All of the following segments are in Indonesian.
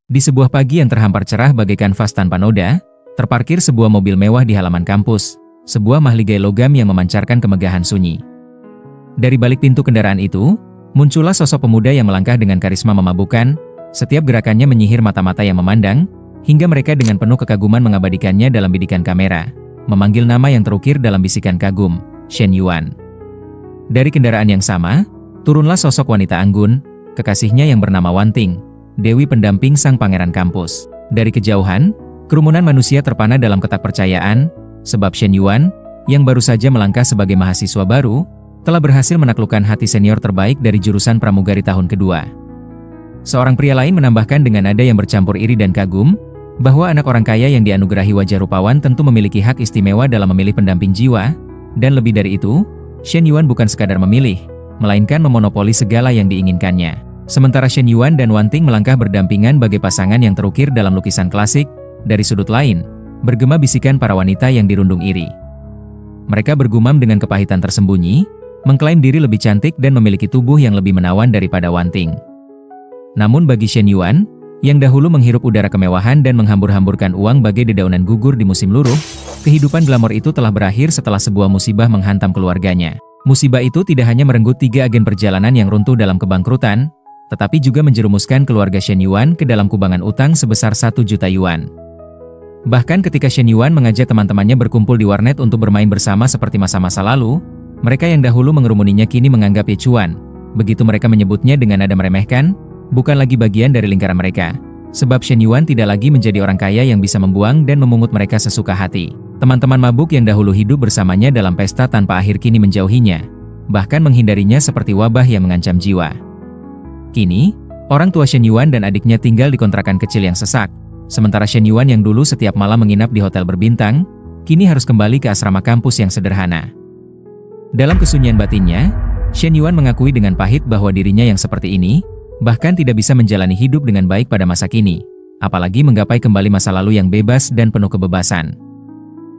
Di sebuah pagi yang terhampar cerah bagaikan vas tanpa noda, terparkir sebuah mobil mewah di halaman kampus, sebuah mahligai logam yang memancarkan kemegahan sunyi. Dari balik pintu kendaraan itu, muncullah sosok pemuda yang melangkah dengan karisma memabukkan, setiap gerakannya menyihir mata-mata yang memandang, hingga mereka dengan penuh kekaguman mengabadikannya dalam bidikan kamera, memanggil nama yang terukir dalam bisikan kagum, Shen Yuan. Dari kendaraan yang sama, turunlah sosok wanita anggun, kekasihnya yang bernama Wan Ting, dewi pendamping sang pangeran kampus. Dari kejauhan, kerumunan manusia terpana dalam ketak percayaan, sebab Shen Yuan, yang baru saja melangkah sebagai mahasiswa baru, telah berhasil menaklukkan hati senior terbaik dari jurusan pramugari tahun kedua. Seorang pria lain menambahkan dengan nada yang bercampur iri dan kagum, bahwa anak orang kaya yang dianugerahi wajah rupawan tentu memiliki hak istimewa dalam memilih pendamping jiwa, dan lebih dari itu, Shen Yuan bukan sekadar memilih, melainkan memonopoli segala yang diinginkannya. Sementara Shen Yuan dan Wan Ting melangkah berdampingan bagai pasangan yang terukir dalam lukisan klasik, dari sudut lain, bergema bisikan para wanita yang dirundung iri. Mereka bergumam dengan kepahitan tersembunyi, mengklaim diri lebih cantik dan memiliki tubuh yang lebih menawan daripada Wan Ting. Namun bagi Shen Yuan, yang dahulu menghirup udara kemewahan dan menghambur-hamburkan uang bagai dedaunan gugur di musim luruh, kehidupan glamor itu telah berakhir setelah sebuah musibah menghantam keluarganya. Musibah itu tidak hanya merenggut 3 agen perjalanan yang runtuh dalam kebangkrutan, tetapi juga menjerumuskan keluarga Shen Yuan ke dalam kubangan utang sebesar 1 juta yuan. Bahkan ketika Shen Yuan mengajak teman-temannya berkumpul di warnet untuk bermain bersama seperti masa-masa lalu, mereka yang dahulu mengerumuninya kini menganggapnya cuan. Begitu mereka menyebutnya dengan nada meremehkan, bukan lagi bagian dari lingkaran mereka. Sebab Shen Yuan tidak lagi menjadi orang kaya yang bisa membuang dan memungut mereka sesuka hati. Teman-teman mabuk yang dahulu hidup bersamanya dalam pesta tanpa akhir kini menjauhinya, bahkan menghindarinya seperti wabah yang mengancam jiwa. Kini, orang tua Shen Yuan dan adiknya tinggal di kontrakan kecil yang sesak, sementara Shen Yuan yang dulu setiap malam menginap di hotel berbintang, kini harus kembali ke asrama kampus yang sederhana. Dalam kesunyian batinnya, Shen Yuan mengakui dengan pahit bahwa dirinya yang seperti ini, bahkan tidak bisa menjalani hidup dengan baik pada masa kini, apalagi menggapai kembali masa lalu yang bebas dan penuh kebebasan.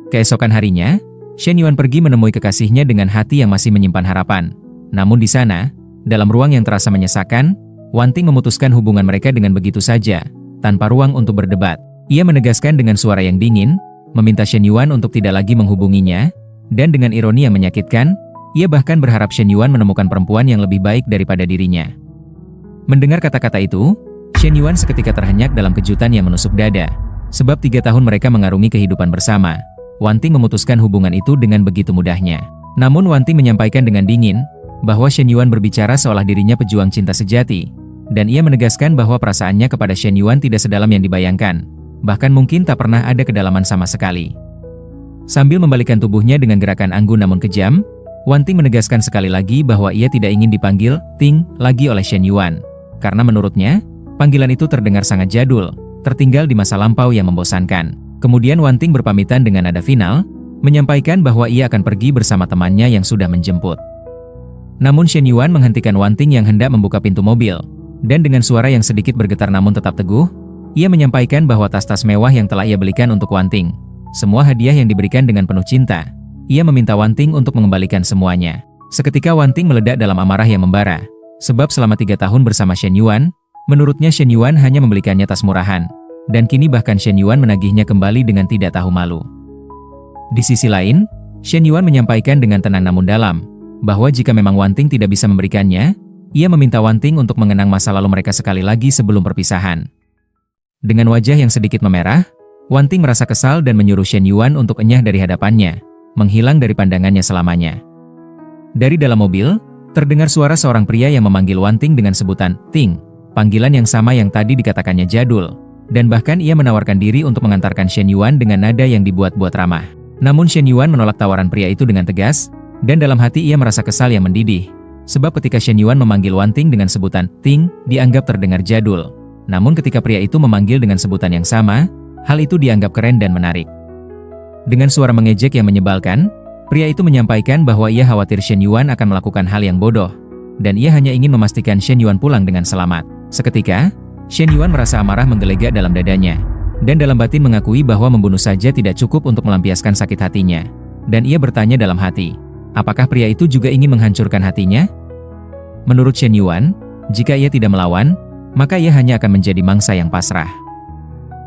Keesokan harinya, Shen Yuan pergi menemui kekasihnya dengan hati yang masih menyimpan harapan. Namun di sana, dalam ruang yang terasa menyesakan, Wan Ting memutuskan hubungan mereka dengan begitu saja, tanpa ruang untuk berdebat. Ia menegaskan dengan suara yang dingin, meminta Shen Yuan untuk tidak lagi menghubunginya, dan dengan ironi yang menyakitkan, ia bahkan berharap Shen Yuan menemukan perempuan yang lebih baik daripada dirinya. Mendengar kata-kata itu, Shen Yuan seketika terhenyak dalam kejutan yang menusuk dada. Sebab 3 tahun mereka mengarungi kehidupan bersama, Wan Ting memutuskan hubungan itu dengan begitu mudahnya. Namun Wan Ting menyampaikan dengan dingin, bahwa Shen Yuan berbicara seolah dirinya pejuang cinta sejati, dan ia menegaskan bahwa perasaannya kepada Shen Yuan tidak sedalam yang dibayangkan, bahkan mungkin tak pernah ada kedalaman sama sekali. Sambil membalikkan tubuhnya dengan gerakan anggun namun kejam, Wan Ting menegaskan sekali lagi bahwa ia tidak ingin dipanggil Ting lagi oleh Shen Yuan, karena menurutnya, panggilan itu terdengar sangat jadul, tertinggal di masa lampau yang membosankan. Kemudian Wan Ting berpamitan dengan nada final, menyampaikan bahwa ia akan pergi bersama temannya yang sudah menjemput. Namun Shen Yuan menghentikan Wan Ting yang hendak membuka pintu mobil, dan dengan suara yang sedikit bergetar namun tetap teguh, ia menyampaikan bahwa tas-tas mewah yang telah ia belikan untuk Wan Ting, semua hadiah yang diberikan dengan penuh cinta, ia meminta Wan Ting untuk mengembalikan semuanya. Seketika Wan Ting meledak dalam amarah yang membara, sebab selama 3 tahun bersama Shen Yuan, menurutnya Shen Yuan hanya membelikannya tas murahan, dan kini bahkan Shen Yuan menagihnya kembali dengan tidak tahu malu. Di sisi lain, Shen Yuan menyampaikan dengan tenang namun dalam, bahwa jika memang Wan Ting tidak bisa memberikannya, ia meminta Wan Ting untuk mengenang masa lalu mereka sekali lagi sebelum perpisahan. Dengan wajah yang sedikit memerah, Wan Ting merasa kesal dan menyuruh Shen Yuan untuk enyah dari hadapannya, menghilang dari pandangannya selamanya. Dari dalam mobil, terdengar suara seorang pria yang memanggil Wan Ting dengan sebutan Ting, panggilan yang sama yang tadi dikatakannya jadul, dan bahkan ia menawarkan diri untuk mengantarkan Shen Yuan dengan nada yang dibuat-buat ramah. Namun Shen Yuan menolak tawaran pria itu dengan tegas, dan dalam hati ia merasa kesal yang mendidih, sebab ketika Shen Yuan memanggil Wan Ting dengan sebutan Ting, dianggap terdengar jadul. Namun ketika pria itu memanggil dengan sebutan yang sama, hal itu dianggap keren dan menarik. Dengan suara mengejek yang menyebalkan, pria itu menyampaikan bahwa ia khawatir Shen Yuan akan melakukan hal yang bodoh, dan ia hanya ingin memastikan Shen Yuan pulang dengan selamat. Seketika, Shen Yuan merasa amarah menggelegak dalam dadanya, dan dalam batin mengakui bahwa membunuh saja tidak cukup untuk melampiaskan sakit hatinya. Dan ia bertanya dalam hati, apakah pria itu juga ingin menghancurkan hatinya? Menurut Shen Yuan, jika ia tidak melawan, maka ia hanya akan menjadi mangsa yang pasrah.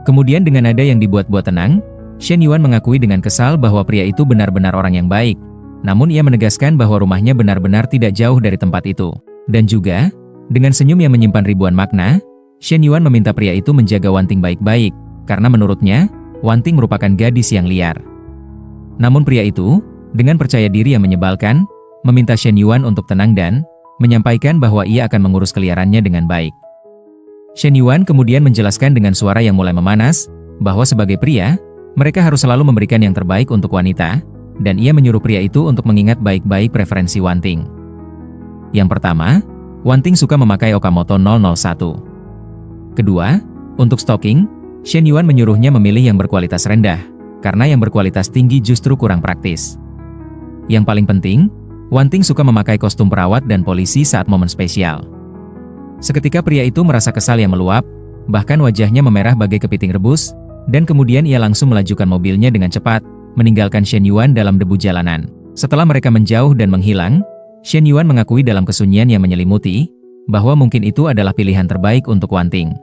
Kemudian dengan nada yang dibuat-buat tenang, Shen Yuan mengakui dengan kesal bahwa pria itu benar-benar orang yang baik. Namun ia menegaskan bahwa rumahnya benar-benar tidak jauh dari tempat itu. Dan juga, dengan senyum yang menyimpan ribuan makna, Shen Yuan meminta pria itu menjaga Wanting baik-baik, karena menurutnya, Wanting merupakan gadis yang liar. Namun pria itu, dengan percaya diri yang menyebalkan, meminta Shen Yuan untuk tenang dan menyampaikan bahwa ia akan mengurus keliarannya dengan baik. Shen Yuan kemudian menjelaskan dengan suara yang mulai memanas, bahwa sebagai pria, mereka harus selalu memberikan yang terbaik untuk wanita, dan ia menyuruh pria itu untuk mengingat baik-baik preferensi Wanting. Yang pertama, Wanting suka memakai Okamoto 001. Kedua, untuk stocking, Shen Yuan menyuruhnya memilih yang berkualitas rendah, karena yang berkualitas tinggi justru kurang praktis. Yang paling penting, Wanting suka memakai kostum perawat dan polisi saat momen spesial. Seketika pria itu merasa kesal yang meluap, bahkan wajahnya memerah bagai kepiting rebus, dan kemudian ia langsung melajukan mobilnya dengan cepat, meninggalkan Shen Yuan dalam debu jalanan. Setelah mereka menjauh dan menghilang, Shen Yuan mengakui dalam kesunyian yang menyelimuti, bahwa mungkin itu adalah pilihan terbaik untuk Wanting.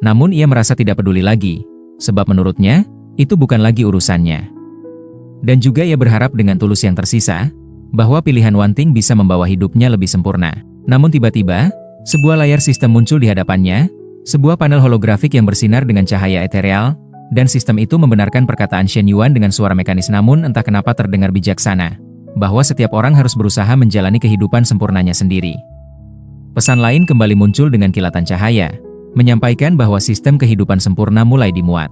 Namun ia merasa tidak peduli lagi, sebab menurutnya, itu bukan lagi urusannya. Dan juga ia berharap dengan tulus yang tersisa, bahwa pilihan Wanting bisa membawa hidupnya lebih sempurna. Namun tiba-tiba, sebuah layar sistem muncul di hadapannya, sebuah panel holografik yang bersinar dengan cahaya etereal, dan sistem itu membenarkan perkataan Shen Yuan dengan suara mekanis namun entah kenapa terdengar bijaksana, bahwa setiap orang harus berusaha menjalani kehidupan sempurnanya sendiri. Pesan lain kembali muncul dengan kilatan cahaya, menyampaikan bahwa sistem kehidupan sempurna mulai dimuat.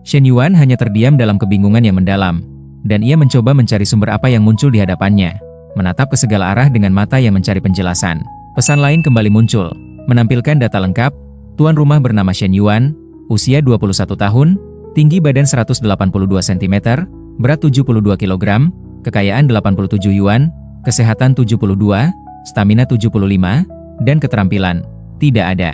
Shen Yuan hanya terdiam dalam kebingungan yang mendalam, dan ia mencoba mencari sumber apa yang muncul di hadapannya, menatap ke segala arah dengan mata yang mencari penjelasan. Pesan lain kembali muncul, menampilkan data lengkap, tuan rumah bernama Shen Yuan, usia 21 tahun, tinggi badan 182 cm, berat 72 kg, kekayaan 87 yuan, kesehatan 72, stamina 75, dan keterampilan tidak ada.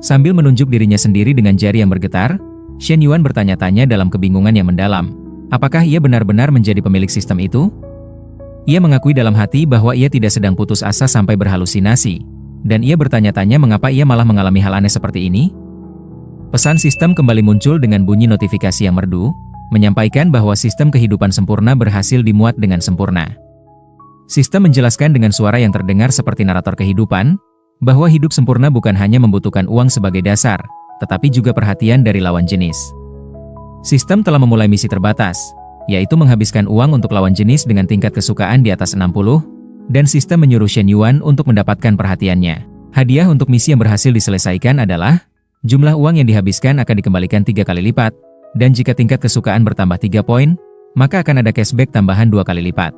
Sambil menunjuk dirinya sendiri dengan jari yang bergetar, Shen Yuan bertanya-tanya dalam kebingungan yang mendalam, apakah ia benar-benar menjadi pemilik sistem itu? Ia mengakui dalam hati bahwa ia tidak sedang putus asa sampai berhalusinasi, dan ia bertanya-tanya mengapa ia malah mengalami hal aneh seperti ini. Pesan sistem kembali muncul dengan bunyi notifikasi yang merdu, menyampaikan bahwa sistem kehidupan sempurna berhasil dimuat dengan sempurna. Sistem menjelaskan dengan suara yang terdengar seperti narator kehidupan, bahwa hidup sempurna bukan hanya membutuhkan uang sebagai dasar, tetapi juga perhatian dari lawan jenis. Sistem telah memulai misi terbatas, yaitu menghabiskan uang untuk lawan jenis dengan tingkat kesukaan di atas 60, dan sistem menyuruh Shen Yuan untuk mendapatkan perhatiannya. Hadiah untuk misi yang berhasil diselesaikan adalah, jumlah uang yang dihabiskan akan dikembalikan 3 kali lipat, dan jika tingkat kesukaan bertambah 3 poin, maka akan ada cashback tambahan 2 kali lipat.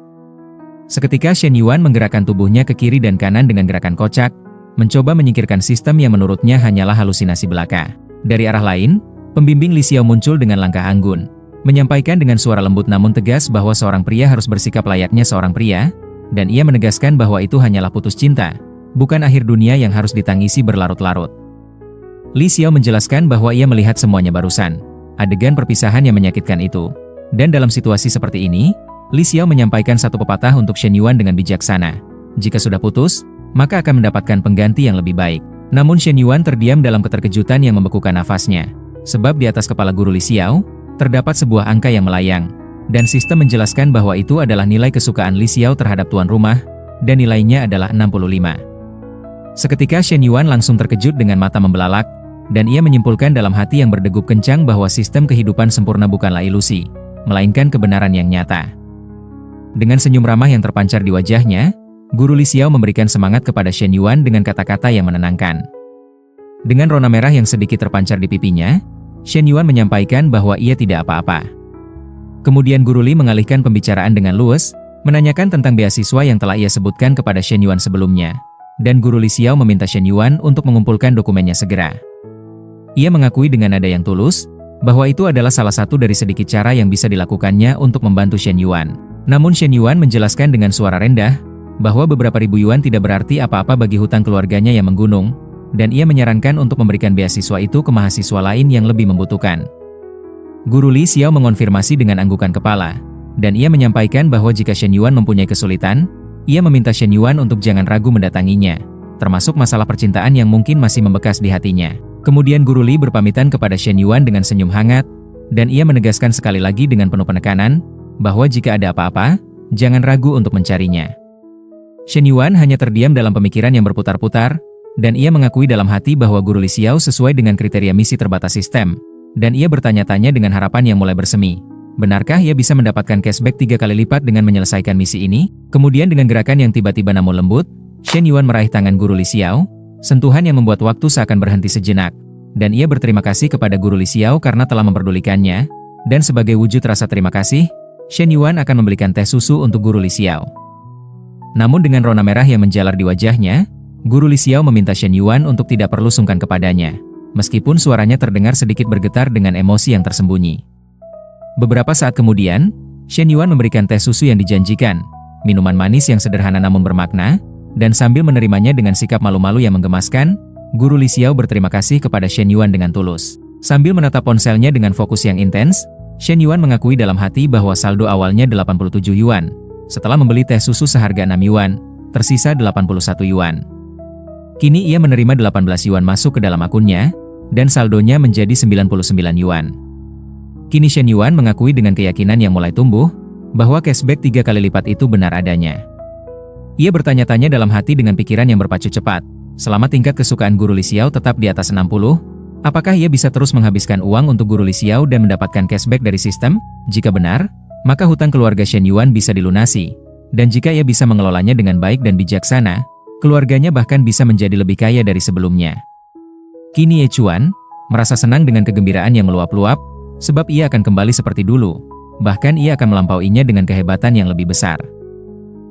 Seketika Shen Yuan menggerakkan tubuhnya ke kiri dan kanan dengan gerakan kocak, mencoba menyingkirkan sistem yang menurutnya hanyalah halusinasi belaka. Dari arah lain, pembimbing Li Xiao muncul dengan langkah anggun, menyampaikan dengan suara lembut namun tegas bahwa seorang pria harus bersikap layaknya seorang pria, dan ia menegaskan bahwa itu hanyalah putus cinta, bukan akhir dunia yang harus ditangisi berlarut-larut. Li Xiao menjelaskan bahwa ia melihat semuanya barusan, adegan perpisahan yang menyakitkan itu, dan dalam situasi seperti ini, Li Xiao menyampaikan satu pepatah untuk Shen Yuan dengan bijaksana, jika sudah putus, maka akan mendapatkan pengganti yang lebih baik. Namun Shen Yuan terdiam dalam keterkejutan yang membekukan nafasnya, sebab di atas kepala guru Li Xiao, terdapat sebuah angka yang melayang, dan sistem menjelaskan bahwa itu adalah nilai kesukaan Li Xiao terhadap tuan rumah, dan nilainya adalah 65. Seketika Shen Yuan langsung terkejut dengan mata membelalak, dan ia menyimpulkan dalam hati yang berdegup kencang bahwa sistem kehidupan sempurna bukanlah ilusi, melainkan kebenaran yang nyata. Dengan senyum ramah yang terpancar di wajahnya, guru Li Xiao memberikan semangat kepada Shen Yuan dengan kata-kata yang menenangkan. Dengan rona merah yang sedikit terpancar di pipinya, Shen Yuan menyampaikan bahwa ia tidak apa-apa. Kemudian guru Li mengalihkan pembicaraan dengan luwes, menanyakan tentang beasiswa yang telah ia sebutkan kepada Shen Yuan sebelumnya, dan guru Li Xiao meminta Shen Yuan untuk mengumpulkan dokumennya segera. Ia mengakui dengan nada yang tulus, bahwa itu adalah salah satu dari sedikit cara yang bisa dilakukannya untuk membantu Shen Yuan. Namun Shen Yuan menjelaskan dengan suara rendah, bahwa beberapa ribu yuan tidak berarti apa-apa bagi hutang keluarganya yang menggunung, dan ia menyarankan untuk memberikan beasiswa itu ke mahasiswa lain yang lebih membutuhkan. Guru Li Xiao mengonfirmasi dengan anggukan kepala, dan ia menyampaikan bahwa jika Shen Yuan mempunyai kesulitan, ia meminta Shen Yuan untuk jangan ragu mendatanginya, termasuk masalah percintaan yang mungkin masih membekas di hatinya. Kemudian Guru Li berpamitan kepada Shen Yuan dengan senyum hangat, dan ia menegaskan sekali lagi dengan penuh penekanan, bahwa jika ada apa-apa, jangan ragu untuk mencarinya. Shen Yuan hanya terdiam dalam pemikiran yang berputar-putar, dan ia mengakui dalam hati bahwa Guru Li Xiao sesuai dengan kriteria misi terbatas sistem, dan ia bertanya-tanya dengan harapan yang mulai bersemi. Benarkah ia bisa mendapatkan cashback 3 kali lipat dengan menyelesaikan misi ini? Kemudian dengan gerakan yang tiba-tiba namun lembut, Shen Yuan meraih tangan Guru Li Xiao, sentuhan yang membuat waktu seakan berhenti sejenak, dan ia berterima kasih kepada Guru Li Xiao karena telah memperdulikannya, dan sebagai wujud rasa terima kasih, Shen Yuan akan membelikan teh susu untuk Guru Li Xiao. Namun dengan rona merah yang menjalar di wajahnya, Guru Li Xiao meminta Shen Yuan untuk tidak perlu sungkan kepadanya, meskipun suaranya terdengar sedikit bergetar dengan emosi yang tersembunyi. Beberapa saat kemudian, Shen Yuan memberikan teh susu yang dijanjikan, minuman manis yang sederhana namun bermakna, dan sambil menerimanya dengan sikap malu-malu yang menggemaskan, Guru Li Xiao berterima kasih kepada Shen Yuan dengan tulus. Sambil menatap ponselnya dengan fokus yang intens, Shen Yuan mengakui dalam hati bahwa saldo awalnya 87 yuan. Setelah membeli teh susu seharga 6 yuan, tersisa 81 yuan. Kini ia menerima 18 yuan masuk ke dalam akunnya, dan saldonya menjadi 99 yuan. Kini Shen Yuan mengakui dengan keyakinan yang mulai tumbuh, bahwa cashback 3 kali lipat itu benar adanya. Ia bertanya-tanya dalam hati dengan pikiran yang berpacu cepat, selama tingkat kesukaan Guru Li Xiao tetap di atas 60, apakah ia bisa terus menghabiskan uang untuk Guru Li Xiao dan mendapatkan cashback dari sistem? Jika benar, maka hutang keluarga Shen Yuan bisa dilunasi, dan jika ia bisa mengelolanya dengan baik dan bijaksana, keluarganya bahkan bisa menjadi lebih kaya dari sebelumnya. Kini Ye Chuan merasa senang dengan kegembiraan yang meluap-luap, sebab ia akan kembali seperti dulu, bahkan ia akan melampauinya dengan kehebatan yang lebih besar.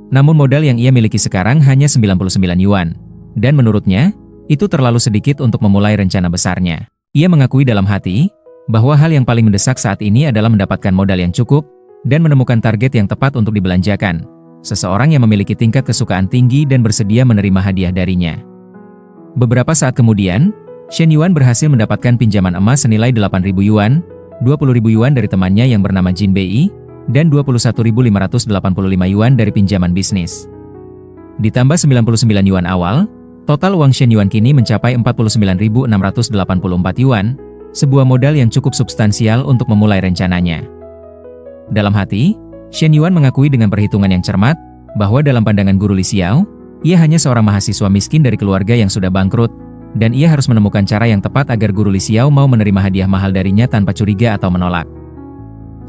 Namun modal yang ia miliki sekarang hanya 99 yuan, dan menurutnya, itu terlalu sedikit untuk memulai rencana besarnya. Ia mengakui dalam hati, bahwa hal yang paling mendesak saat ini adalah mendapatkan modal yang cukup, dan menemukan target yang tepat untuk dibelanjakan. Seseorang yang memiliki tingkat kesukaan tinggi dan bersedia menerima hadiah darinya. Beberapa saat kemudian, Shen Yuan berhasil mendapatkan pinjaman emas senilai 8.000 yuan, 20.000 yuan dari temannya yang bernama Jin Bei, dan 21.585 yuan dari pinjaman bisnis. Ditambah 99 yuan awal, total uang Shen Yuan kini mencapai 49.684 yuan, sebuah modal yang cukup substansial untuk memulai rencananya. Dalam hati, Shen Yuan mengakui dengan perhitungan yang cermat, bahwa dalam pandangan Guru Li Xiao, ia hanya seorang mahasiswa miskin dari keluarga yang sudah bangkrut, dan ia harus menemukan cara yang tepat agar Guru Li Xiao mau menerima hadiah mahal darinya tanpa curiga atau menolak.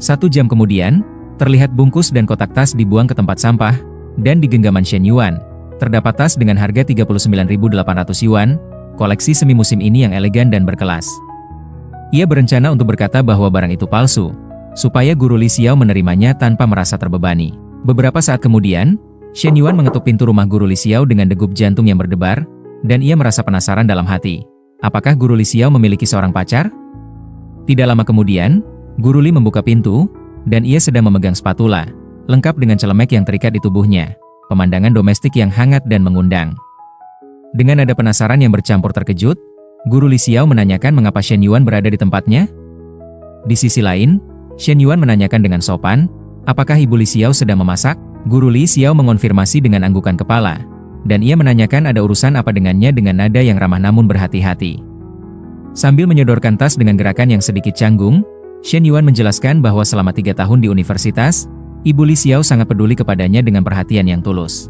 1 jam kemudian, terlihat bungkus dan kotak tas dibuang ke tempat sampah, dan di genggaman Shen Yuan, terdapat tas dengan harga 39.800 yuan, koleksi semi musim ini yang elegan dan berkelas. Ia berencana untuk berkata bahwa barang itu palsu, supaya Guru Li Xiao menerimanya tanpa merasa terbebani. Beberapa saat kemudian, Shen Yuan mengetuk pintu rumah Guru Li Xiao dengan degup jantung yang berdebar, dan ia merasa penasaran dalam hati. Apakah Guru Li Xiao memiliki seorang pacar? Tidak lama kemudian, Guru Li membuka pintu, dan ia sedang memegang spatula, lengkap dengan celemek yang terikat di tubuhnya. Pemandangan domestik yang hangat dan mengundang. Dengan nada penasaran yang bercampur terkejut, Guru Li Xiao menanyakan mengapa Shen Yuan berada di tempatnya. Di sisi lain, Shen Yuan menanyakan dengan sopan, apakah Ibu Li Xiao sedang memasak? Guru Li Xiao mengonfirmasi dengan anggukan kepala, dan ia menanyakan ada urusan apa dengannya dengan nada yang ramah namun berhati-hati. Sambil menyodorkan tas dengan gerakan yang sedikit canggung, Shen Yuan menjelaskan bahwa selama 3 tahun di universitas, Ibu Li Xiao sangat peduli kepadanya dengan perhatian yang tulus.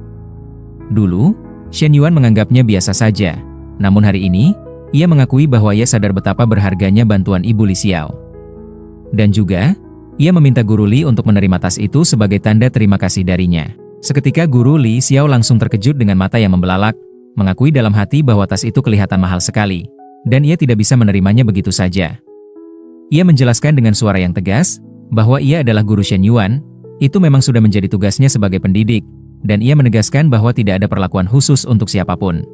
Dulu, Shen Yuan menganggapnya biasa saja, namun hari ini, ia mengakui bahwa ia sadar betapa berharganya bantuan Ibu Li Xiao. Dan juga, ia meminta Guru Li untuk menerima tas itu sebagai tanda terima kasih darinya. Seketika Guru Li Xiao langsung terkejut dengan mata yang membelalak, mengakui dalam hati bahwa tas itu kelihatan mahal sekali, dan ia tidak bisa menerimanya begitu saja. Ia menjelaskan dengan suara yang tegas, bahwa ia adalah guru Shen Yuan, itu memang sudah menjadi tugasnya sebagai pendidik, dan ia menegaskan bahwa tidak ada perlakuan khusus untuk siapapun.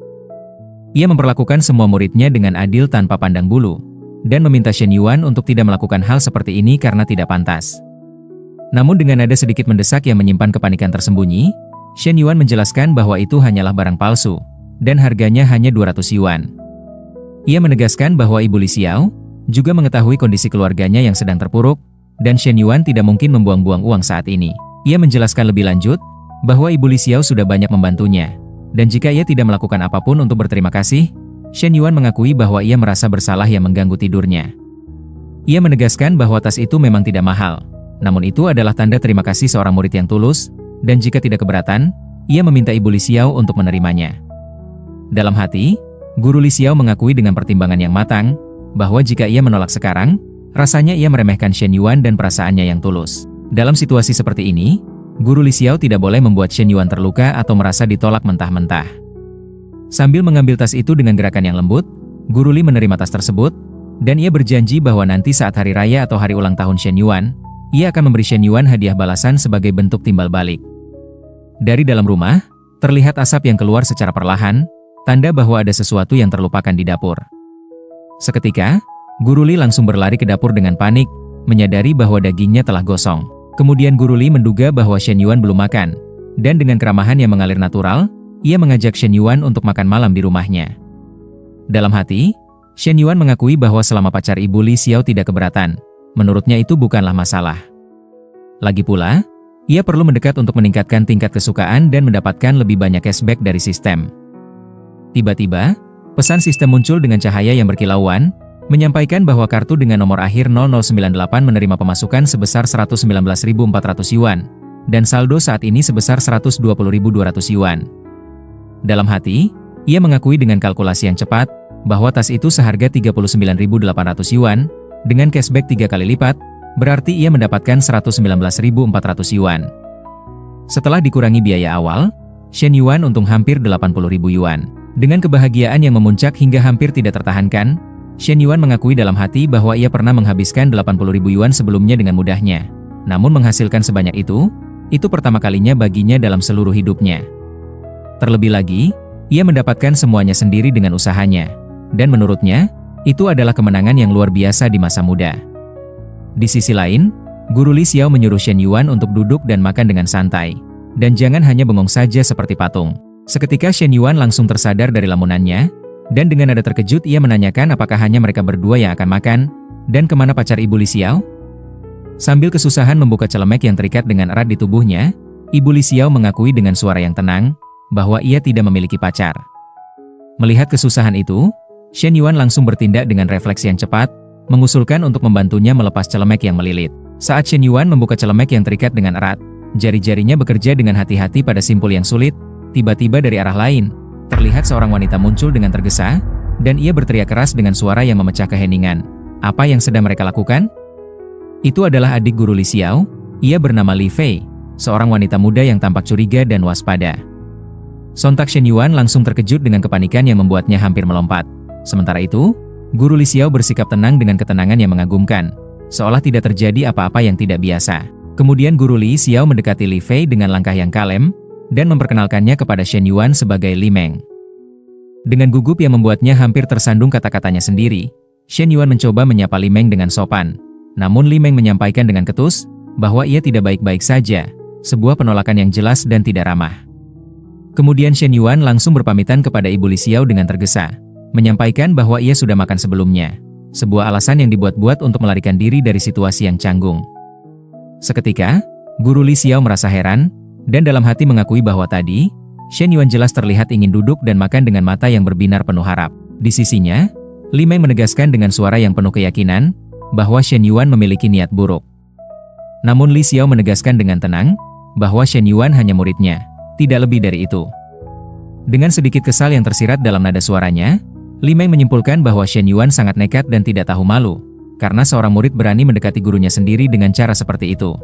Ia memperlakukan semua muridnya dengan adil tanpa pandang bulu, dan meminta Shen Yuan untuk tidak melakukan hal seperti ini karena tidak pantas. Namun dengan nada sedikit mendesak yang menyimpan kepanikan tersembunyi, Shen Yuan menjelaskan bahwa itu hanyalah barang palsu, dan harganya hanya 200 yuan. Ia menegaskan bahwa Ibu Li Xiao juga mengetahui kondisi keluarganya yang sedang terpuruk, dan Shen Yuan tidak mungkin membuang-buang uang saat ini. Ia menjelaskan lebih lanjut, bahwa Ibu Li Xiao sudah banyak membantunya, Dan jika ia tidak melakukan apapun untuk berterima kasih, Shen Yuan mengakui bahwa ia merasa bersalah yang mengganggu tidurnya. Ia menegaskan bahwa tas itu memang tidak mahal, namun itu adalah tanda terima kasih seorang murid yang tulus, dan jika tidak keberatan, ia meminta Ibu Li Xiao untuk menerimanya. Dalam hati, Guru Li Xiao mengakui dengan pertimbangan yang matang, bahwa jika ia menolak sekarang, rasanya ia meremehkan Shen Yuan dan perasaannya yang tulus. Dalam situasi seperti ini, Guru Li Xiao tidak boleh membuat Shen Yuan terluka atau merasa ditolak mentah-mentah. Sambil mengambil tas itu dengan gerakan yang lembut, Guru Li menerima tas tersebut, dan ia berjanji bahwa nanti saat hari raya atau hari ulang tahun Shen Yuan, ia akan memberi Shen Yuan hadiah balasan sebagai bentuk timbal balik. Dari dalam rumah, terlihat asap yang keluar secara perlahan, tanda bahwa ada sesuatu yang terlupakan di dapur. Seketika, Guru Li langsung berlari ke dapur dengan panik, menyadari bahwa dagingnya telah gosong. Kemudian Guru Li menduga bahwa Shen Yuan belum makan, dan dengan keramahan yang mengalir natural, ia mengajak Shen Yuan untuk makan malam di rumahnya. Dalam hati, Shen Yuan mengakui bahwa selama pacar Ibu Li Xiao tidak keberatan, menurutnya itu bukanlah masalah. Lagi pula, ia perlu mendekat untuk meningkatkan tingkat kesukaan dan mendapatkan lebih banyak cashback dari sistem. Tiba-tiba, pesan sistem muncul dengan cahaya yang berkilauan, menyampaikan bahwa kartu dengan nomor akhir 0098 menerima pemasukan sebesar 119.400 yuan, dan saldo saat ini sebesar 120.200 yuan. Dalam hati, ia mengakui dengan kalkulasi yang cepat, bahwa tas itu seharga 39.800 yuan, dengan cashback 3 kali lipat, berarti ia mendapatkan 119.400 yuan. Setelah dikurangi biaya awal, Shen Yuan untung hampir 80.000 yuan. Dengan kebahagiaan yang memuncak hingga hampir tidak tertahankan, Shen Yuan mengakui dalam hati bahwa ia pernah menghabiskan 80.000 yuan sebelumnya dengan mudahnya. Namun menghasilkan sebanyak itu pertama kalinya baginya dalam seluruh hidupnya. Terlebih lagi, ia mendapatkan semuanya sendiri dengan usahanya. Dan menurutnya, itu adalah kemenangan yang luar biasa di masa muda. Di sisi lain, Guru Li Xiao menyuruh Shen Yuan untuk duduk dan makan dengan santai. Dan jangan hanya bengong saja seperti patung. Seketika Shen Yuan langsung tersadar dari lamunannya, dan dengan nada terkejut ia menanyakan apakah hanya mereka berdua yang akan makan, dan kemana pacar Ibu Li Xiao? Sambil kesusahan membuka celemek yang terikat dengan erat di tubuhnya, Ibu Li Xiao mengakui dengan suara yang tenang, bahwa ia tidak memiliki pacar. Melihat kesusahan itu, Shen Yuan langsung bertindak dengan refleks yang cepat, mengusulkan untuk membantunya melepas celemek yang melilit. Saat Shen Yuan membuka celemek yang terikat dengan erat, jari-jarinya bekerja dengan hati-hati pada simpul yang sulit. Tiba-tiba dari arah lain, terlihat seorang wanita muncul dengan tergesa, dan ia berteriak keras dengan suara yang memecah keheningan. Apa yang sedang mereka lakukan? Itu adalah adik Guru Li Xiao, ia bernama Li Fei, seorang wanita muda yang tampak curiga dan waspada. Sontak Shen Yuan langsung terkejut dengan kepanikan yang membuatnya hampir melompat. Sementara itu, Guru Li Xiao bersikap tenang dengan ketenangan yang mengagumkan, seolah tidak terjadi apa-apa yang tidak biasa. Kemudian Guru Li Xiao mendekati Li Fei dengan langkah yang kalem, dan memperkenalkannya kepada Shen Yuan sebagai Li Meng. Dengan gugup yang membuatnya hampir tersandung kata-katanya sendiri, Shen Yuan mencoba menyapa Li Meng dengan sopan. Namun Li Meng menyampaikan dengan ketus, bahwa ia tidak baik-baik saja, sebuah penolakan yang jelas dan tidak ramah. Kemudian Shen Yuan langsung berpamitan kepada Ibu Li Xiao dengan tergesa, menyampaikan bahwa ia sudah makan sebelumnya, sebuah alasan yang dibuat-buat untuk melarikan diri dari situasi yang canggung. Seketika, Guru Li Xiao merasa heran, dan dalam hati mengakui bahwa tadi, Shen Yuan jelas terlihat ingin duduk dan makan dengan mata yang berbinar penuh harap. Di sisinya, Li Meng menegaskan dengan suara yang penuh keyakinan, bahwa Shen Yuan memiliki niat buruk. Namun Li Xiao menegaskan dengan tenang, bahwa Shen Yuan hanya muridnya, tidak lebih dari itu. Dengan sedikit kesal yang tersirat dalam nada suaranya, Li Meng menyimpulkan bahwa Shen Yuan sangat nekat dan tidak tahu malu, karena seorang murid berani mendekati gurunya sendiri dengan cara seperti itu.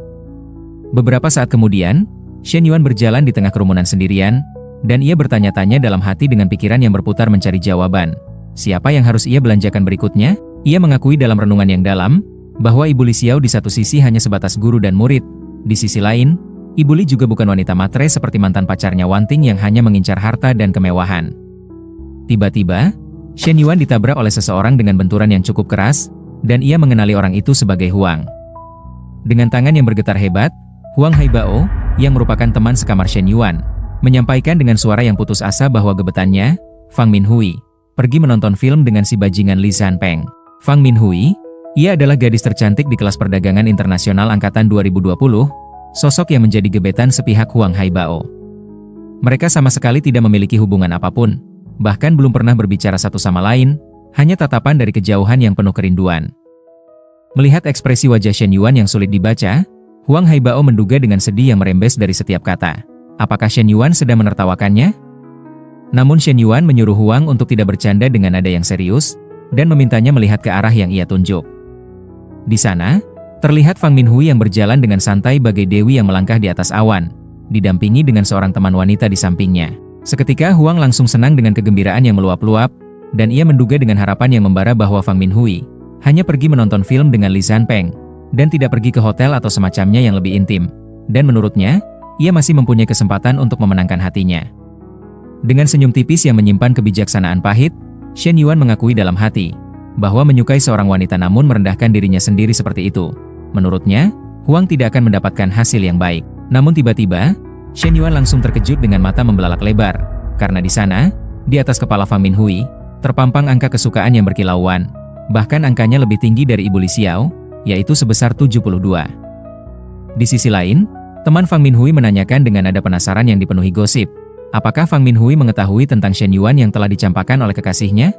Beberapa saat kemudian, Shen Yuan berjalan di tengah kerumunan sendirian, dan ia bertanya-tanya dalam hati dengan pikiran yang berputar mencari jawaban. Siapa yang harus ia belanjakan berikutnya? Ia mengakui dalam renungan yang dalam, bahwa Ibu Li Xiao di satu sisi hanya sebatas guru dan murid, di sisi lain, Ibu Li juga bukan wanita matre seperti mantan pacarnya Wan Ting yang hanya mengincar harta dan kemewahan. Tiba-tiba, Shen Yuan ditabrak oleh seseorang dengan benturan yang cukup keras, dan ia mengenali orang itu sebagai Huang. Dengan tangan yang bergetar hebat, Huang Haibao, yang merupakan teman sekamar Shen Yuan, menyampaikan dengan suara yang putus asa bahwa gebetannya, Fang Minhui, pergi menonton film dengan si bajingan Li Zanpeng. Fang Minhui, ia adalah gadis tercantik di kelas perdagangan internasional angkatan 2020, sosok yang menjadi gebetan sepihak Huang Haibao. Mereka sama sekali tidak memiliki hubungan apapun, bahkan belum pernah berbicara satu sama lain, hanya tatapan dari kejauhan yang penuh kerinduan. Melihat ekspresi wajah Shen Yuan yang sulit dibaca, Huang Haibao menduga dengan sedih yang merembes dari setiap kata. Apakah Shen Yuan sedang menertawakannya? Namun Shen Yuan menyuruh Huang untuk tidak bercanda dengan nada yang serius, dan memintanya melihat ke arah yang ia tunjuk. Di sana, terlihat Fang Minhui yang berjalan dengan santai bagai dewi yang melangkah di atas awan, didampingi dengan seorang teman wanita di sampingnya. Seketika Huang langsung senang dengan kegembiraan yang meluap-luap, dan ia menduga dengan harapan yang membara bahwa Fang Minhui hanya pergi menonton film dengan Li Zanpeng, dan tidak pergi ke hotel atau semacamnya yang lebih intim. Dan menurutnya, ia masih mempunyai kesempatan untuk memenangkan hatinya. Dengan senyum tipis yang menyimpan kebijaksanaan pahit, Shen Yuan mengakui dalam hati bahwa menyukai seorang wanita namun merendahkan dirinya sendiri seperti itu. Menurutnya, Huang tidak akan mendapatkan hasil yang baik. Namun tiba-tiba, Shen Yuan langsung terkejut dengan mata membelalak lebar, karena di sana, di atas kepala Fang Minhui, terpampang angka kesukaan yang berkilauan. Bahkan angkanya lebih tinggi dari Ibu Li Xiao, yaitu sebesar 72. Di sisi lain, teman Fang Minhui menanyakan dengan nada penasaran yang dipenuhi gosip. Apakah Fang Minhui mengetahui tentang Shen Yuan yang telah dicampakkan oleh kekasihnya?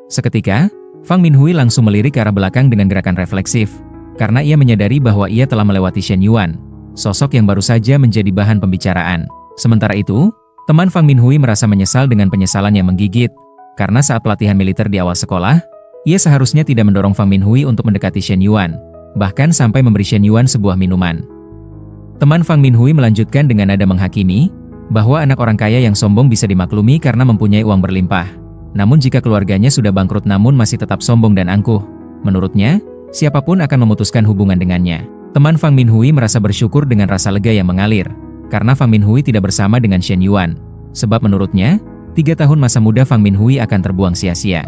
Seketika, Fang Minhui langsung melirik ke arah belakang dengan gerakan refleksif, karena ia menyadari bahwa ia telah melewati Shen Yuan, sosok yang baru saja menjadi bahan pembicaraan. Sementara itu, teman Fang Minhui merasa menyesal dengan penyesalan yang menggigit, karena saat pelatihan militer di awal sekolah, ia seharusnya tidak mendorong Fang Minhui untuk mendekati Shen Yuan, bahkan sampai memberi Shen Yuan sebuah minuman. Teman Fang Minhui melanjutkan dengan nada menghakimi, bahwa anak orang kaya yang sombong bisa dimaklumi karena mempunyai uang berlimpah. Namun jika keluarganya sudah bangkrut namun masih tetap sombong dan angkuh, menurutnya, siapapun akan memutuskan hubungan dengannya. Teman Fang Minhui merasa bersyukur dengan rasa lega yang mengalir, karena Fang Minhui tidak bersama dengan Shen Yuan. Sebab menurutnya, 3 tahun masa muda Fang Minhui akan terbuang sia-sia.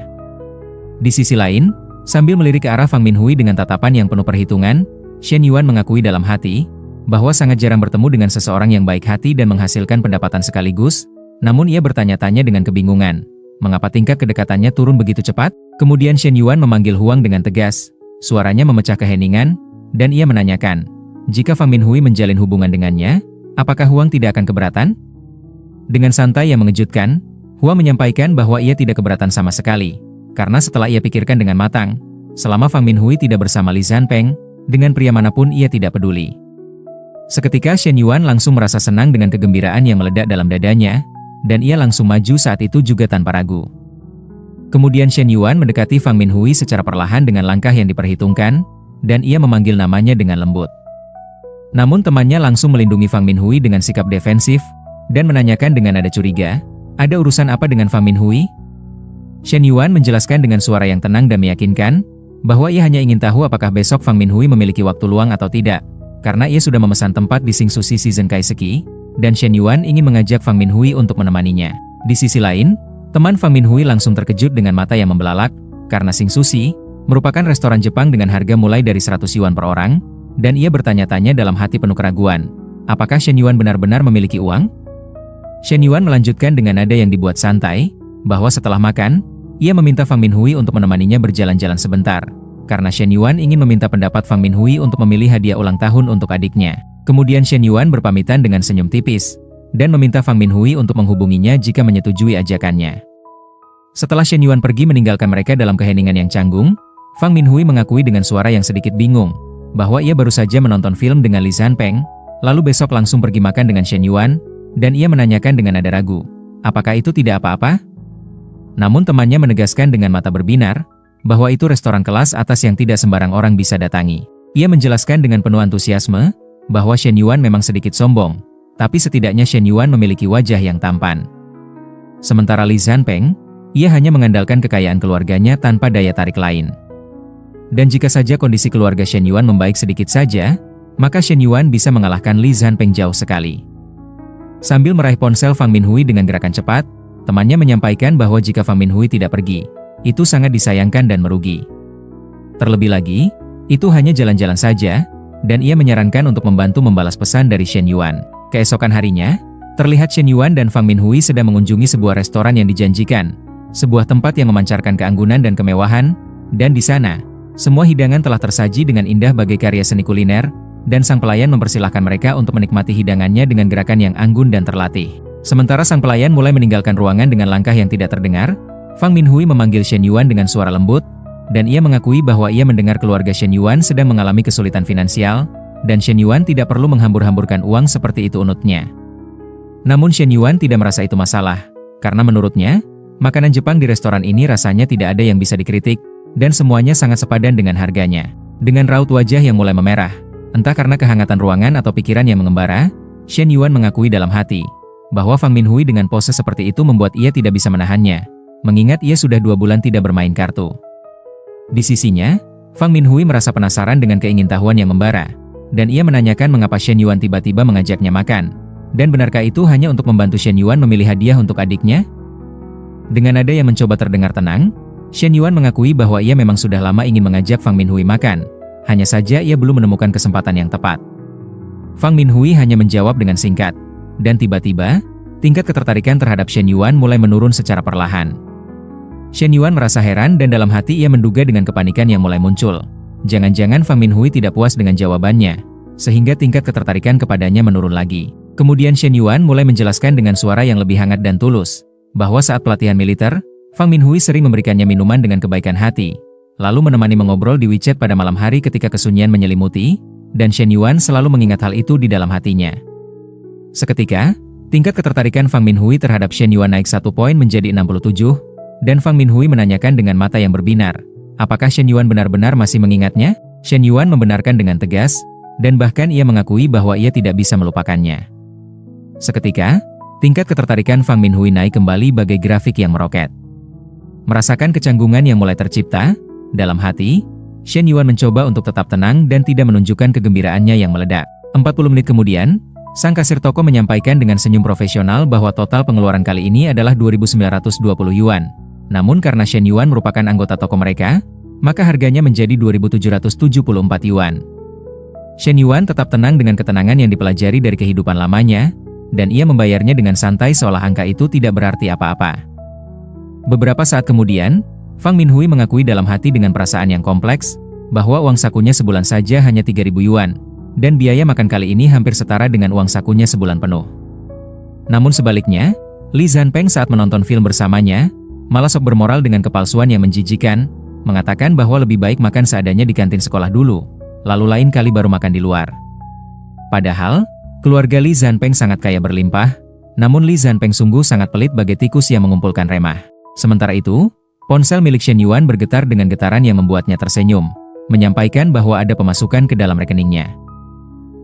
Di sisi lain, sambil melirik ke arah Fang Minhui dengan tatapan yang penuh perhitungan, Shen Yuan mengakui dalam hati, bahwa sangat jarang bertemu dengan seseorang yang baik hati dan menghasilkan pendapatan sekaligus, namun ia bertanya-tanya dengan kebingungan. Mengapa tingkat kedekatannya turun begitu cepat? Kemudian Shen Yuan memanggil Huang dengan tegas, suaranya memecah keheningan, dan ia menanyakan, jika Fang Minhui menjalin hubungan dengannya, apakah Huang tidak akan keberatan? Dengan santai yang mengejutkan, Huang menyampaikan bahwa ia tidak keberatan sama sekali, karena setelah ia pikirkan dengan matang, selama Fang Minhui tidak bersama Li Zanpeng, dengan pria manapun ia tidak peduli. Seketika Shen Yuan langsung merasa senang dengan kegembiraan yang meledak dalam dadanya, dan ia langsung maju saat itu juga tanpa ragu. Kemudian Shen Yuan mendekati Fang Minhui secara perlahan dengan langkah yang diperhitungkan, dan ia memanggil namanya dengan lembut. Namun temannya langsung melindungi Fang Minhui dengan sikap defensif, dan menanyakan dengan nada curiga, ada urusan apa dengan Fang Minhui? Shen Yuan menjelaskan dengan suara yang tenang dan meyakinkan, bahwa ia hanya ingin tahu apakah besok Fang Minhui memiliki waktu luang atau tidak. Karena ia sudah memesan tempat di Xingsushi Season Kaiseki, dan Shen Yuan ingin mengajak Fang Minhui untuk menemaninya. Di sisi lain, teman Fang Minhui langsung terkejut dengan mata yang membelalak, karena Xingsushi merupakan restoran Jepang dengan harga mulai dari 100 yuan per orang, dan ia bertanya-tanya dalam hati penuh keraguan, apakah Shen Yuan benar-benar memiliki uang? Shen Yuan melanjutkan dengan nada yang dibuat santai, bahwa setelah makan, ia meminta Fang Minhui untuk menemaninya berjalan-jalan sebentar. Karena Shen Yuan ingin meminta pendapat Fang Minhui untuk memilih hadiah ulang tahun untuk adiknya. Kemudian Shen Yuan berpamitan dengan senyum tipis, dan meminta Fang Minhui untuk menghubunginya jika menyetujui ajakannya. Setelah Shen Yuan pergi meninggalkan mereka dalam keheningan yang canggung, Fang Minhui mengakui dengan suara yang sedikit bingung, bahwa ia baru saja menonton film dengan Li Zanpeng, lalu besok langsung pergi makan dengan Shen Yuan, dan ia menanyakan dengan nada ragu, apakah itu tidak apa-apa? Namun temannya menegaskan dengan mata berbinar, bahwa itu restoran kelas atas yang tidak sembarang orang bisa datangi. Ia menjelaskan dengan penuh antusiasme, bahwa Shen Yuan memang sedikit sombong, tapi setidaknya Shen Yuan memiliki wajah yang tampan. Sementara Li Zanpeng, ia hanya mengandalkan kekayaan keluarganya tanpa daya tarik lain. Dan jika saja kondisi keluarga Shen Yuan membaik sedikit saja, maka Shen Yuan bisa mengalahkan Li Zanpeng jauh sekali. Sambil meraih ponsel Fang Minhui dengan gerakan cepat, temannya menyampaikan bahwa jika Fang Minhui tidak pergi, itu sangat disayangkan dan merugi. Terlebih lagi, itu hanya jalan-jalan saja, dan ia menyarankan untuk membantu membalas pesan dari Shen Yuan. Keesokan harinya, terlihat Shen Yuan dan Fang Minhui sedang mengunjungi sebuah restoran yang dijanjikan, sebuah tempat yang memancarkan keanggunan dan kemewahan, dan di sana, semua hidangan telah tersaji dengan indah bagai karya seni kuliner, dan sang pelayan mempersilahkan mereka untuk menikmati hidangannya dengan gerakan yang anggun dan terlatih. Sementara sang pelayan mulai meninggalkan ruangan dengan langkah yang tidak terdengar, Fang Minhui memanggil Shen Yuan dengan suara lembut, dan ia mengakui bahwa ia mendengar keluarga Shen Yuan sedang mengalami kesulitan finansial, dan Shen Yuan tidak perlu menghambur-hamburkan uang seperti itu unutnya. Namun Shen Yuan tidak merasa itu masalah, karena menurutnya, makanan Jepang di restoran ini rasanya tidak ada yang bisa dikritik, dan semuanya sangat sepadan dengan harganya. Dengan raut wajah yang mulai memerah, entah karena kehangatan ruangan atau pikiran yang mengembara, Shen Yuan mengakui dalam hati, bahwa Fang Minhui dengan pose seperti itu membuat ia tidak bisa menahannya, mengingat ia sudah 2 bulan tidak bermain kartu. Di sisinya, Fang Minhui merasa penasaran dengan keingintahuan yang membara, dan ia menanyakan mengapa Shen Yuan tiba-tiba mengajaknya makan, dan benarkah itu hanya untuk membantu Shen Yuan memilih hadiah untuk adiknya? Dengan nada yang mencoba terdengar tenang, Shen Yuan mengakui bahwa ia memang sudah lama ingin mengajak Fang Minhui makan, hanya saja ia belum menemukan kesempatan yang tepat. Fang Minhui hanya menjawab dengan singkat, dan tiba-tiba, tingkat ketertarikan terhadap Shen Yuan mulai menurun secara perlahan. Shen Yuan merasa heran dan dalam hati ia menduga dengan kepanikan yang mulai muncul. Jangan-jangan Fang Minhui tidak puas dengan jawabannya, sehingga tingkat ketertarikan kepadanya menurun lagi. Kemudian Shen Yuan mulai menjelaskan dengan suara yang lebih hangat dan tulus, bahwa saat pelatihan militer, Fang Minhui sering memberikannya minuman dengan kebaikan hati, lalu menemani mengobrol di WeChat pada malam hari ketika kesunyian menyelimuti, dan Shen Yuan selalu mengingat hal itu di dalam hatinya. Seketika, tingkat ketertarikan Fang Minhui terhadap Shen Yuan naik 1 poin menjadi 67, dan Fang Minhui menanyakan dengan mata yang berbinar, apakah Shen Yuan benar-benar masih mengingatnya? Shen Yuan membenarkan dengan tegas, dan bahkan ia mengakui bahwa ia tidak bisa melupakannya. Seketika, tingkat ketertarikan Fang Minhui naik kembali bagai grafik yang meroket. Merasakan kecanggungan yang mulai tercipta, dalam hati, Shen Yuan mencoba untuk tetap tenang dan tidak menunjukkan kegembiraannya yang meledak. 40 menit kemudian, sang kasir toko menyampaikan dengan senyum profesional bahwa total pengeluaran kali ini adalah 2.920 yuan. Namun karena Shen Yuan merupakan anggota toko mereka, maka harganya menjadi 2.774 yuan. Shen Yuan tetap tenang dengan ketenangan yang dipelajari dari kehidupan lamanya, dan ia membayarnya dengan santai seolah angka itu tidak berarti apa-apa. Beberapa saat kemudian, Fang Minhui mengakui dalam hati dengan perasaan yang kompleks, bahwa uang sakunya sebulan saja hanya 3.000 yuan, dan biaya makan kali ini hampir setara dengan uang sakunya sebulan penuh. Namun sebaliknya, Li Zanpeng saat menonton film bersamanya, malah sok bermoral dengan kepalsuan yang menjijikan, mengatakan bahwa lebih baik makan seadanya di kantin sekolah dulu, lalu lain kali baru makan di luar. Padahal, keluarga Li Zanpeng sangat kaya berlimpah, namun Li Zanpeng sungguh sangat pelit bagai tikus yang mengumpulkan remah. Sementara itu, ponsel milik Shen Yuan bergetar dengan getaran yang membuatnya tersenyum, menyampaikan bahwa ada pemasukan ke dalam rekeningnya.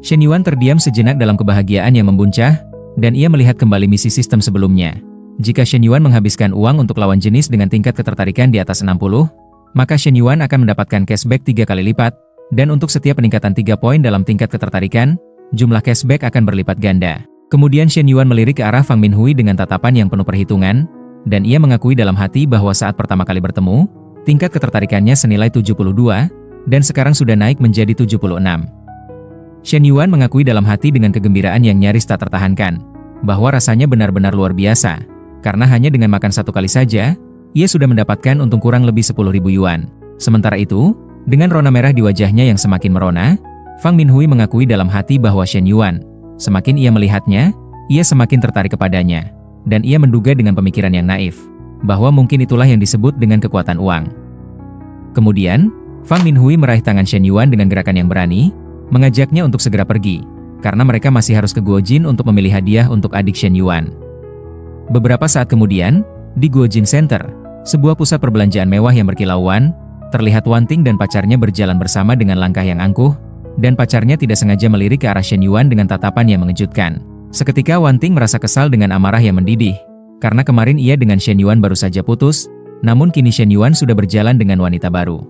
Shen Yuan terdiam sejenak dalam kebahagiaan yang membuncah, dan ia melihat kembali misi sistem sebelumnya. Jika Shen Yuan menghabiskan uang untuk lawan jenis dengan tingkat ketertarikan di atas 60, maka Shen Yuan akan mendapatkan cashback 3 kali lipat, dan untuk setiap peningkatan 3 poin dalam tingkat ketertarikan, jumlah cashback akan berlipat ganda. Kemudian Shen Yuan melirik ke arah Fang Minhui dengan tatapan yang penuh perhitungan, dan ia mengakui dalam hati bahwa saat pertama kali bertemu, tingkat ketertarikannya senilai 72, dan sekarang sudah naik menjadi 76. Shen Yuan mengakui dalam hati dengan kegembiraan yang nyaris tak tertahankan, bahwa rasanya benar-benar luar biasa, karena hanya dengan makan 1 kali saja, ia sudah mendapatkan untung kurang lebih 10.000 yuan. Sementara itu, dengan rona merah di wajahnya yang semakin merona, Fang Minhui mengakui dalam hati bahwa Shen Yuan, semakin ia melihatnya, ia semakin tertarik kepadanya, dan ia menduga dengan pemikiran yang naif, bahwa mungkin itulah yang disebut dengan kekuatan uang. Kemudian, Fang Minhui meraih tangan Shen Yuan dengan gerakan yang berani, mengajaknya untuk segera pergi, karena mereka masih harus ke Guojin untuk memilih hadiah untuk adik Shen Yuan. Beberapa saat kemudian, di Guojin Center, sebuah pusat perbelanjaan mewah yang berkilauan, terlihat Wan Ting dan pacarnya berjalan bersama dengan langkah yang angkuh, dan pacarnya tidak sengaja melirik ke arah Shen Yuan dengan tatapan yang mengejutkan. Seketika Wan Ting merasa kesal dengan amarah yang mendidih, karena kemarin ia dengan Shen Yuan baru saja putus, namun kini Shen Yuan sudah berjalan dengan wanita baru.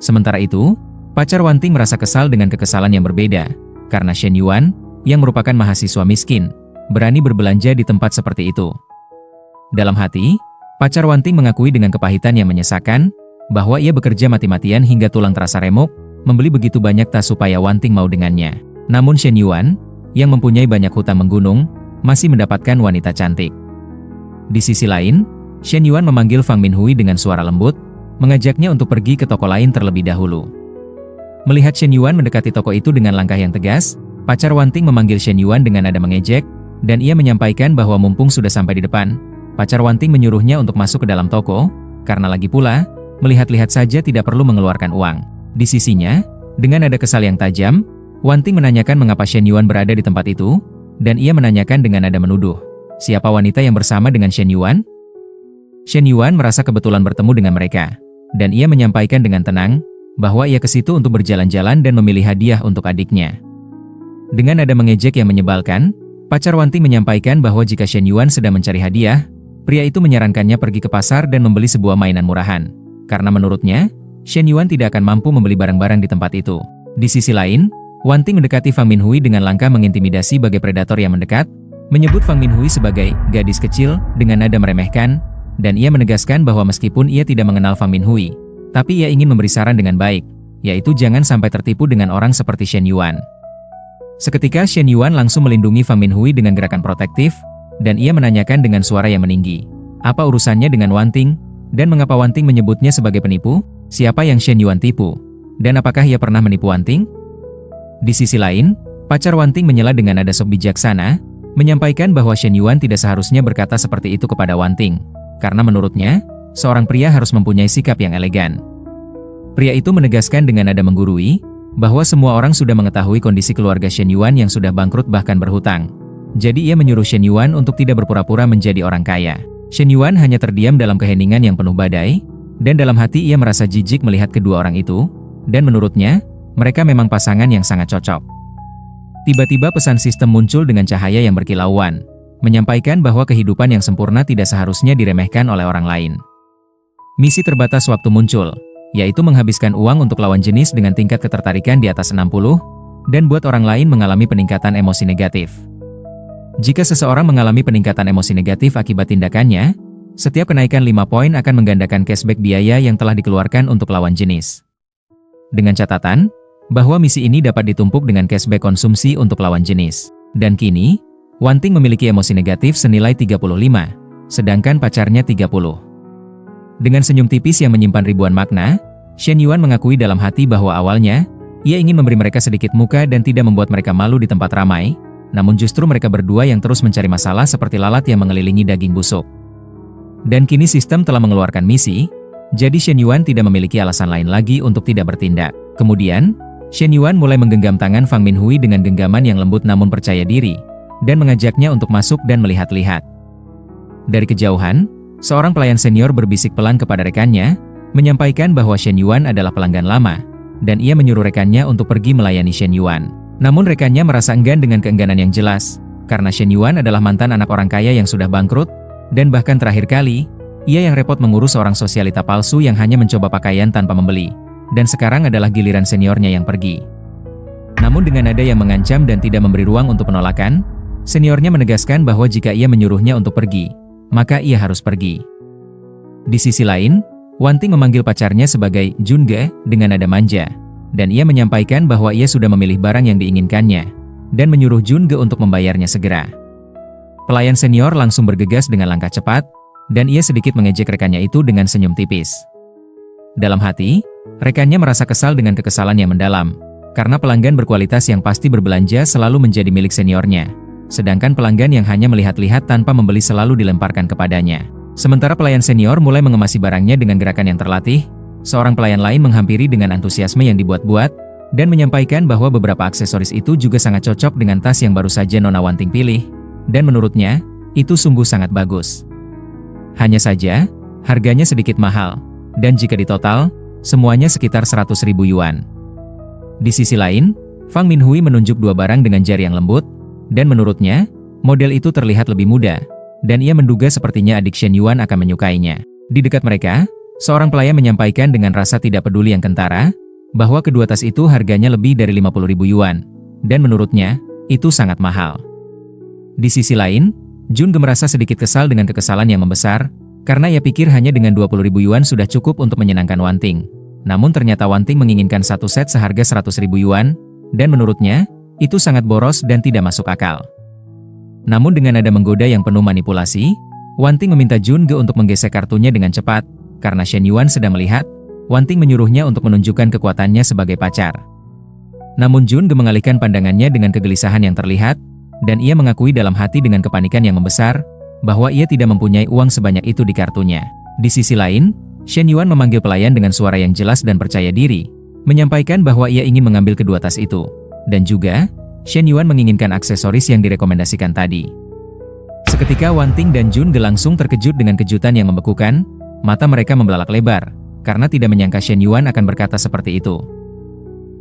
Sementara itu, pacar Wan Ting merasa kesal dengan kekesalan yang berbeda, karena Shen Yuan, yang merupakan mahasiswa miskin, berani berbelanja di tempat seperti itu. Dalam hati, pacar Wan Ting mengakui dengan kepahitan yang menyesakan, bahwa ia bekerja mati-matian hingga tulang terasa remuk, membeli begitu banyak tas supaya Wan Ting mau dengannya. Namun Shen Yuan, yang mempunyai banyak hutang menggunung, masih mendapatkan wanita cantik. Di sisi lain, Shen Yuan memanggil Fang Minhui dengan suara lembut, mengajaknya untuk pergi ke toko lain terlebih dahulu. Melihat Shen Yuan mendekati toko itu dengan langkah yang tegas, pacar Wan Ting memanggil Shen Yuan dengan nada mengejek, dan ia menyampaikan bahwa mumpung sudah sampai di depan, pacar Wanting menyuruhnya untuk masuk ke dalam toko, karena lagi pula, melihat-lihat saja tidak perlu mengeluarkan uang. Di sisinya, dengan nada kesal yang tajam, Wanting menanyakan mengapa Shen Yuan berada di tempat itu, dan ia menanyakan dengan nada menuduh, siapa wanita yang bersama dengan Shen Yuan? Shen Yuan merasa kebetulan bertemu dengan mereka, dan ia menyampaikan dengan tenang, bahwa ia ke situ untuk berjalan-jalan dan memilih hadiah untuk adiknya. Dengan nada mengejek yang menyebalkan, pacar Wanting menyampaikan bahwa jika Shen Yuan sedang mencari hadiah, pria itu menyarankannya pergi ke pasar dan membeli sebuah mainan murahan. Karena menurutnya, Shen Yuan tidak akan mampu membeli barang-barang di tempat itu. Di sisi lain, Wanting mendekati Fang Minhui dengan langkah mengintimidasi bagai predator yang mendekat, menyebut Fang Minhui sebagai gadis kecil dengan nada meremehkan, dan ia menegaskan bahwa meskipun ia tidak mengenal Fang Minhui, tapi ia ingin memberi saran dengan baik, yaitu jangan sampai tertipu dengan orang seperti Shen Yuan. Seketika Shen Yuan langsung melindungi Fang Minhui dengan gerakan protektif, dan ia menanyakan dengan suara yang meninggi, apa urusannya dengan Wanting, dan mengapa Wanting menyebutnya sebagai penipu? Siapa yang Shen Yuan tipu? Dan apakah ia pernah menipu Wanting? Di sisi lain, pacar Wanting menyela dengan nada sok bijaksana, menyampaikan bahwa Shen Yuan tidak seharusnya berkata seperti itu kepada Wanting, karena menurutnya, seorang pria harus mempunyai sikap yang elegan. Pria itu menegaskan dengan nada menggurui, bahwa semua orang sudah mengetahui kondisi keluarga Shen Yuan yang sudah bangkrut bahkan berhutang. Jadi ia menyuruh Shen Yuan untuk tidak berpura-pura menjadi orang kaya. Shen Yuan hanya terdiam dalam keheningan yang penuh badai, dan dalam hati ia merasa jijik melihat kedua orang itu, dan menurutnya, mereka memang pasangan yang sangat cocok. Tiba-tiba pesan sistem muncul dengan cahaya yang berkilauan, menyampaikan bahwa kehidupan yang sempurna tidak seharusnya diremehkan oleh orang lain. Misi terbatas waktu muncul, yaitu menghabiskan uang untuk lawan jenis dengan tingkat ketertarikan di atas 60, dan buat orang lain mengalami peningkatan emosi negatif. Jika seseorang mengalami peningkatan emosi negatif akibat tindakannya, setiap kenaikan 5 poin akan menggandakan cashback biaya yang telah dikeluarkan untuk lawan jenis. Dengan catatan, bahwa misi ini dapat ditumpuk dengan cashback konsumsi untuk lawan jenis. Dan kini, Wanting memiliki emosi negatif senilai 35, sedangkan pacarnya 30. Dengan senyum tipis yang menyimpan ribuan makna, Shen Yuan mengakui dalam hati bahwa awalnya, ia ingin memberi mereka sedikit muka dan tidak membuat mereka malu di tempat ramai, namun justru mereka berdua yang terus mencari masalah seperti lalat yang mengelilingi daging busuk. Dan kini sistem telah mengeluarkan misi, jadi Shen Yuan tidak memiliki alasan lain lagi untuk tidak bertindak. Kemudian, Shen Yuan mulai menggenggam tangan Fang Minhui dengan genggaman yang lembut namun percaya diri, dan mengajaknya untuk masuk dan melihat-lihat. Dari kejauhan, seorang pelayan senior berbisik pelan kepada rekannya, menyampaikan bahwa Shen Yuan adalah pelanggan lama, dan ia menyuruh rekannya untuk pergi melayani Shen Yuan. Namun rekannya merasa enggan dengan keengganan yang jelas, karena Shen Yuan adalah mantan anak orang kaya yang sudah bangkrut, dan bahkan terakhir kali, ia yang repot mengurus seorang sosialita palsu yang hanya mencoba pakaian tanpa membeli, dan sekarang adalah giliran seniornya yang pergi. Namun dengan nada yang mengancam dan tidak memberi ruang untuk penolakan, seniornya menegaskan bahwa jika ia menyuruhnya untuk pergi, maka ia harus pergi. Di sisi lain, Wanting memanggil pacarnya sebagai Junge dengan nada manja, dan ia menyampaikan bahwa ia sudah memilih barang yang diinginkannya, dan menyuruh Junge untuk membayarnya segera. Pelayan senior langsung bergegas dengan langkah cepat, dan ia sedikit mengejek rekannya itu dengan senyum tipis. Dalam hati, rekannya merasa kesal dengan kekesalan yang mendalam, karena pelanggan berkualitas yang pasti berbelanja selalu menjadi milik seniornya, sedangkan pelanggan yang hanya melihat-lihat tanpa membeli selalu dilemparkan kepadanya. Sementara pelayan senior mulai mengemasi barangnya dengan gerakan yang terlatih, seorang pelayan lain menghampiri dengan antusiasme yang dibuat-buat, dan menyampaikan bahwa beberapa aksesoris itu juga sangat cocok dengan tas yang baru saja Nona Wanting pilih, dan menurutnya, itu sungguh sangat bagus. Hanya saja, harganya sedikit mahal, dan jika ditotal, semuanya sekitar 100.000 yuan. Di sisi lain, Fang Minhui menunjuk dua barang dengan jari yang lembut, dan menurutnya, model itu terlihat lebih muda, dan ia menduga sepertinya adik Shen Yuan akan menyukainya. Di dekat mereka, seorang pelayan menyampaikan dengan rasa tidak peduli yang kentara, bahwa kedua tas itu harganya lebih dari 50.000 yuan, dan menurutnya, itu sangat mahal. Di sisi lain, Junge merasa sedikit kesal dengan kekesalan yang membesar, karena ia pikir hanya dengan 20.000 yuan sudah cukup untuk menyenangkan Wanting. Namun ternyata Wanting menginginkan satu set seharga 100.000 yuan, dan menurutnya, itu sangat boros dan tidak masuk akal. Namun dengan nada menggoda yang penuh manipulasi, Wanting meminta Junge untuk menggesek kartunya dengan cepat, karena Shen Yuan sedang melihat, Wanting menyuruhnya untuk menunjukkan kekuatannya sebagai pacar. Namun Junge mengalihkan pandangannya dengan kegelisahan yang terlihat, dan ia mengakui dalam hati dengan kepanikan yang membesar, bahwa ia tidak mempunyai uang sebanyak itu di kartunya. Di sisi lain, Shen Yuan memanggil pelayan dengan suara yang jelas dan percaya diri, menyampaikan bahwa ia ingin mengambil kedua tas itu. Dan juga, Shen Yuan menginginkan aksesoris yang direkomendasikan tadi. Seketika Wan Ting dan Jun Ge langsung terkejut dengan kejutan yang membekukan, mata mereka membelalak lebar, karena tidak menyangka Shen Yuan akan berkata seperti itu.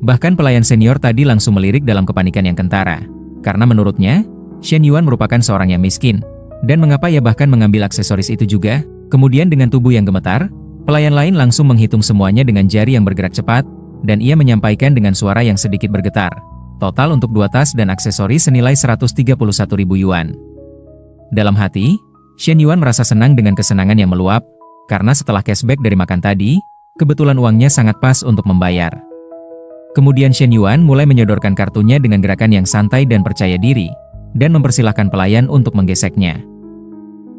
Bahkan pelayan senior tadi langsung melirik dalam kepanikan yang kentara, karena menurutnya, Shen Yuan merupakan seorang yang miskin, dan mengapa ia bahkan mengambil aksesoris itu juga. Kemudian dengan tubuh yang gemetar, pelayan lain langsung menghitung semuanya dengan jari yang bergerak cepat, dan ia menyampaikan dengan suara yang sedikit bergetar. Total untuk 2 tas dan aksesoris senilai 131.000 yuan. Dalam hati, Shen Yuan merasa senang dengan kesenangan yang meluap, karena setelah cashback dari makan tadi, kebetulan uangnya sangat pas untuk membayar. Kemudian Shen Yuan mulai menyodorkan kartunya dengan gerakan yang santai dan percaya diri, dan mempersilahkan pelayan untuk menggeseknya.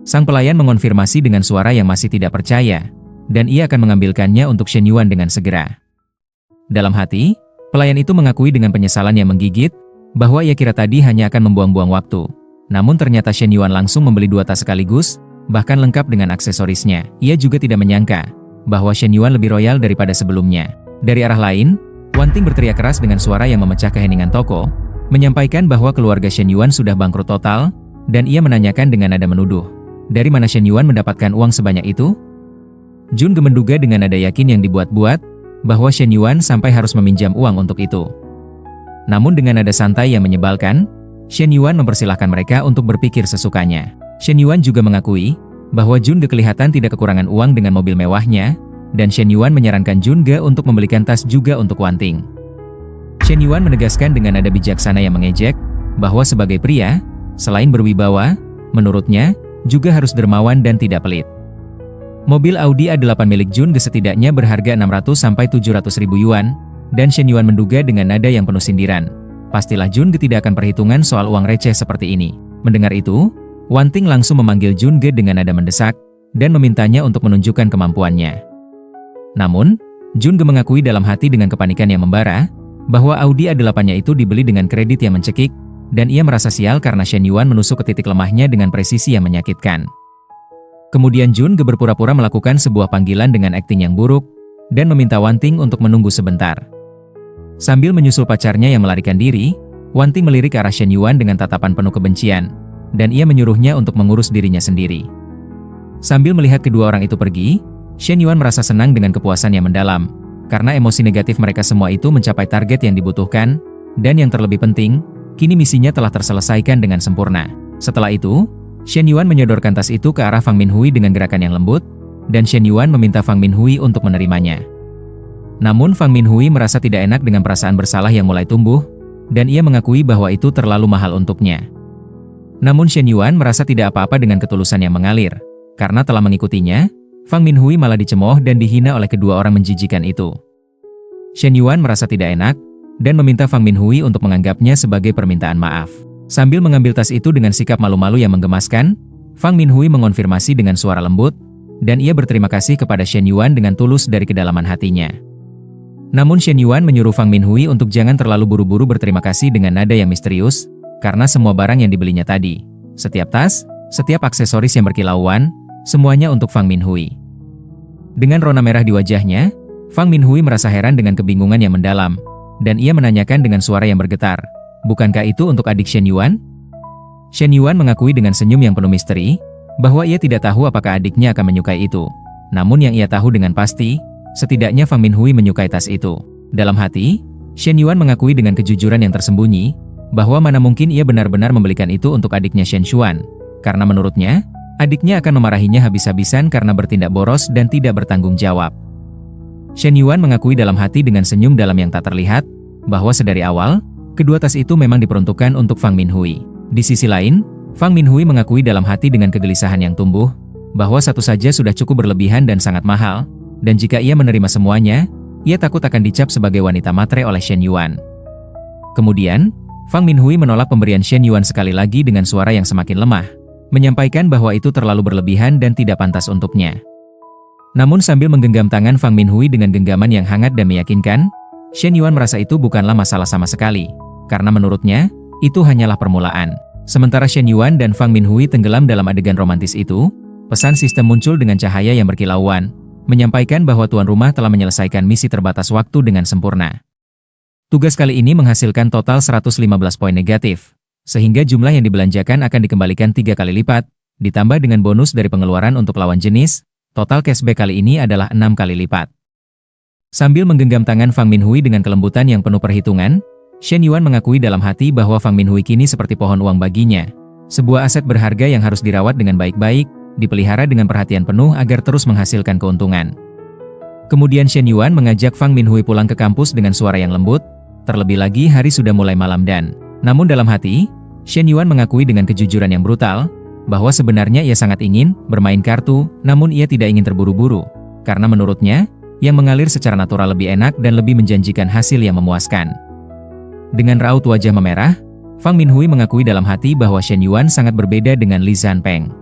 Sang pelayan mengonfirmasi dengan suara yang masih tidak percaya, dan ia akan mengambilkannya untuk Shen Yuan dengan segera. Dalam hati, pelayan itu mengakui dengan penyesalan yang menggigit, bahwa ia kira tadi hanya akan membuang-buang waktu. Namun ternyata Shen Yuan langsung membeli 2 tas sekaligus, bahkan lengkap dengan aksesorisnya. Ia juga tidak menyangka, bahwa Shen Yuan lebih royal daripada sebelumnya. Dari arah lain, Wan Ting berteriak keras dengan suara yang memecah keheningan toko, menyampaikan bahwa keluarga Shen Yuan sudah bangkrut total, dan ia menanyakan dengan nada menuduh. Dari mana Shen Yuan mendapatkan uang sebanyak itu? Jun Ge menduga dengan nada yakin yang dibuat-buat, bahwa Shen Yuan sampai harus meminjam uang untuk itu. Namun dengan nada santai yang menyebalkan, Shen Yuan mempersilahkan mereka untuk berpikir sesukanya. Shen Yuan juga mengakui, bahwa Jun Ge kelihatan tidak kekurangan uang dengan mobil mewahnya, dan Shen Yuan menyarankan Jun Ge untuk membelikan tas juga untuk Wan Ting. Shen Yuan menegaskan dengan nada bijaksana yang mengejek, bahwa sebagai pria, selain berwibawa, menurutnya, juga harus dermawan dan tidak pelit. Mobil Audi A8 milik Jun Ge setidaknya berharga 600–700 ribu yuan, dan Shen Yuan menduga dengan nada yang penuh sindiran. Pastilah Jun Ge tidak akan perhitungan soal uang receh seperti ini. Mendengar itu, Wan Ting langsung memanggil Jun Ge dengan nada mendesak, dan memintanya untuk menunjukkan kemampuannya. Namun, Jun Ge mengakui dalam hati dengan kepanikan yang membara, bahwa Audi A8-nya itu dibeli dengan kredit yang mencekik, dan ia merasa sial karena Shen Yuan menusuk ke titik lemahnya dengan presisi yang menyakitkan. Kemudian Jun Ge berpura-pura melakukan sebuah panggilan dengan akting yang buruk, dan meminta Wan Ting untuk menunggu sebentar. Sambil menyusul pacarnya yang melarikan diri, Wan Ting melirik ke arah Shen Yuan dengan tatapan penuh kebencian, dan ia menyuruhnya untuk mengurus dirinya sendiri. Sambil melihat kedua orang itu pergi, Shen Yuan merasa senang dengan kepuasan yang mendalam, karena emosi negatif mereka semua itu mencapai target yang dibutuhkan, dan yang terlebih penting, kini misinya telah terselesaikan dengan sempurna. Setelah itu, Shen Yuan menyodorkan tas itu ke arah Fang Minhui dengan gerakan yang lembut, dan Shen Yuan meminta Fang Minhui untuk menerimanya. Namun Fang Minhui merasa tidak enak dengan perasaan bersalah yang mulai tumbuh, dan ia mengakui bahwa itu terlalu mahal untuknya. Namun Shen Yuan merasa tidak apa-apa dengan ketulusan yang mengalir, karena telah mengikutinya, Fang Minhui malah dicemooh dan dihina oleh kedua orang menjijikan itu. Shen Yuan merasa tidak enak, dan meminta Fang Minhui untuk menganggapnya sebagai permintaan maaf. Sambil mengambil tas itu dengan sikap malu-malu yang menggemaskan, Fang Minhui mengonfirmasi dengan suara lembut, dan ia berterima kasih kepada Shen Yuan dengan tulus dari kedalaman hatinya. Namun Shen Yuan menyuruh Fang Minhui untuk jangan terlalu buru-buru berterima kasih dengan nada yang misterius, karena semua barang yang dibelinya tadi, setiap tas, setiap aksesoris yang berkilauan, semuanya untuk Fang Minhui. Dengan rona merah di wajahnya, Fang Minhui merasa heran dengan kebingungan yang mendalam, dan ia menanyakan dengan suara yang bergetar, "Bukankah itu untuk adik Shen Yuan?" Shen Yuan mengakui dengan senyum yang penuh misteri, bahwa ia tidak tahu apakah adiknya akan menyukai itu. Namun yang ia tahu dengan pasti, setidaknya Fang Minhui menyukai tas itu. Dalam hati, Shen Yuan mengakui dengan kejujuran yang tersembunyi, bahwa mana mungkin ia benar-benar membelikan itu untuk adiknya Shen Xuan, karena menurutnya, adiknya akan memarahinya habis-habisan karena bertindak boros dan tidak bertanggung jawab. Shen Yuan mengakui dalam hati dengan senyum dalam yang tak terlihat, bahwa sedari awal, kedua tas itu memang diperuntukkan untuk Fang Minhui. Di sisi lain, Fang Minhui mengakui dalam hati dengan kegelisahan yang tumbuh, bahwa satu saja sudah cukup berlebihan dan sangat mahal, dan jika ia menerima semuanya, ia takut akan dicap sebagai wanita matre oleh Shen Yuan. Kemudian, Fang Minhui menolak pemberian Shen Yuan sekali lagi dengan suara yang semakin lemah, menyampaikan bahwa itu terlalu berlebihan dan tidak pantas untuknya. Namun sambil menggenggam tangan Fang Minhui dengan genggaman yang hangat dan meyakinkan, Shen Yuan merasa itu bukanlah masalah sama sekali, karena menurutnya, itu hanyalah permulaan. Sementara Shen Yuan dan Fang Minhui tenggelam dalam adegan romantis itu, pesan sistem muncul dengan cahaya yang berkilauan, menyampaikan bahwa tuan rumah telah menyelesaikan misi terbatas waktu dengan sempurna. Tugas kali ini menghasilkan total 115 poin negatif, sehingga jumlah yang dibelanjakan akan dikembalikan 3 kali lipat, ditambah dengan bonus dari pengeluaran untuk lawan jenis, total cashback kali ini adalah 6 kali lipat. Sambil menggenggam tangan Fang Minhui dengan kelembutan yang penuh perhitungan, Shen Yuan mengakui dalam hati bahwa Fang Minhui kini seperti pohon uang baginya, sebuah aset berharga yang harus dirawat dengan baik-baik, dipelihara dengan perhatian penuh agar terus menghasilkan keuntungan. Kemudian Shen Yuan mengajak Fang Minhui pulang ke kampus dengan suara yang lembut, terlebih lagi hari sudah mulai malam namun dalam hati, Shen Yuan mengakui dengan kejujuran yang brutal, bahwa sebenarnya ia sangat ingin bermain kartu, namun ia tidak ingin terburu-buru, karena menurutnya, yang mengalir secara natural lebih enak dan lebih menjanjikan hasil yang memuaskan. Dengan raut wajah memerah, Fang Minhui mengakui dalam hati bahwa Shen Yuan sangat berbeda dengan Li Zanpeng.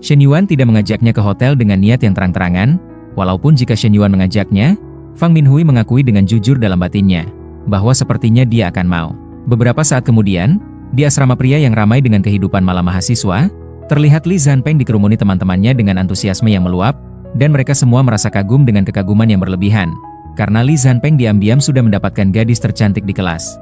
Shen Yuan tidak mengajaknya ke hotel dengan niat yang terang-terangan, walaupun jika Shen Yuan mengajaknya, Fang Minhui mengakui dengan jujur dalam batinnya, bahwa sepertinya dia akan mau. Beberapa saat kemudian, di asrama pria yang ramai dengan kehidupan malam mahasiswa, terlihat Li Zanpeng dikerumuni teman-temannya dengan antusiasme yang meluap, dan mereka semua merasa kagum dengan kekaguman yang berlebihan, karena Li Zanpeng diam-diam sudah mendapatkan gadis tercantik di kelas.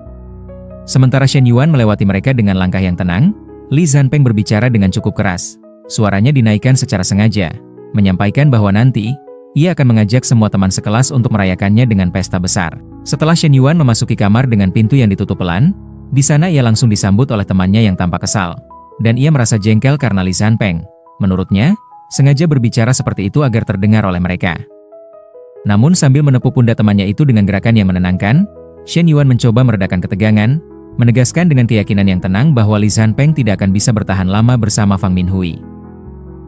Sementara Shen Yuan melewati mereka dengan langkah yang tenang, Li Zanpeng berbicara dengan cukup keras. Suaranya dinaikkan secara sengaja, menyampaikan bahwa nanti, ia akan mengajak semua teman sekelas untuk merayakannya dengan pesta besar. Setelah Shen Yuan memasuki kamar dengan pintu yang ditutup pelan, di sana ia langsung disambut oleh temannya yang tampak kesal. Dan ia merasa jengkel karena Li Zanpeng, menurutnya, sengaja berbicara seperti itu agar terdengar oleh mereka. Namun sambil menepuk pundak temannya itu dengan gerakan yang menenangkan, Shen Yuan mencoba meredakan ketegangan, menegaskan dengan keyakinan yang tenang bahwa Li Zanpeng tidak akan bisa bertahan lama bersama Fang Minhui.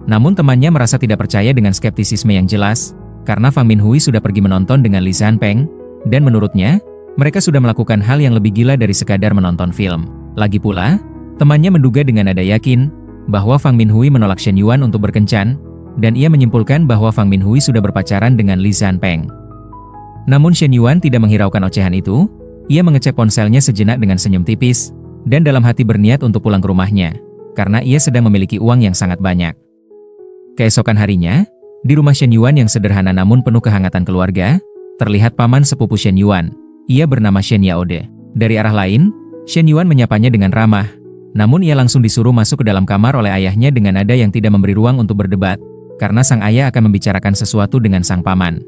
Namun temannya merasa tidak percaya dengan skeptisisme yang jelas, karena Fang Minhui sudah pergi menonton dengan Li Zanpeng, dan menurutnya, mereka sudah melakukan hal yang lebih gila dari sekadar menonton film. Lagi pula, temannya menduga dengan nada yakin, bahwa Fang Minhui menolak Shen Yuan untuk berkencan, dan ia menyimpulkan bahwa Fang Minhui sudah berpacaran dengan Li Zanpeng. Namun Shen Yuan tidak menghiraukan ocehan itu, ia mengecek ponselnya sejenak dengan senyum tipis, dan dalam hati berniat untuk pulang ke rumahnya, karena ia sedang memiliki uang yang sangat banyak. Keesokan harinya, di rumah Shen Yuan yang sederhana namun penuh kehangatan keluarga, terlihat paman sepupu Shen Yuan, ia bernama Shen Yaode. Dari arah lain, Shen Yuan menyapanya dengan ramah, namun ia langsung disuruh masuk ke dalam kamar oleh ayahnya dengan nada yang tidak memberi ruang untuk berdebat, karena sang ayah akan membicarakan sesuatu dengan sang paman.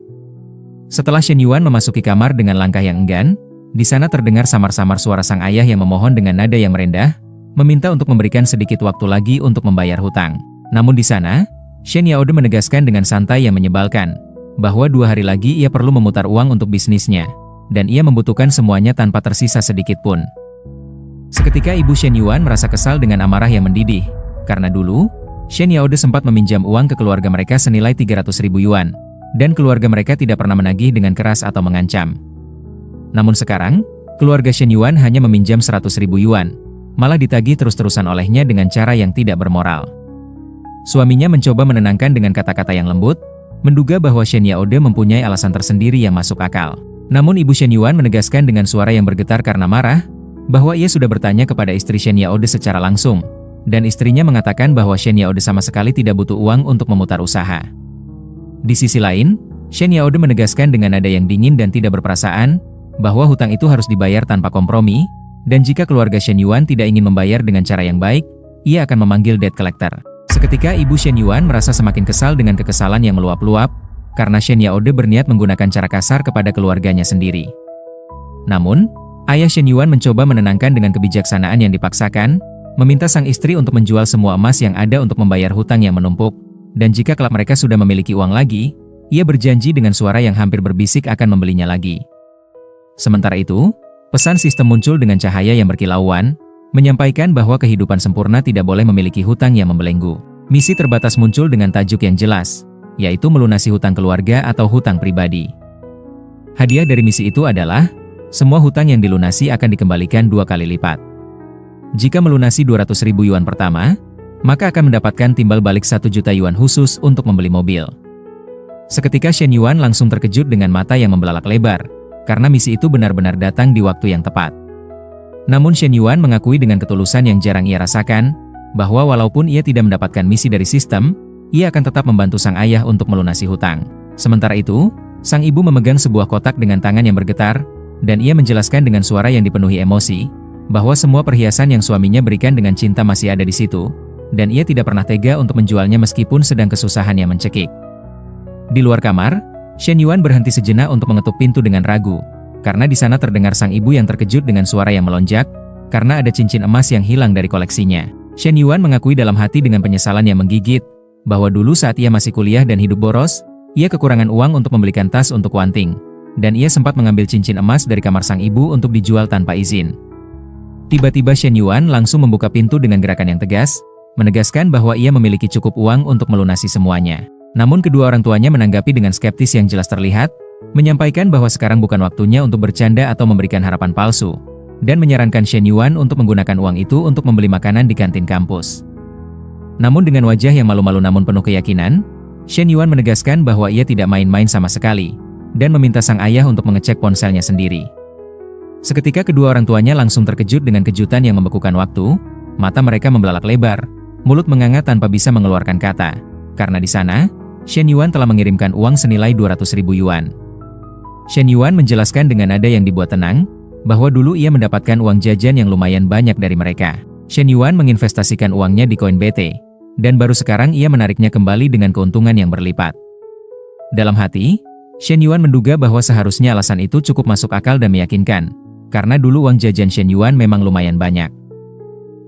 Setelah Shen Yuan memasuki kamar dengan langkah yang enggan, di sana terdengar samar-samar suara sang ayah yang memohon dengan nada yang merendah, meminta untuk memberikan sedikit waktu lagi untuk membayar hutang. Namun di sana, Shen Yaode menegaskan dengan santai yang menyebalkan, bahwa 2 hari lagi ia perlu memutar uang untuk bisnisnya, dan ia membutuhkan semuanya tanpa tersisa sedikit pun. Seketika ibu Shen Yuan merasa kesal dengan amarah yang mendidih, karena dulu, Shen Yaode sempat meminjam uang ke keluarga mereka senilai 300.000 yuan, dan keluarga mereka tidak pernah menagih dengan keras atau mengancam. Namun sekarang, keluarga Shen Yuan hanya meminjam 100.000 yuan, malah ditagih terus-terusan olehnya dengan cara yang tidak bermoral. Suaminya mencoba menenangkan dengan kata-kata yang lembut, menduga bahwa Shen Yaode mempunyai alasan tersendiri yang masuk akal. Namun ibu Shen Yuan menegaskan dengan suara yang bergetar karena marah, bahwa ia sudah bertanya kepada istri Shen Yaode secara langsung, dan istrinya mengatakan bahwa Shen Yaode sama sekali tidak butuh uang untuk memutar usaha. Di sisi lain, Shen Yaode menegaskan dengan nada yang dingin dan tidak berperasaan, bahwa hutang itu harus dibayar tanpa kompromi, dan jika keluarga Shen Yuan tidak ingin membayar dengan cara yang baik, ia akan memanggil debt collector. Seketika ibu Shen Yuan merasa semakin kesal dengan kekesalan yang meluap-luap, karena Shen Yaode berniat menggunakan cara kasar kepada keluarganya sendiri. Namun, ayah Shen Yuan mencoba menenangkan dengan kebijaksanaan yang dipaksakan, meminta sang istri untuk menjual semua emas yang ada untuk membayar hutang yang menumpuk, dan jika kelak mereka sudah memiliki uang lagi, ia berjanji dengan suara yang hampir berbisik akan membelinya lagi. Sementara itu, pesan sistem muncul dengan cahaya yang berkilauan, menyampaikan bahwa kehidupan sempurna tidak boleh memiliki hutang yang membelenggu. Misi terbatas muncul dengan tajuk yang jelas, yaitu melunasi hutang keluarga atau hutang pribadi. Hadiah dari misi itu adalah, semua hutang yang dilunasi akan dikembalikan 2 kali lipat. Jika melunasi 200.000 yuan pertama, maka akan mendapatkan timbal balik 1 juta yuan khusus untuk membeli mobil. Seketika Shen Yuan langsung terkejut dengan mata yang membelalak lebar, karena misi itu benar-benar datang di waktu yang tepat. Namun Shen Yuan mengakui dengan ketulusan yang jarang ia rasakan, bahwa walaupun ia tidak mendapatkan misi dari sistem, ia akan tetap membantu sang ayah untuk melunasi hutang. Sementara itu, sang ibu memegang sebuah kotak dengan tangan yang bergetar, dan ia menjelaskan dengan suara yang dipenuhi emosi, bahwa semua perhiasan yang suaminya berikan dengan cinta masih ada di situ, dan ia tidak pernah tega untuk menjualnya meskipun sedang kesusahan yang mencekik. Di luar kamar, Shen Yuan berhenti sejenak untuk mengetuk pintu dengan ragu, karena di sana terdengar sang ibu yang terkejut dengan suara yang melonjak, karena ada cincin emas yang hilang dari koleksinya. Shen Yuan mengakui dalam hati dengan penyesalan yang menggigit, bahwa dulu saat ia masih kuliah dan hidup boros, ia kekurangan uang untuk membelikan tas untuk Wanting, dan ia sempat mengambil cincin emas dari kamar sang ibu untuk dijual tanpa izin. Tiba-tiba Shen Yuan langsung membuka pintu dengan gerakan yang tegas, menegaskan bahwa ia memiliki cukup uang untuk melunasi semuanya. Namun kedua orang tuanya menanggapi dengan skeptis yang jelas terlihat, menyampaikan bahwa sekarang bukan waktunya untuk bercanda atau memberikan harapan palsu, dan menyarankan Shen Yuan untuk menggunakan uang itu untuk membeli makanan di kantin kampus. Namun dengan wajah yang malu-malu namun penuh keyakinan, Shen Yuan menegaskan bahwa ia tidak main-main sama sekali, dan meminta sang ayah untuk mengecek ponselnya sendiri. Seketika kedua orang tuanya langsung terkejut dengan kejutan yang membekukan waktu, mata mereka membelalak lebar, mulut menganga tanpa bisa mengeluarkan kata, karena di sana, Shen Yuan telah mengirimkan uang senilai 200.000 yuan. Shen Yuan menjelaskan dengan nada yang dibuat tenang, bahwa dulu ia mendapatkan uang jajan yang lumayan banyak dari mereka. Shen Yuan menginvestasikan uangnya di koin BT, dan baru sekarang ia menariknya kembali dengan keuntungan yang berlipat. Dalam hati, Shen Yuan menduga bahwa seharusnya alasan itu cukup masuk akal dan meyakinkan, karena dulu uang jajan Shen Yuan memang lumayan banyak.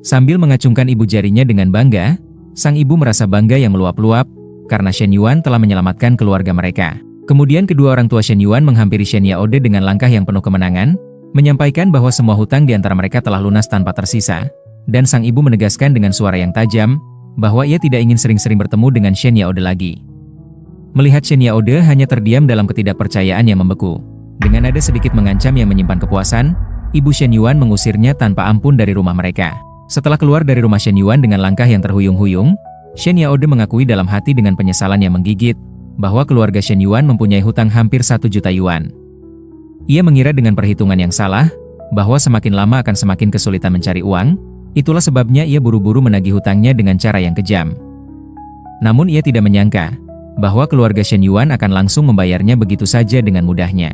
Sambil mengacungkan ibu jarinya dengan bangga, sang ibu merasa bangga yang meluap-luap, karena Shen Yuan telah menyelamatkan keluarga mereka. Kemudian kedua orang tua Shen Yuan menghampiri Shen Yaode dengan langkah yang penuh kemenangan, menyampaikan bahwa semua hutang di antara mereka telah lunas tanpa tersisa, dan sang ibu menegaskan dengan suara yang tajam, bahwa ia tidak ingin sering-sering bertemu dengan Shen Yaode lagi. Melihat Shen Yaode hanya terdiam dalam ketidakpercayaan yang membeku. Dengan nada sedikit mengancam yang menyimpan kepuasan, ibu Shen Yuan mengusirnya tanpa ampun dari rumah mereka. Setelah keluar dari rumah Shen Yuan dengan langkah yang terhuyung-huyung, Shen Yaode mengakui dalam hati dengan penyesalan yang menggigit, bahwa keluarga Shen Yuan mempunyai hutang hampir 1 juta yuan. Ia mengira dengan perhitungan yang salah, bahwa semakin lama akan semakin kesulitan mencari uang, itulah sebabnya ia buru-buru menagih hutangnya dengan cara yang kejam. Namun ia tidak menyangka, bahwa keluarga Shen Yuan akan langsung membayarnya begitu saja dengan mudahnya.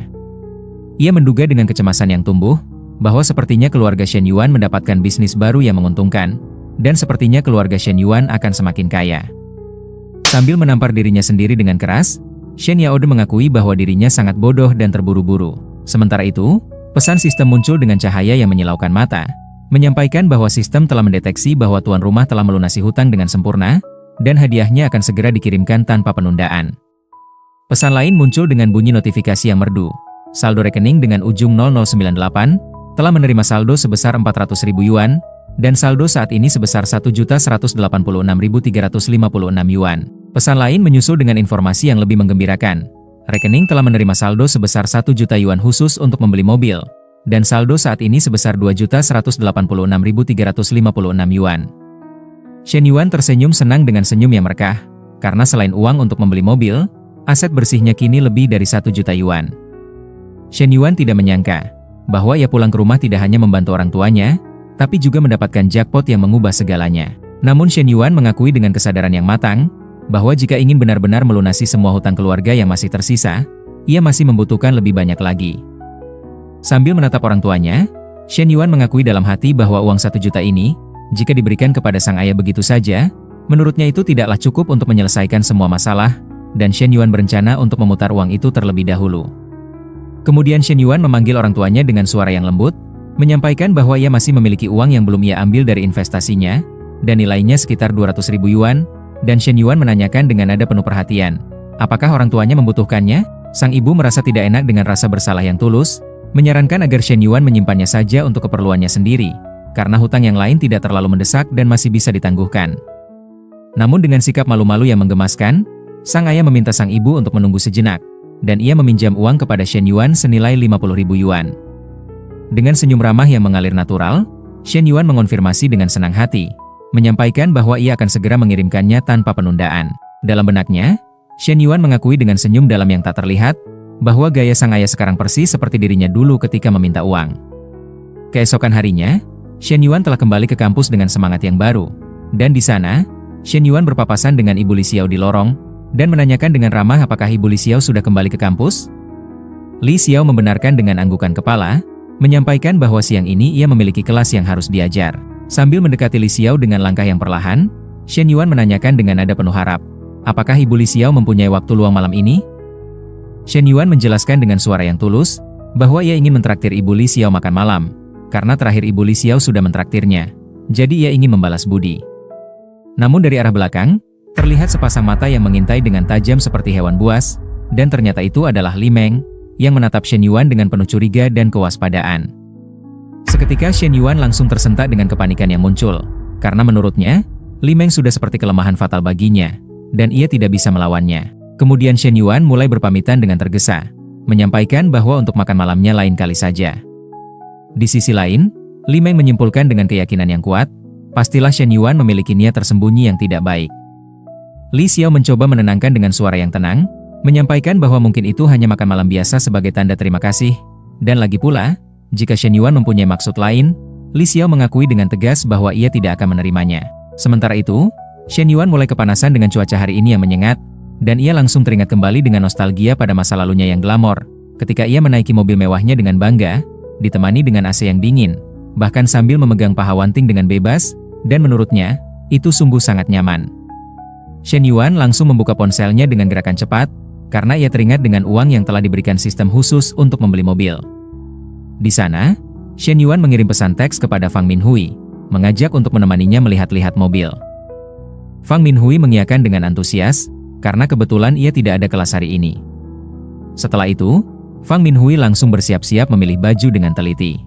Ia menduga dengan kecemasan yang tumbuh, bahwa sepertinya keluarga Shen Yuan mendapatkan bisnis baru yang menguntungkan, dan sepertinya keluarga Shen Yuan akan semakin kaya. Sambil menampar dirinya sendiri dengan keras, Shen Yaode mengakui bahwa dirinya sangat bodoh dan terburu-buru. Sementara itu, pesan sistem muncul dengan cahaya yang menyilaukan mata, menyampaikan bahwa sistem telah mendeteksi bahwa tuan rumah telah melunasi hutang dengan sempurna, dan hadiahnya akan segera dikirimkan tanpa penundaan. Pesan lain muncul dengan bunyi notifikasi yang merdu. Saldo rekening dengan ujung 0098 telah menerima saldo sebesar 400.000 yuan, dan saldo saat ini sebesar 1.186.356 yuan. Pesan lain menyusul dengan informasi yang lebih menggembirakan. Rekening telah menerima saldo sebesar 1 juta yuan khusus untuk membeli mobil, dan saldo saat ini sebesar 2.186.356 yuan. Shen Yuan tersenyum senang dengan senyum yang merekah, karena selain uang untuk membeli mobil, aset bersihnya kini lebih dari 1 juta yuan. Shen Yuan tidak menyangka, bahwa ia pulang ke rumah tidak hanya membantu orang tuanya, tapi juga mendapatkan jackpot yang mengubah segalanya. Namun Shen Yuan mengakui dengan kesadaran yang matang, bahwa jika ingin benar-benar melunasi semua hutang keluarga yang masih tersisa, ia masih membutuhkan lebih banyak lagi. Sambil menatap orang tuanya, Shen Yuan mengakui dalam hati bahwa uang 1 juta ini, jika diberikan kepada sang ayah begitu saja, menurutnya itu tidaklah cukup untuk menyelesaikan semua masalah, dan Shen Yuan berencana untuk memutar uang itu terlebih dahulu. Kemudian Shen Yuan memanggil orang tuanya dengan suara yang lembut, menyampaikan bahwa ia masih memiliki uang yang belum ia ambil dari investasinya, dan nilainya sekitar 200.000 yuan, dan Shen Yuan menanyakan dengan nada penuh perhatian, apakah orang tuanya membutuhkannya? Sang ibu merasa tidak enak dengan rasa bersalah yang tulus, menyarankan agar Shen Yuan menyimpannya saja untuk keperluannya sendiri, karena hutang yang lain tidak terlalu mendesak dan masih bisa ditangguhkan. Namun dengan sikap malu-malu yang menggemaskan, sang ayah meminta sang ibu untuk menunggu sejenak, dan ia meminjam uang kepada Shen Yuan senilai 50.000 yuan. Dengan senyum ramah yang mengalir natural, Shen Yuan mengonfirmasi dengan senang hati, menyampaikan bahwa ia akan segera mengirimkannya tanpa penundaan. Dalam benaknya, Shen Yuan mengakui dengan senyum dalam yang tak terlihat, bahwa gaya sang ayah sekarang persis seperti dirinya dulu ketika meminta uang. Keesokan harinya, Shen Yuan telah kembali ke kampus dengan semangat yang baru. Dan di sana, Shen Yuan berpapasan dengan Ibu Li Xiao di lorong, dan menanyakan dengan ramah apakah Ibu Li Xiao sudah kembali ke kampus. Li Xiao membenarkan dengan anggukan kepala, menyampaikan bahwa siang ini ia memiliki kelas yang harus diajar. Sambil mendekati Li Xiao dengan langkah yang perlahan, Shen Yuan menanyakan dengan nada penuh harap, apakah Ibu Li Xiao mempunyai waktu luang malam ini? Shen Yuan menjelaskan dengan suara yang tulus, bahwa ia ingin mentraktir Ibu Li Xiao makan malam, karena terakhir Ibu Li Xiao sudah mentraktirnya, jadi ia ingin membalas budi. Namun dari arah belakang, terlihat sepasang mata yang mengintai dengan tajam seperti hewan buas, dan ternyata itu adalah Li Meng, yang menatap Shen Yuan dengan penuh curiga dan kewaspadaan. Seketika Shen Yuan langsung tersentak dengan kepanikan yang muncul, karena menurutnya, Li Meng sudah seperti kelemahan fatal baginya, dan ia tidak bisa melawannya. Kemudian Shen Yuan mulai berpamitan dengan tergesa, menyampaikan bahwa untuk makan malamnya lain kali saja. Di sisi lain, Li Meng menyimpulkan dengan keyakinan yang kuat, pastilah Shen Yuan memiliki niat tersembunyi yang tidak baik. Li Xiao mencoba menenangkan dengan suara yang tenang, menyampaikan bahwa mungkin itu hanya makan malam biasa sebagai tanda terima kasih, dan lagi pula, jika Shen Yuan mempunyai maksud lain, Li Xiao mengakui dengan tegas bahwa ia tidak akan menerimanya. Sementara itu, Shen Yuan mulai kepanasan dengan cuaca hari ini yang menyengat, dan ia langsung teringat kembali dengan nostalgia pada masa lalunya yang glamor, ketika ia menaiki mobil mewahnya dengan bangga, ditemani dengan AC yang dingin, bahkan sambil memegang paha Wanting dengan bebas, dan menurutnya, itu sungguh sangat nyaman. Shen Yuan langsung membuka ponselnya dengan gerakan cepat, karena ia teringat dengan uang yang telah diberikan sistem khusus untuk membeli mobil. Di sana, Shen Yuan mengirim pesan teks kepada Fang Minhui, mengajak untuk menemaninya melihat-lihat mobil. Fang Minhui mengiyakan dengan antusias, karena kebetulan ia tidak ada kelas hari ini. Setelah itu, Fang Minhui langsung bersiap-siap memilih baju dengan teliti.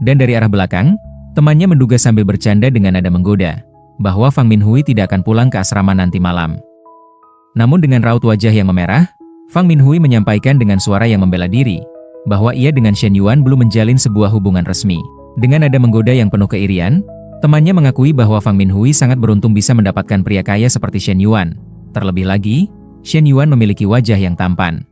Dan dari arah belakang, temannya menduga sambil bercanda dengan nada menggoda, bahwa Fang Minhui tidak akan pulang ke asrama nanti malam. Namun dengan raut wajah yang memerah, Fang Minhui menyampaikan dengan suara yang membela diri, bahwa ia dengan Shen Yuan belum menjalin sebuah hubungan resmi. Dengan nada menggoda yang penuh keirian, temannya mengakui bahwa Fang Minhui sangat beruntung bisa mendapatkan pria kaya seperti Shen Yuan. Terlebih lagi, Shen Yuan memiliki wajah yang tampan.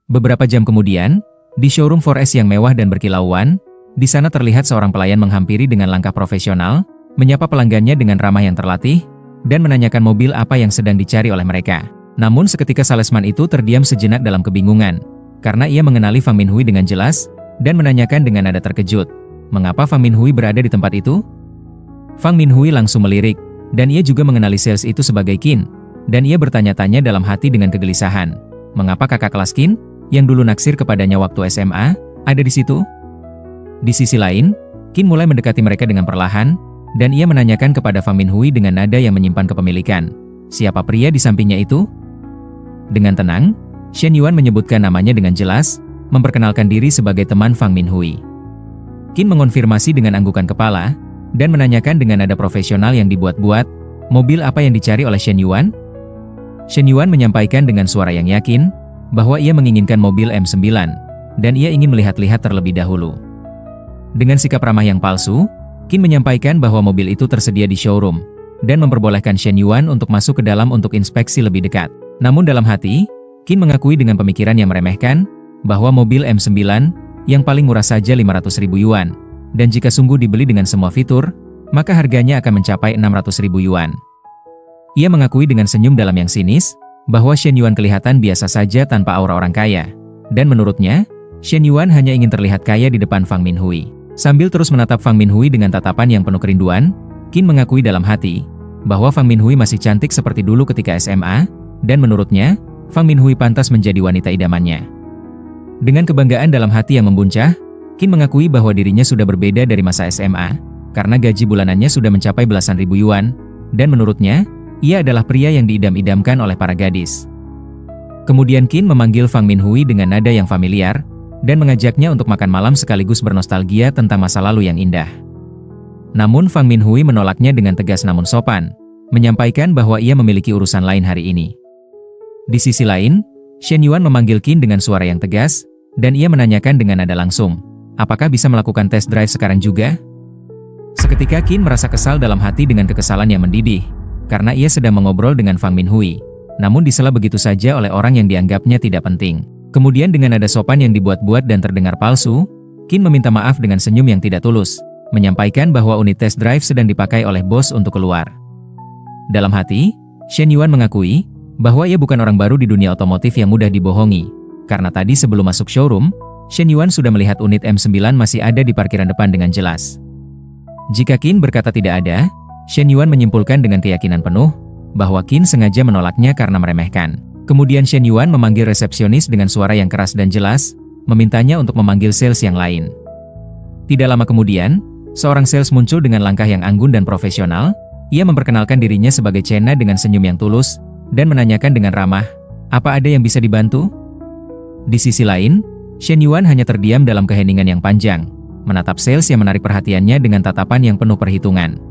Beberapa jam kemudian, di showroom 4S yang mewah dan berkilauan, di sana terlihat seorang pelayan menghampiri dengan langkah profesional, menyapa pelanggannya dengan ramah yang terlatih, dan menanyakan mobil apa yang sedang dicari oleh mereka. Namun seketika salesman itu terdiam sejenak dalam kebingungan, karena ia mengenali Fang Minhui dengan jelas, dan menanyakan dengan nada terkejut, mengapa Fang Minhui berada di tempat itu? Fang Minhui langsung melirik, dan ia juga mengenali sales itu sebagai Qin, dan ia bertanya-tanya dalam hati dengan kegelisahan, mengapa kakak kelas Qin, yang dulu naksir kepadanya waktu SMA, ada di situ? Di sisi lain, Qin mulai mendekati mereka dengan perlahan, dan ia menanyakan kepada Fang Minhui dengan nada yang menyimpan kepemilikan, siapa pria di sampingnya itu? Dengan tenang, Shen Yuan menyebutkan namanya dengan jelas, memperkenalkan diri sebagai teman Fang Minhui. Qin mengonfirmasi dengan anggukan kepala, dan menanyakan dengan nada profesional yang dibuat-buat, mobil apa yang dicari oleh Shen Yuan? Shen Yuan menyampaikan dengan suara yang yakin, bahwa ia menginginkan mobil M9, dan ia ingin melihat-lihat terlebih dahulu. Dengan sikap ramah yang palsu, Qin menyampaikan bahwa mobil itu tersedia di showroom, dan memperbolehkan Shen Yuan untuk masuk ke dalam untuk inspeksi lebih dekat. Namun dalam hati, Qin mengakui dengan pemikiran yang meremehkan, bahwa mobil M9, yang paling murah saja 500.000 yuan, dan jika sungguh dibeli dengan semua fitur, maka harganya akan mencapai 600.000 yuan. Ia mengakui dengan senyum dalam yang sinis, bahwa Shen Yuan kelihatan biasa saja tanpa aura orang kaya, dan menurutnya, Shen Yuan hanya ingin terlihat kaya di depan Fang Minhui. Sambil terus menatap Fang Minhui dengan tatapan yang penuh kerinduan, Qin mengakui dalam hati, bahwa Fang Minhui masih cantik seperti dulu ketika SMA, dan menurutnya, Fang Minhui pantas menjadi wanita idamannya. Dengan kebanggaan dalam hati yang membuncah, Qin mengakui bahwa dirinya sudah berbeda dari masa SMA, karena gaji bulanannya sudah mencapai belasan ribu yuan, dan menurutnya, ia adalah pria yang diidam-idamkan oleh para gadis. Kemudian Qin memanggil Fang Minhui dengan nada yang familiar, dan mengajaknya untuk makan malam sekaligus bernostalgia tentang masa lalu yang indah. Namun Fang Minhui menolaknya dengan tegas namun sopan, menyampaikan bahwa ia memiliki urusan lain hari ini. Di sisi lain, Shen Yuan memanggil Qin dengan suara yang tegas, dan ia menanyakan dengan nada langsung, apakah bisa melakukan test drive sekarang juga? Seketika Qin merasa kesal dalam hati dengan kekesalan yang mendidih, karena ia sedang mengobrol dengan Fang Minhui, namun disela begitu saja oleh orang yang dianggapnya tidak penting. Kemudian dengan nada sopan yang dibuat-buat dan terdengar palsu, Qin meminta maaf dengan senyum yang tidak tulus, menyampaikan bahwa unit test drive sedang dipakai oleh bos untuk keluar. Dalam hati, Shen Yuan mengakui bahwa ia bukan orang baru di dunia otomotif yang mudah dibohongi, karena tadi sebelum masuk showroom, Shen Yuan sudah melihat unit M9 masih ada di parkiran depan dengan jelas. Jika Qin berkata tidak ada, Shen Yuan menyimpulkan dengan keyakinan penuh bahwa Qin sengaja menolaknya karena meremehkan. Kemudian Shen Yuan memanggil resepsionis dengan suara yang keras dan jelas, memintanya untuk memanggil sales yang lain. Tidak lama kemudian, seorang sales muncul dengan langkah yang anggun dan profesional. Ia memperkenalkan dirinya sebagai Chena dengan senyum yang tulus, dan menanyakan dengan ramah, "Apa ada yang bisa dibantu?" Di sisi lain, Shen Yuan hanya terdiam dalam keheningan yang panjang, menatap sales yang menarik perhatiannya dengan tatapan yang penuh perhitungan.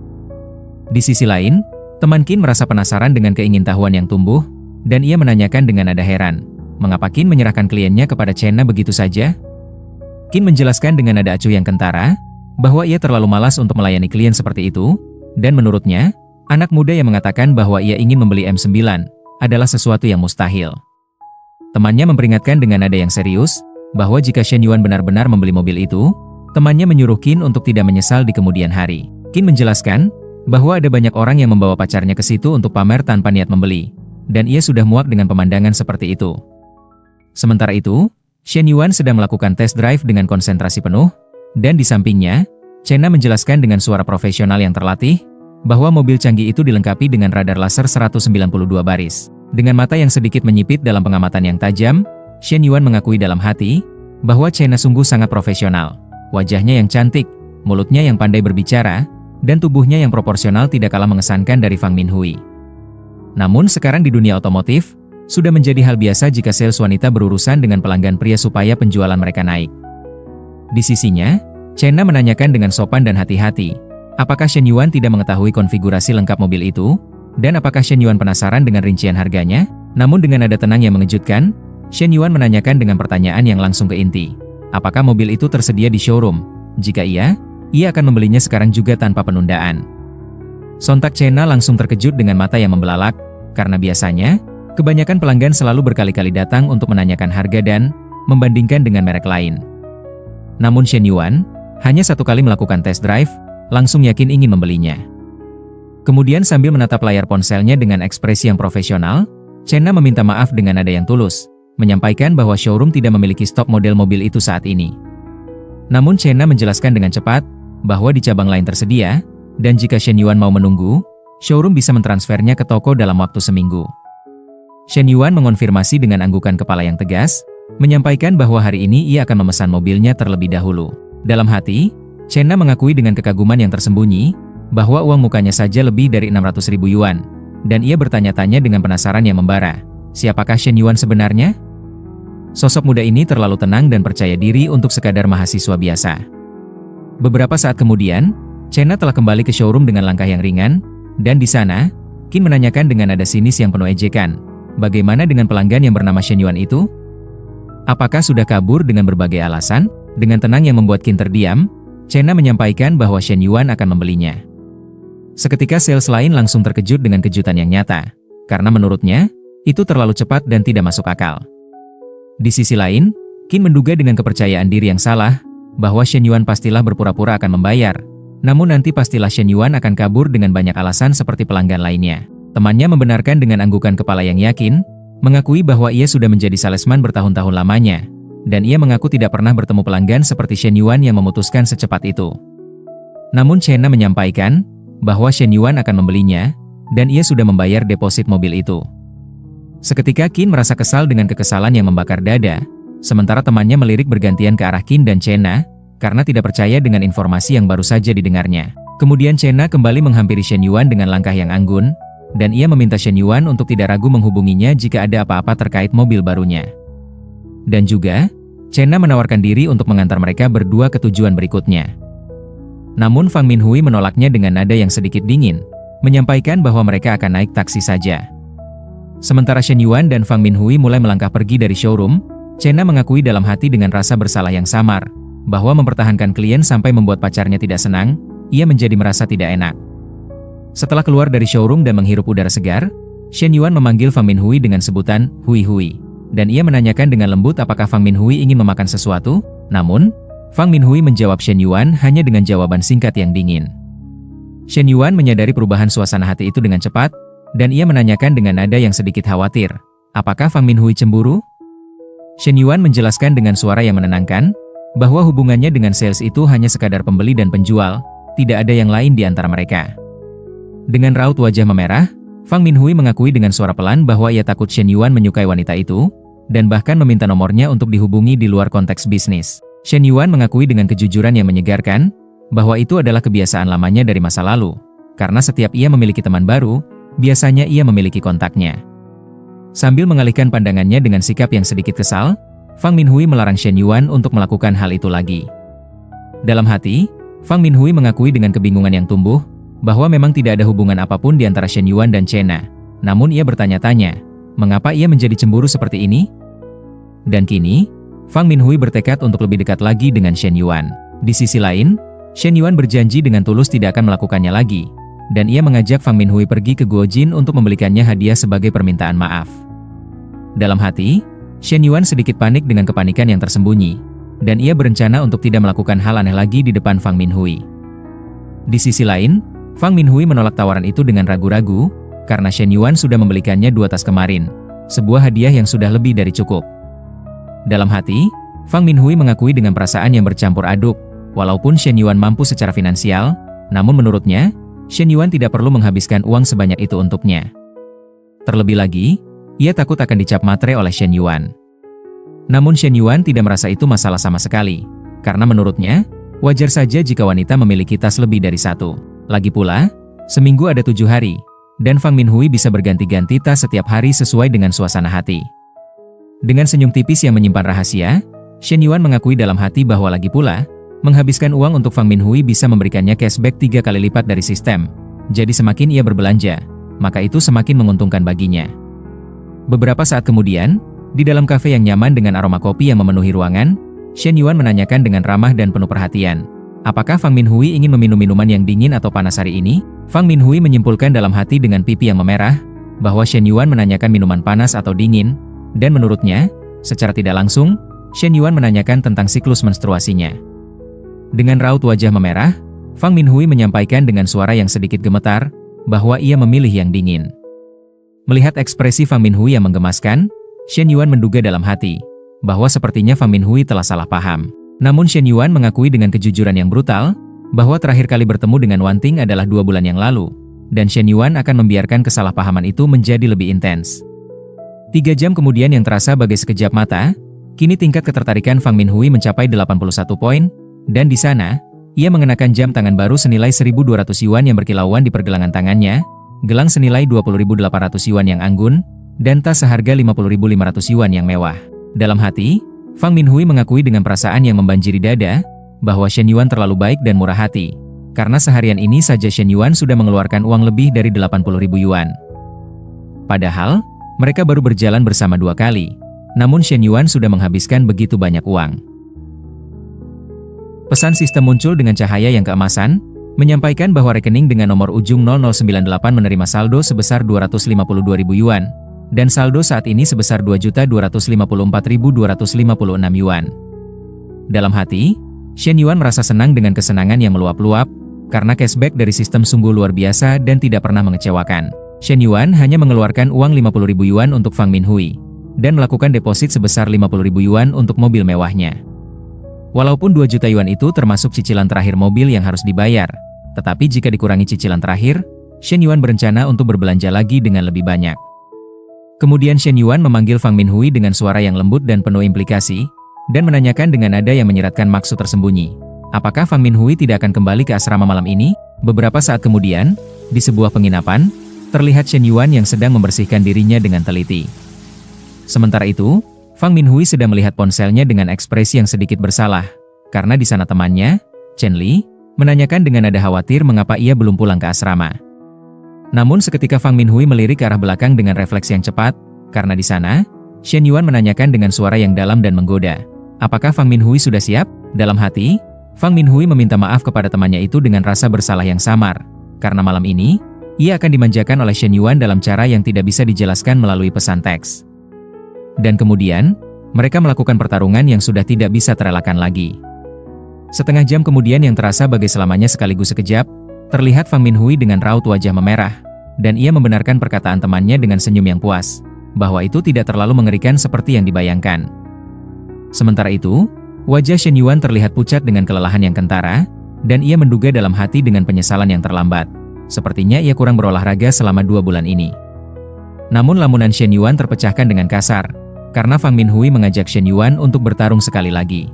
Di sisi lain, teman Qin merasa penasaran dengan keingintahuan yang tumbuh, dan ia menanyakan dengan nada heran, mengapa Qin menyerahkan kliennya kepada Chena begitu saja? Qin menjelaskan dengan nada acuh yang kentara, bahwa ia terlalu malas untuk melayani klien seperti itu, dan menurutnya, anak muda yang mengatakan bahwa ia ingin membeli M9 adalah sesuatu yang mustahil. Temannya memperingatkan dengan nada yang serius, bahwa jika Shen Yuan benar-benar membeli mobil itu, temannya menyuruh Qin untuk tidak menyesal di kemudian hari. Qin menjelaskan bahwa ada banyak orang yang membawa pacarnya ke situ untuk pamer tanpa niat membeli, dan ia sudah muak dengan pemandangan seperti itu. Sementara itu, Shen Yuan sedang melakukan test drive dengan konsentrasi penuh, dan di sampingnya, Chena menjelaskan dengan suara profesional yang terlatih, bahwa mobil canggih itu dilengkapi dengan radar laser 192 baris. Dengan mata yang sedikit menyipit dalam pengamatan yang tajam, Shen Yuan mengakui dalam hati, bahwa Chena sungguh sangat profesional. Wajahnya yang cantik, mulutnya yang pandai berbicara, dan tubuhnya yang proporsional tidak kalah mengesankan dari Fang Minhui. Namun sekarang di dunia otomotif, sudah menjadi hal biasa jika sales wanita berurusan dengan pelanggan pria supaya penjualan mereka naik. Di sisinya, Chena menanyakan dengan sopan dan hati-hati, apakah Shen Yuan tidak mengetahui konfigurasi lengkap mobil itu, dan apakah Shen Yuan penasaran dengan rincian harganya? Namun dengan nada tenang yang mengejutkan, Shen Yuan menanyakan dengan pertanyaan yang langsung ke inti, apakah mobil itu tersedia di showroom? Jika iya, ia akan membelinya sekarang juga tanpa penundaan. Sontak Chena langsung terkejut dengan mata yang membelalak, karena biasanya, kebanyakan pelanggan selalu berkali-kali datang untuk menanyakan harga dan membandingkan dengan merek lain. Namun Shen Yuan hanya satu kali melakukan test drive, langsung yakin ingin membelinya. Kemudian sambil menatap layar ponselnya dengan ekspresi yang profesional, Chena meminta maaf dengan nada yang tulus, menyampaikan bahwa showroom tidak memiliki stok model mobil itu saat ini. Namun Chena menjelaskan dengan cepat, bahwa di cabang lain tersedia, dan jika Shen Yuan mau menunggu, showroom bisa mentransfernya ke toko dalam waktu seminggu. Shen Yuan mengonfirmasi dengan anggukan kepala yang tegas, menyampaikan bahwa hari ini ia akan memesan mobilnya terlebih dahulu. Dalam hati, Chena mengakui dengan kekaguman yang tersembunyi, bahwa uang mukanya saja lebih dari 600.000 yuan, dan ia bertanya-tanya dengan penasaran yang membara, siapakah Shen Yuan sebenarnya? Sosok muda ini terlalu tenang dan percaya diri untuk sekadar mahasiswa biasa. Beberapa saat kemudian, Chena telah kembali ke showroom dengan langkah yang ringan, dan di sana, Qin menanyakan dengan nada sinis yang penuh ejekan, bagaimana dengan pelanggan yang bernama Shen Yuan itu? Apakah sudah kabur dengan berbagai alasan? Dengan tenang yang membuat Qin terdiam, Chena menyampaikan bahwa Shen Yuan akan membelinya. Seketika sales lain langsung terkejut dengan kejutan yang nyata, karena menurutnya, itu terlalu cepat dan tidak masuk akal. Di sisi lain, Qin menduga dengan kepercayaan diri yang salah, bahwa Shen Yuan pastilah berpura-pura akan membayar, namun nanti pastilah Shen Yuan akan kabur dengan banyak alasan seperti pelanggan lainnya. Temannya membenarkan dengan anggukan kepala yang yakin, mengakui bahwa ia sudah menjadi salesman bertahun-tahun lamanya, dan ia mengaku tidak pernah bertemu pelanggan seperti Shen Yuan yang memutuskan secepat itu. Namun Chena menyampaikan, bahwa Shen Yuan akan membelinya, dan ia sudah membayar deposit mobil itu. Seketika Qin merasa kesal dengan kekesalan yang membakar dada, sementara temannya melirik bergantian ke arah Qin dan Chena, karena tidak percaya dengan informasi yang baru saja didengarnya. Kemudian Chena kembali menghampiri Shen Yuan dengan langkah yang anggun, dan ia meminta Shen Yuan untuk tidak ragu menghubunginya jika ada apa-apa terkait mobil barunya. Dan juga, Chena menawarkan diri untuk mengantar mereka berdua ke tujuan berikutnya. Namun Fang Minhui menolaknya dengan nada yang sedikit dingin, menyampaikan bahwa mereka akan naik taksi saja. Sementara Shen Yuan dan Fang Minhui mulai melangkah pergi dari showroom, Chena mengakui dalam hati dengan rasa bersalah yang samar, bahwa mempertahankan klien sampai membuat pacarnya tidak senang, ia menjadi merasa tidak enak. Setelah keluar dari showroom dan menghirup udara segar, Shen Yuan memanggil Fang Minhui dengan sebutan Hui Hui, dan ia menanyakan dengan lembut apakah Fang Minhui ingin memakan sesuatu. Namun, Fang Minhui menjawab Shen Yuan hanya dengan jawaban singkat yang dingin. Shen Yuan menyadari perubahan suasana hati itu dengan cepat, dan ia menanyakan dengan nada yang sedikit khawatir, apakah Fang Minhui cemburu? Shen Yuan menjelaskan dengan suara yang menenangkan, bahwa hubungannya dengan sales itu hanya sekadar pembeli dan penjual, tidak ada yang lain di antara mereka. Dengan raut wajah memerah, Fang Minhui mengakui dengan suara pelan bahwa ia takut Shen Yuan menyukai wanita itu, dan bahkan meminta nomornya untuk dihubungi di luar konteks bisnis. Shen Yuan mengakui dengan kejujuran yang menyegarkan, bahwa itu adalah kebiasaan lamanya dari masa lalu, karena setiap ia memiliki teman baru, biasanya ia memiliki kontaknya. Sambil mengalihkan pandangannya dengan sikap yang sedikit kesal, Fang Minhui melarang Shen Yuan untuk melakukan hal itu lagi. Dalam hati, Fang Minhui mengakui dengan kebingungan yang tumbuh, bahwa memang tidak ada hubungan apapun di antara Shen Yuan dan Chena. Namun ia bertanya-tanya, mengapa ia menjadi cemburu seperti ini? Dan kini, Fang Minhui bertekad untuk lebih dekat lagi dengan Shen Yuan. Di sisi lain, Shen Yuan berjanji dengan tulus tidak akan melakukannya lagi, dan ia mengajak Fang Minhui pergi ke Guojin untuk membelikannya hadiah sebagai permintaan maaf. Dalam hati, Shen Yuan sedikit panik dengan kepanikan yang tersembunyi, dan ia berencana untuk tidak melakukan hal aneh lagi di depan Fang Minhui. Di sisi lain, Fang Minhui menolak tawaran itu dengan ragu-ragu, karena Shen Yuan sudah membelikannya 2 tas kemarin, sebuah hadiah yang sudah lebih dari cukup. Dalam hati, Fang Minhui mengakui dengan perasaan yang bercampur aduk, walaupun Shen Yuan mampu secara finansial, namun menurutnya, Shen Yuan tidak perlu menghabiskan uang sebanyak itu untuknya. Terlebih lagi, ia takut akan dicap matre oleh Shen Yuan. Namun Shen Yuan tidak merasa itu masalah sama sekali, karena menurutnya, wajar saja jika wanita memiliki tas lebih dari 1. Lagi pula, seminggu ada 7 hari, dan Fang Minhui bisa berganti-ganti tas setiap hari sesuai dengan suasana hati. Dengan senyum tipis yang menyimpan rahasia, Shen Yuan mengakui dalam hati bahwa lagi pula, menghabiskan uang untuk Fang Minhui bisa memberikannya cashback 3 kali lipat dari sistem. Jadi semakin ia berbelanja, maka itu semakin menguntungkan baginya. Beberapa saat kemudian, di dalam kafe yang nyaman dengan aroma kopi yang memenuhi ruangan, Shen Yuan menanyakan dengan ramah dan penuh perhatian, apakah Fang Minhui ingin meminum minuman yang dingin atau panas hari ini? Fang Minhui menyimpulkan dalam hati dengan pipi yang memerah, bahwa Shen Yuan menanyakan minuman panas atau dingin, dan menurutnya, secara tidak langsung, Shen Yuan menanyakan tentang siklus menstruasinya. Dengan raut wajah memerah, Fang Minhui menyampaikan dengan suara yang sedikit gemetar, bahwa ia memilih yang dingin. Melihat ekspresi Fang Minhui yang menggemaskan, Shen Yuan menduga dalam hati, bahwa sepertinya Fang Minhui telah salah paham. Namun Shen Yuan mengakui dengan kejujuran yang brutal, bahwa terakhir kali bertemu dengan Wan Ting adalah 2 bulan yang lalu, dan Shen Yuan akan membiarkan kesalahpahaman itu menjadi lebih intens. 3 jam kemudian yang terasa bagai sekejap mata, kini tingkat ketertarikan Fang Minhui mencapai 81 poin, dan di sana, ia mengenakan jam tangan baru senilai 1.200 yuan yang berkilauan di pergelangan tangannya, gelang senilai 20.800 yuan yang anggun, dan tas seharga 50.500 yuan yang mewah. Dalam hati, Fang Minhui mengakui dengan perasaan yang membanjiri dada, bahwa Shen Yuan terlalu baik dan murah hati, karena seharian ini saja Shen Yuan sudah mengeluarkan uang lebih dari 80.000 yuan. Padahal, mereka baru berjalan bersama 2 kali, namun Shen Yuan sudah menghabiskan begitu banyak uang. Pesan sistem muncul dengan cahaya yang keemasan, menyampaikan bahwa rekening dengan nomor ujung 0098 menerima saldo sebesar 252.000 yuan, dan saldo saat ini sebesar 2.254.256 yuan. Dalam hati, Shen Yuan merasa senang dengan kesenangan yang meluap-luap, karena cashback dari sistem sungguh luar biasa dan tidak pernah mengecewakan. Shen Yuan hanya mengeluarkan uang 50.000 yuan untuk Fang Minhui, dan melakukan deposit sebesar 50.000 yuan untuk mobil mewahnya. Walaupun 2 juta yuan itu termasuk cicilan terakhir mobil yang harus dibayar, tetapi jika dikurangi cicilan terakhir, Shen Yuan berencana untuk berbelanja lagi dengan lebih banyak. Kemudian Shen Yuan memanggil Fang Minhui dengan suara yang lembut dan penuh implikasi, dan menanyakan dengan nada yang menyeratkan maksud tersembunyi. Apakah Fang Minhui tidak akan kembali ke asrama malam ini? Beberapa saat kemudian, di sebuah penginapan, terlihat Shen Yuan yang sedang membersihkan dirinya dengan teliti. Sementara itu, Fang Minhui sedang melihat ponselnya dengan ekspresi yang sedikit bersalah, karena di sana temannya, Chen Li, menanyakan dengan nada khawatir mengapa ia belum pulang ke asrama. Namun seketika Fang Minhui melirik ke arah belakang dengan refleks yang cepat, karena di sana, Shen Yuan menanyakan dengan suara yang dalam dan menggoda, apakah Fang Minhui sudah siap? Dalam hati, Fang Minhui meminta maaf kepada temannya itu dengan rasa bersalah yang samar, karena malam ini, ia akan dimanjakan oleh Shen Yuan dalam cara yang tidak bisa dijelaskan melalui pesan teks. Dan kemudian, mereka melakukan pertarungan yang sudah tidak bisa terelakkan lagi. Setengah jam kemudian yang terasa bagai selamanya sekaligus sekejap, terlihat Fang Minhui dengan raut wajah memerah, dan ia membenarkan perkataan temannya dengan senyum yang puas, bahwa itu tidak terlalu mengerikan seperti yang dibayangkan. Sementara itu, wajah Shen Yuan terlihat pucat dengan kelelahan yang kentara, dan ia menduga dalam hati dengan penyesalan yang terlambat. Sepertinya ia kurang berolahraga selama 2 bulan ini. Namun lamunan Shen Yuan terpecahkan dengan kasar, karena Fang Minhui mengajak Shen Yuan untuk bertarung sekali lagi.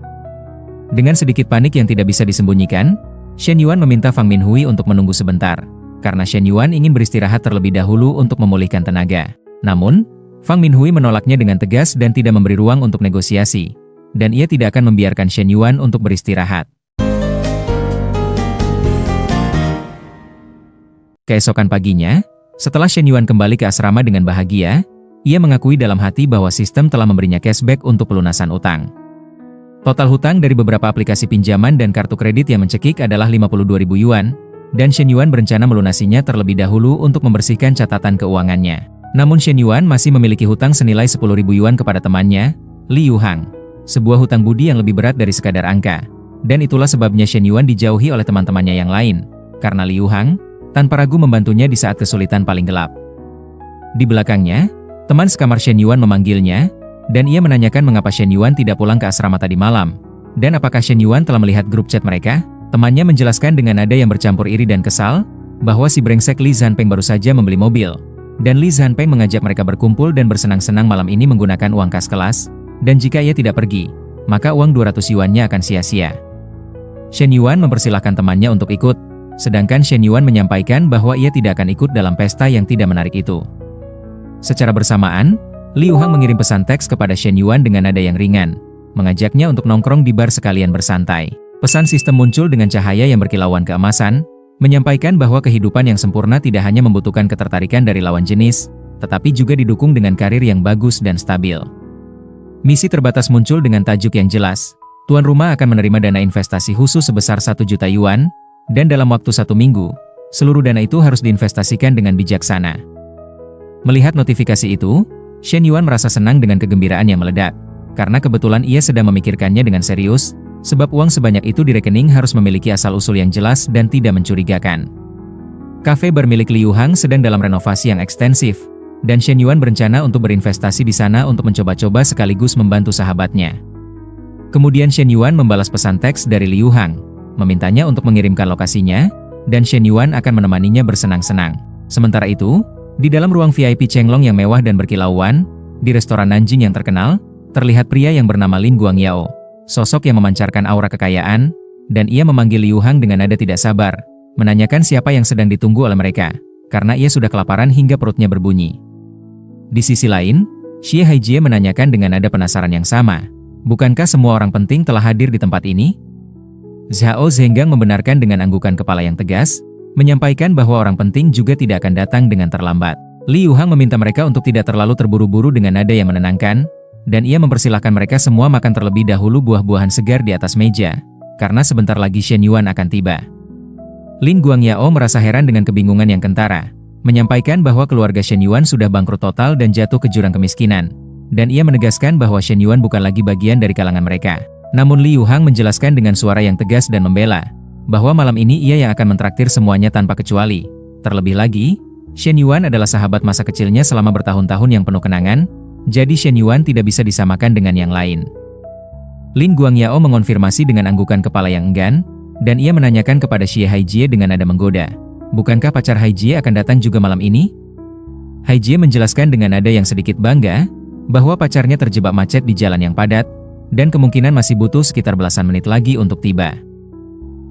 Dengan sedikit panik yang tidak bisa disembunyikan, Shen Yuan meminta Fang Minhui untuk menunggu sebentar, karena Shen Yuan ingin beristirahat terlebih dahulu untuk memulihkan tenaga. Namun, Fang Minhui menolaknya dengan tegas dan tidak memberi ruang untuk negosiasi, dan ia tidak akan membiarkan Shen Yuan untuk beristirahat. Keesokan paginya, setelah Shen Yuan kembali ke asrama dengan bahagia, ia mengakui dalam hati bahwa sistem telah memberinya cashback untuk pelunasan utang. Total hutang dari beberapa aplikasi pinjaman dan kartu kredit yang mencekik adalah 52.000 yuan, dan Shen Yuan berencana melunasinya terlebih dahulu untuk membersihkan catatan keuangannya. Namun Shen Yuan masih memiliki hutang senilai 10.000 yuan kepada temannya, Li Yuhang. Sebuah hutang budi yang lebih berat dari sekadar angka. Dan itulah sebabnya Shen Yuan dijauhi oleh teman-temannya yang lain, karena Li Yuhang tanpa ragu membantunya di saat kesulitan paling gelap. Di belakangnya, teman sekamar Shen Yuan memanggilnya, dan ia menanyakan mengapa Shen Yuan tidak pulang ke asrama tadi malam, dan apakah Shen Yuan telah melihat grup chat mereka. Temannya menjelaskan dengan nada yang bercampur iri dan kesal, bahwa si brengsek Li Zanpeng baru saja membeli mobil, dan Li Zanpeng mengajak mereka berkumpul dan bersenang-senang malam ini menggunakan uang kas kelas, dan jika ia tidak pergi, maka uang 200 yuannya akan sia-sia. Shen Yuan mempersilahkan temannya untuk ikut, sedangkan Shen Yuan menyampaikan bahwa ia tidak akan ikut dalam pesta yang tidak menarik itu. Secara bersamaan, Li Yuhang mengirim pesan teks kepada Shen Yuan dengan nada yang ringan, mengajaknya untuk nongkrong di bar sekalian bersantai. Pesan sistem muncul dengan cahaya yang berkilauan keemasan, menyampaikan bahwa kehidupan yang sempurna tidak hanya membutuhkan ketertarikan dari lawan jenis, tetapi juga didukung dengan karir yang bagus dan stabil. Misi terbatas muncul dengan tajuk yang jelas, tuan rumah akan menerima dana investasi khusus sebesar 1 juta yuan, dan dalam waktu 1 minggu, seluruh dana itu harus diinvestasikan dengan bijaksana. Melihat notifikasi itu, Shen Yuan merasa senang dengan kegembiraan yang meledak, karena kebetulan ia sedang memikirkannya dengan serius, sebab uang sebanyak itu di rekening harus memiliki asal-usul yang jelas dan tidak mencurigakan. Kafe bar milik Li Yuhang sedang dalam renovasi yang ekstensif, dan Shen Yuan berencana untuk berinvestasi di sana untuk mencoba-coba sekaligus membantu sahabatnya. Kemudian Shen Yuan membalas pesan teks dari Li Yuhang, memintanya untuk mengirimkan lokasinya, dan Shen Yuan akan menemaninya bersenang-senang. Sementara itu, di dalam ruang VIP Chenglong yang mewah dan berkilauan, di restoran Nanjing yang terkenal, terlihat pria yang bernama Lin Guangyao, sosok yang memancarkan aura kekayaan, dan ia memanggil Li Yuhang dengan nada tidak sabar, menanyakan siapa yang sedang ditunggu oleh mereka, karena ia sudah kelaparan hingga perutnya berbunyi. Di sisi lain, Xie Haijie menanyakan dengan nada penasaran yang sama, bukankah semua orang penting telah hadir di tempat ini? Zhao Zhenggang membenarkan dengan anggukan kepala yang tegas, menyampaikan bahwa orang penting juga tidak akan datang dengan terlambat. Li Yuhang meminta mereka untuk tidak terlalu terburu-buru dengan nada yang menenangkan, dan ia mempersilahkan mereka semua makan terlebih dahulu buah-buahan segar di atas meja, karena sebentar lagi Shen Yuan akan tiba. Lin Guangyao merasa heran dengan kebingungan yang kentara, menyampaikan bahwa keluarga Shen Yuan sudah bangkrut total dan jatuh ke jurang kemiskinan, dan ia menegaskan bahwa Shen Yuan bukan lagi bagian dari kalangan mereka. Namun Li Yuhang menjelaskan dengan suara yang tegas dan membela, bahwa malam ini ia yang akan mentraktir semuanya tanpa kecuali. Terlebih lagi, Shen Yuan adalah sahabat masa kecilnya selama bertahun-tahun yang penuh kenangan, jadi Shen Yuan tidak bisa disamakan dengan yang lain. Lin Guangyao mengonfirmasi dengan anggukan kepala yang enggan, dan ia menanyakan kepada Xie Haijie dengan nada menggoda, bukankah pacar Haijie akan datang juga malam ini? Haijie menjelaskan dengan nada yang sedikit bangga, bahwa pacarnya terjebak macet di jalan yang padat, dan kemungkinan masih butuh sekitar belasan menit lagi untuk tiba.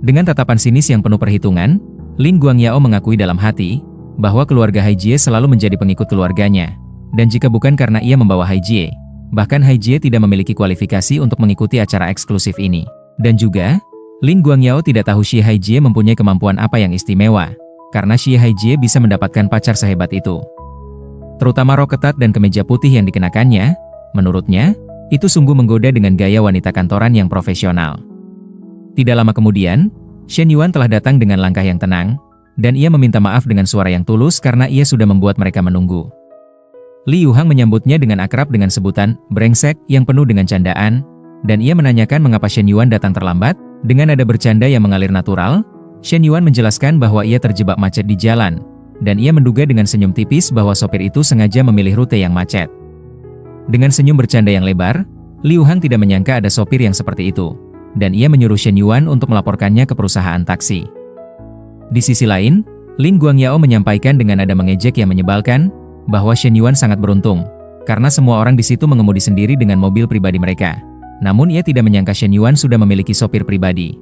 Dengan tatapan sinis yang penuh perhitungan, Lin Guangyao mengakui dalam hati, bahwa keluarga Haijie selalu menjadi pengikut keluarganya, dan jika bukan karena ia membawa Haijie, bahkan Haijie tidak memiliki kualifikasi untuk mengikuti acara eksklusif ini. Dan juga, Lin Guangyao tidak tahu Xie Haijie mempunyai kemampuan apa yang istimewa, karena Xie Haijie bisa mendapatkan pacar sehebat itu. Terutama rok ketat dan kemeja putih yang dikenakannya, menurutnya, itu sungguh menggoda dengan gaya wanita kantoran yang profesional. Tidak lama kemudian, Shen Yuan telah datang dengan langkah yang tenang, dan ia meminta maaf dengan suara yang tulus karena ia sudah membuat mereka menunggu. Li Yuhang menyambutnya dengan akrab dengan sebutan brengsek yang penuh dengan candaan, dan ia menanyakan mengapa Shen Yuan datang terlambat. Dengan nada bercanda yang mengalir natural, Shen Yuan menjelaskan bahwa ia terjebak macet di jalan, dan ia menduga dengan senyum tipis bahwa sopir itu sengaja memilih rute yang macet. Dengan senyum bercanda yang lebar, Liu Hang tidak menyangka ada sopir yang seperti itu, dan ia menyuruh Shen Yuan untuk melaporkannya ke perusahaan taksi. Di sisi lain, Lin Guangyao menyampaikan dengan nada mengejek yang menyebalkan, bahwa Shen Yuan sangat beruntung, karena semua orang di situ mengemudi sendiri dengan mobil pribadi mereka. Namun ia tidak menyangka Shen Yuan sudah memiliki sopir pribadi.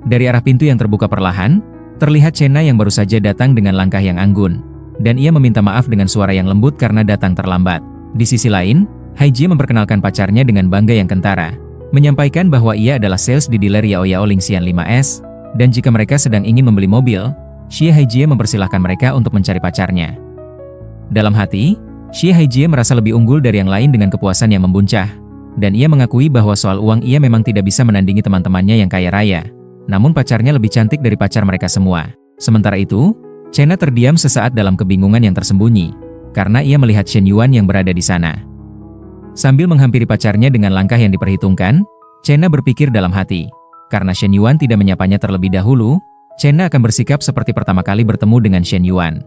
Dari arah pintu yang terbuka perlahan, terlihat Chena yang baru saja datang dengan langkah yang anggun, dan ia meminta maaf dengan suara yang lembut karena datang terlambat. Di sisi lain, Haijie memperkenalkan pacarnya dengan bangga yang kentara, menyampaikan bahwa ia adalah sales di dealer Yao Yao Lingxian 5S, dan jika mereka sedang ingin membeli mobil, Xie Haijie mempersilahkan mereka untuk mencari pacarnya. Dalam hati, Xie Haijie merasa lebih unggul dari yang lain dengan kepuasan yang membuncah, dan ia mengakui bahwa soal uang ia memang tidak bisa menandingi teman-temannya yang kaya raya. Namun pacarnya lebih cantik dari pacar mereka semua. Sementara itu, Chena terdiam sesaat dalam kebingungan yang tersembunyi, karena ia melihat Shen Yuan yang berada di sana. Sambil menghampiri pacarnya dengan langkah yang diperhitungkan, Chena berpikir dalam hati, karena Shen Yuan tidak menyapanya terlebih dahulu, Chena akan bersikap seperti pertama kali bertemu dengan Shen Yuan.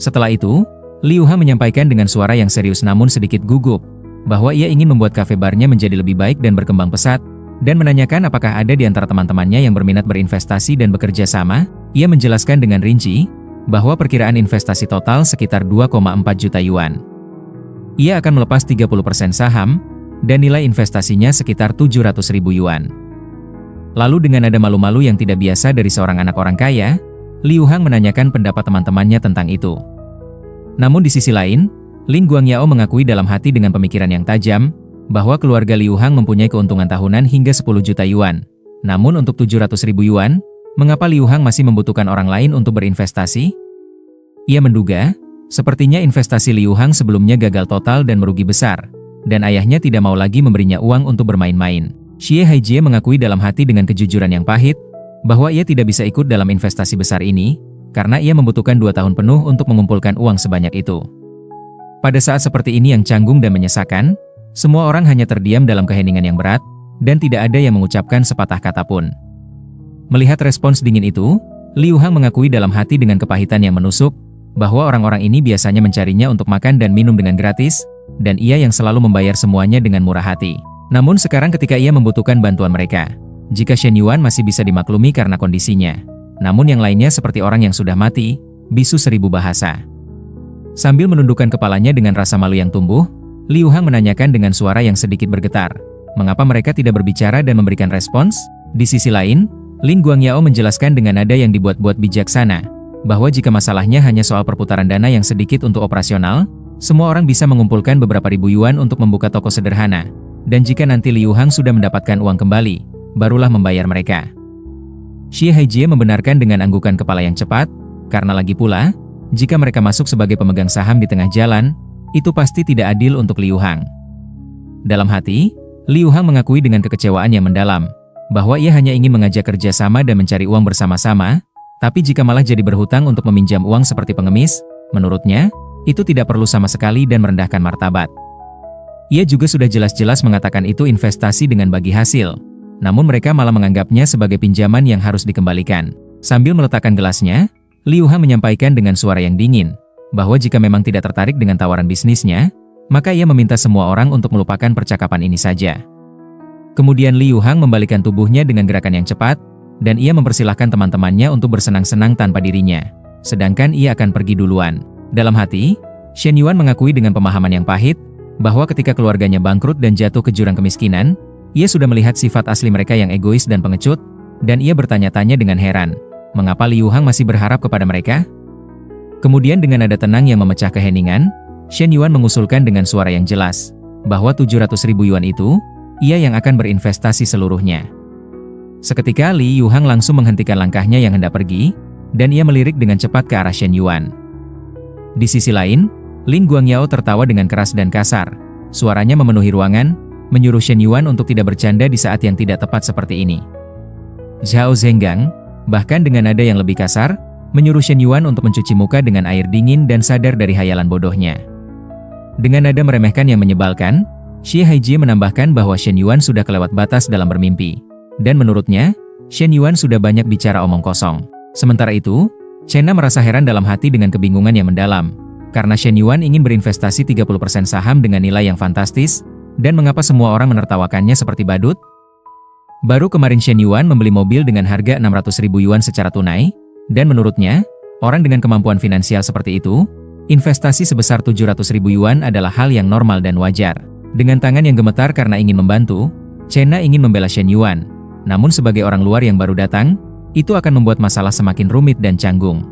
Setelah itu, Liu Hang menyampaikan dengan suara yang serius namun sedikit gugup, bahwa ia ingin membuat kafe barnya menjadi lebih baik dan berkembang pesat, dan menanyakan apakah ada di antara teman-temannya yang berminat berinvestasi dan bekerja sama. Ia menjelaskan dengan rinci, bahwa perkiraan investasi total sekitar 2,4 juta yuan. Ia akan melepas 30% saham, dan nilai investasinya sekitar 700.000 yuan. Lalu dengan nada malu-malu yang tidak biasa dari seorang anak orang kaya, Liu Hang menanyakan pendapat teman-temannya tentang itu. Namun di sisi lain, Lin Guangyao mengakui dalam hati dengan pemikiran yang tajam, bahwa keluarga Liu Hang mempunyai keuntungan tahunan hingga 10 juta yuan. Namun untuk 700.000 yuan, mengapa Liu Hang masih membutuhkan orang lain untuk berinvestasi? Ia menduga, sepertinya investasi Liu Hang sebelumnya gagal total dan merugi besar, dan ayahnya tidak mau lagi memberinya uang untuk bermain-main. Xie Haijie mengakui dalam hati dengan kejujuran yang pahit, bahwa ia tidak bisa ikut dalam investasi besar ini, karena ia membutuhkan 2 tahun penuh untuk mengumpulkan uang sebanyak itu. Pada saat seperti ini yang canggung dan menyesakan, semua orang hanya terdiam dalam keheningan yang berat, dan tidak ada yang mengucapkan sepatah kata pun. Melihat respons dingin itu, Liu Hang mengakui dalam hati dengan kepahitan yang menusuk, bahwa orang-orang ini biasanya mencarinya untuk makan dan minum dengan gratis, dan ia yang selalu membayar semuanya dengan murah hati. Namun sekarang ketika ia membutuhkan bantuan mereka, jika Shen Yuan masih bisa dimaklumi karena kondisinya, namun yang lainnya seperti orang yang sudah mati, bisu 1000 bahasa. Sambil menundukkan kepalanya dengan rasa malu yang tumbuh, Liu Hang menanyakan dengan suara yang sedikit bergetar, mengapa mereka tidak berbicara dan memberikan respons? Di sisi lain, Lin Guangyao menjelaskan dengan nada yang dibuat-buat bijaksana, bahwa jika masalahnya hanya soal perputaran dana yang sedikit untuk operasional, semua orang bisa mengumpulkan beberapa ribu yuan untuk membuka toko sederhana, dan jika nanti Liu Hang sudah mendapatkan uang kembali, barulah membayar mereka. Xie Haijie membenarkan dengan anggukan kepala yang cepat, karena lagi pula, jika mereka masuk sebagai pemegang saham di tengah jalan, itu pasti tidak adil untuk Liu Hang. Dalam hati, Liu Hang mengakui dengan kekecewaan yang mendalam, bahwa ia hanya ingin mengajak kerjasama dan mencari uang bersama-sama, tapi jika malah jadi berhutang untuk meminjam uang seperti pengemis, menurutnya, itu tidak perlu sama sekali dan merendahkan martabat. Ia juga sudah jelas-jelas mengatakan itu investasi dengan bagi hasil, namun mereka malah menganggapnya sebagai pinjaman yang harus dikembalikan. Sambil meletakkan gelasnya, Liu Hang menyampaikan dengan suara yang dingin, bahwa jika memang tidak tertarik dengan tawaran bisnisnya, maka ia meminta semua orang untuk melupakan percakapan ini saja. Kemudian Liu Hang membalikkan tubuhnya dengan gerakan yang cepat, dan ia mempersilahkan teman-temannya untuk bersenang-senang tanpa dirinya, sedangkan ia akan pergi duluan. Dalam hati, Shen Yuan mengakui dengan pemahaman yang pahit, bahwa ketika keluarganya bangkrut dan jatuh ke jurang kemiskinan, ia sudah melihat sifat asli mereka yang egois dan pengecut, dan ia bertanya-tanya dengan heran, mengapa Liu Hang masih berharap kepada mereka? Kemudian dengan nada tenang yang memecah keheningan, Shen Yuan mengusulkan dengan suara yang jelas, bahwa 700.000 yuan itu, ia yang akan berinvestasi seluruhnya. Seketika Liu Hang langsung menghentikan langkahnya yang hendak pergi, dan ia melirik dengan cepat ke arah Shen Yuan. Di sisi lain, Lin Guangyao tertawa dengan keras dan kasar, suaranya memenuhi ruangan, menyuruh Shen Yuan untuk tidak bercanda di saat yang tidak tepat seperti ini. Zhao Zhenggang, bahkan dengan nada yang lebih kasar, menyuruh Shen Yuan untuk mencuci muka dengan air dingin dan sadar dari hayalan bodohnya. Dengan nada meremehkan yang menyebalkan, Xie Haijie menambahkan bahwa Shen Yuan sudah kelewat batas dalam bermimpi, dan menurutnya, Shen Yuan sudah banyak bicara omong kosong. Sementara itu, Chenna merasa heran dalam hati dengan kebingungan yang mendalam, karena Shen Yuan ingin berinvestasi 30% saham dengan nilai yang fantastis, dan mengapa semua orang menertawakannya seperti badut? Baru kemarin Shen Yuan membeli mobil dengan harga 600.000 yuan secara tunai, dan menurutnya, orang dengan kemampuan finansial seperti itu, investasi sebesar 700.000 yuan adalah hal yang normal dan wajar. Dengan tangan yang gemetar karena ingin membantu, Chenna ingin membela Shen Yuan. Namun sebagai orang luar yang baru datang, itu akan membuat masalah semakin rumit dan canggung.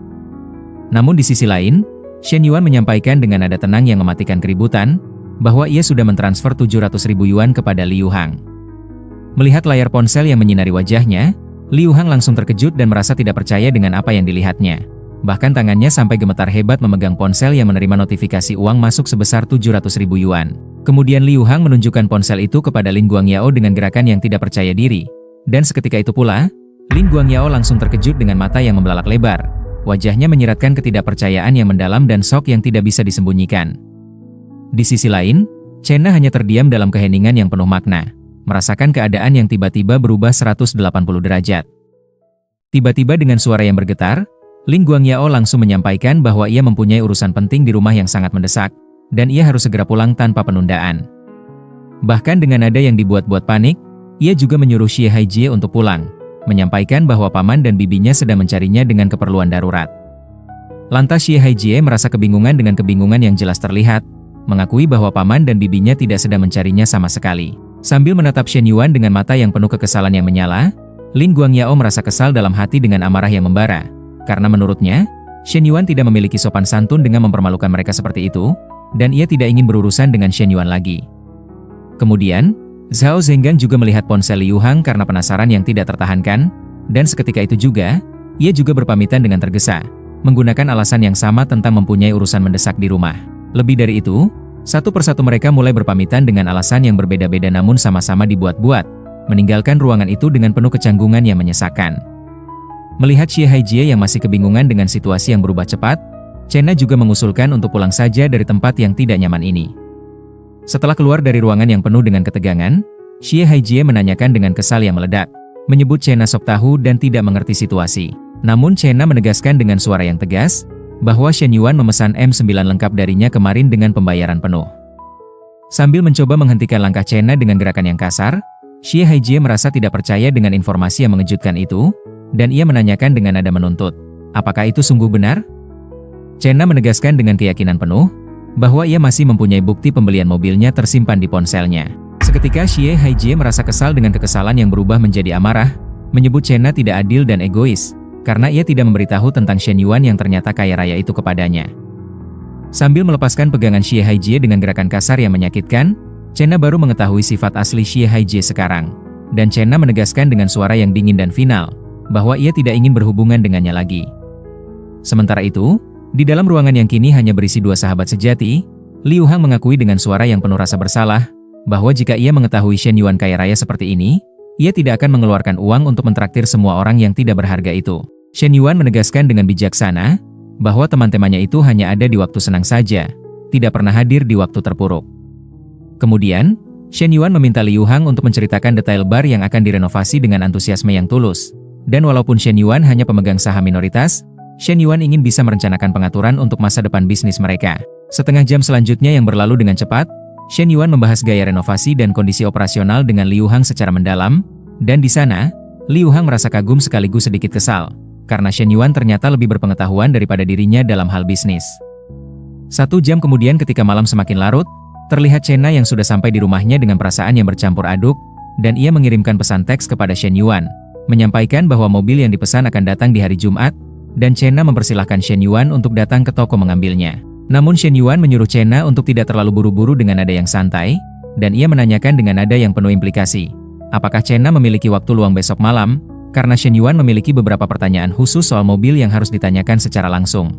Namun di sisi lain, Shen Yuan menyampaikan dengan nada tenang yang mematikan keributan, bahwa ia sudah mentransfer 700.000 yuan kepada Liu Hang. Melihat layar ponsel yang menyinari wajahnya, Liu Hang langsung terkejut dan merasa tidak percaya dengan apa yang dilihatnya. Bahkan tangannya sampai gemetar hebat memegang ponsel yang menerima notifikasi uang masuk sebesar 700.000 yuan. Kemudian Liu Hang menunjukkan ponsel itu kepada Lin Guangyao dengan gerakan yang tidak percaya diri. Dan seketika itu pula, Lin Guangyao langsung terkejut dengan mata yang membelalak lebar. Wajahnya menyiratkan ketidakpercayaan yang mendalam dan shock yang tidak bisa disembunyikan. Di sisi lain, Chenna hanya terdiam dalam keheningan yang penuh makna, merasakan keadaan yang tiba-tiba berubah 180 derajat. Tiba-tiba dengan suara yang bergetar, Lin Guangyao langsung menyampaikan bahwa ia mempunyai urusan penting di rumah yang sangat mendesak, dan ia harus segera pulang tanpa penundaan. Bahkan dengan nada yang dibuat-buat panik, ia juga menyuruh Xie Haijie untuk pulang, menyampaikan bahwa paman dan bibinya sedang mencarinya dengan keperluan darurat. Lantas Xie Haijie merasa kebingungan dengan kebingungan yang jelas terlihat, mengakui bahwa paman dan bibinya tidak sedang mencarinya sama sekali. Sambil menatap Shen Yuan dengan mata yang penuh kekesalan yang menyala, Lin Guangyao merasa kesal dalam hati dengan amarah yang membara, karena menurutnya, Shen Yuan tidak memiliki sopan santun dengan mempermalukan mereka seperti itu, dan ia tidak ingin berurusan dengan Shen Yuan lagi. Kemudian, Zhao Zenggan juga melihat ponsel Liu Hang karena penasaran yang tidak tertahankan, dan seketika itu juga, ia juga berpamitan dengan tergesa, menggunakan alasan yang sama tentang mempunyai urusan mendesak di rumah. Lebih dari itu, satu persatu mereka mulai berpamitan dengan alasan yang berbeda-beda namun sama-sama dibuat-buat, meninggalkan ruangan itu dengan penuh kecanggungan yang menyesakan. Melihat Xie Haijie yang masih kebingungan dengan situasi yang berubah cepat, Chenna juga mengusulkan untuk pulang saja dari tempat yang tidak nyaman ini. Setelah keluar dari ruangan yang penuh dengan ketegangan, Xie Haijie menanyakan dengan kesal yang meledak, menyebut Chenna sok tahu dan tidak mengerti situasi. Namun Chenna menegaskan dengan suara yang tegas, bahwa Shen Yuan memesan M9 lengkap darinya kemarin dengan pembayaran penuh. Sambil mencoba menghentikan langkah Chenna dengan gerakan yang kasar, Xie Haijie merasa tidak percaya dengan informasi yang mengejutkan itu, dan ia menanyakan dengan nada menuntut, apakah itu sungguh benar? Chenna menegaskan dengan keyakinan penuh, bahwa ia masih mempunyai bukti pembelian mobilnya tersimpan di ponselnya. Seketika Xie Haijie merasa kesal dengan kekesalan yang berubah menjadi amarah, menyebut Chenna tidak adil dan egois, karena ia tidak memberitahu tentang Shen Yuan yang ternyata kaya raya itu kepadanya. Sambil melepaskan pegangan Xie Haijie dengan gerakan kasar yang menyakitkan, Chenna baru mengetahui sifat asli Xie Haijie sekarang, dan Chenna menegaskan dengan suara yang dingin dan final, bahwa ia tidak ingin berhubungan dengannya lagi. Sementara itu, di dalam ruangan yang kini hanya berisi dua sahabat sejati, Liu Hang mengakui dengan suara yang penuh rasa bersalah, bahwa jika ia mengetahui Shen Yuan kaya raya seperti ini, ia tidak akan mengeluarkan uang untuk mentraktir semua orang yang tidak berharga itu. Shen Yuan menegaskan dengan bijaksana, bahwa teman-temannya itu hanya ada di waktu senang saja, tidak pernah hadir di waktu terpuruk. Kemudian, Shen Yuan meminta Liu Hang untuk menceritakan detail bar yang akan direnovasi dengan antusiasme yang tulus. Dan walaupun Shen Yuan hanya pemegang saham minoritas, Shen Yuan ingin bisa merencanakan pengaturan untuk masa depan bisnis mereka. Setengah jam selanjutnya yang berlalu dengan cepat, Shen Yuan membahas gaya renovasi dan kondisi operasional dengan Liu Hang secara mendalam, dan di sana, Liu Hang merasa kagum sekaligus sedikit kesal, karena Shen Yuan ternyata lebih berpengetahuan daripada dirinya dalam hal bisnis. 1 jam kemudian ketika malam semakin larut, terlihat Chenna yang sudah sampai di rumahnya dengan perasaan yang bercampur aduk, dan ia mengirimkan pesan teks kepada Shen Yuan, menyampaikan bahwa mobil yang dipesan akan datang di hari Jumat, dan Chenna mempersilahkan Shen Yuan untuk datang ke toko mengambilnya. Namun Shen Yuan menyuruh Chenna untuk tidak terlalu buru-buru dengan nada yang santai, dan ia menanyakan dengan nada yang penuh implikasi, apakah Chenna memiliki waktu luang besok malam, karena Shen Yuan memiliki beberapa pertanyaan khusus soal mobil yang harus ditanyakan secara langsung.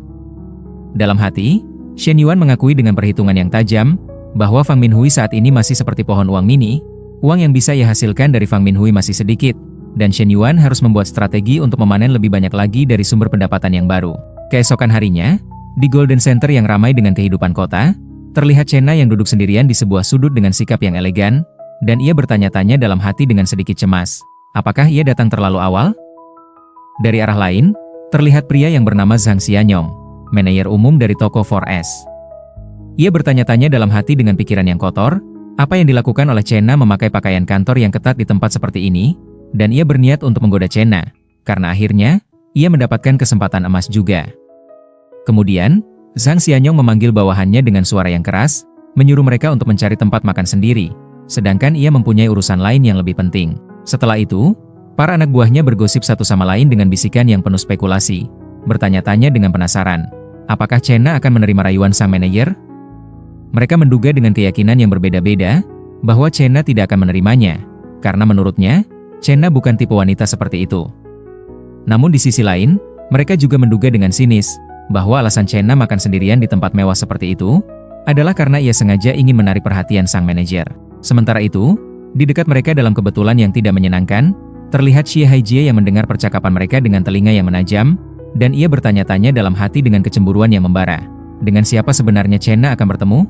Dalam hati, Shen Yuan mengakui dengan perhitungan yang tajam, bahwa Fang Minhui saat ini masih seperti pohon uang mini, uang yang bisa ia hasilkan dari Fang Minhui masih sedikit, dan Shen Yuan harus membuat strategi untuk memanen lebih banyak lagi dari sumber pendapatan yang baru. Keesokan harinya, di Golden Center yang ramai dengan kehidupan kota, terlihat Chenna yang duduk sendirian di sebuah sudut dengan sikap yang elegan, dan ia bertanya-tanya dalam hati dengan sedikit cemas, Apakah ia datang terlalu awal? Dari arah lain, terlihat pria yang bernama Zhang Xianyong, manajer umum dari toko 4S. Ia bertanya-tanya dalam hati dengan pikiran yang kotor, apa yang dilakukan oleh Chena memakai pakaian kantor yang ketat di tempat seperti ini, dan ia berniat untuk menggoda Chena, karena akhirnya, ia mendapatkan kesempatan emas juga. Kemudian, Zhang Xianyong memanggil bawahannya dengan suara yang keras, menyuruh mereka untuk mencari tempat makan sendiri, sedangkan ia mempunyai urusan lain yang lebih penting. Setelah itu, para anak buahnya bergosip satu sama lain dengan bisikan yang penuh spekulasi, bertanya-tanya dengan penasaran, apakah Chena akan menerima rayuan sang manajer? Mereka menduga dengan keyakinan yang berbeda-beda, bahwa Chena tidak akan menerimanya, karena menurutnya, Chena bukan tipe wanita seperti itu. Namun di sisi lain, mereka juga menduga dengan sinis, bahwa alasan Chena makan sendirian di tempat mewah seperti itu, adalah karena ia sengaja ingin menarik perhatian sang manajer. Sementara itu, di dekat mereka dalam kebetulan yang tidak menyenangkan, terlihat Xie Haijie yang mendengar percakapan mereka dengan telinga yang menajam, dan ia bertanya-tanya dalam hati dengan kecemburuan yang membara. Dengan siapa sebenarnya Chena akan bertemu?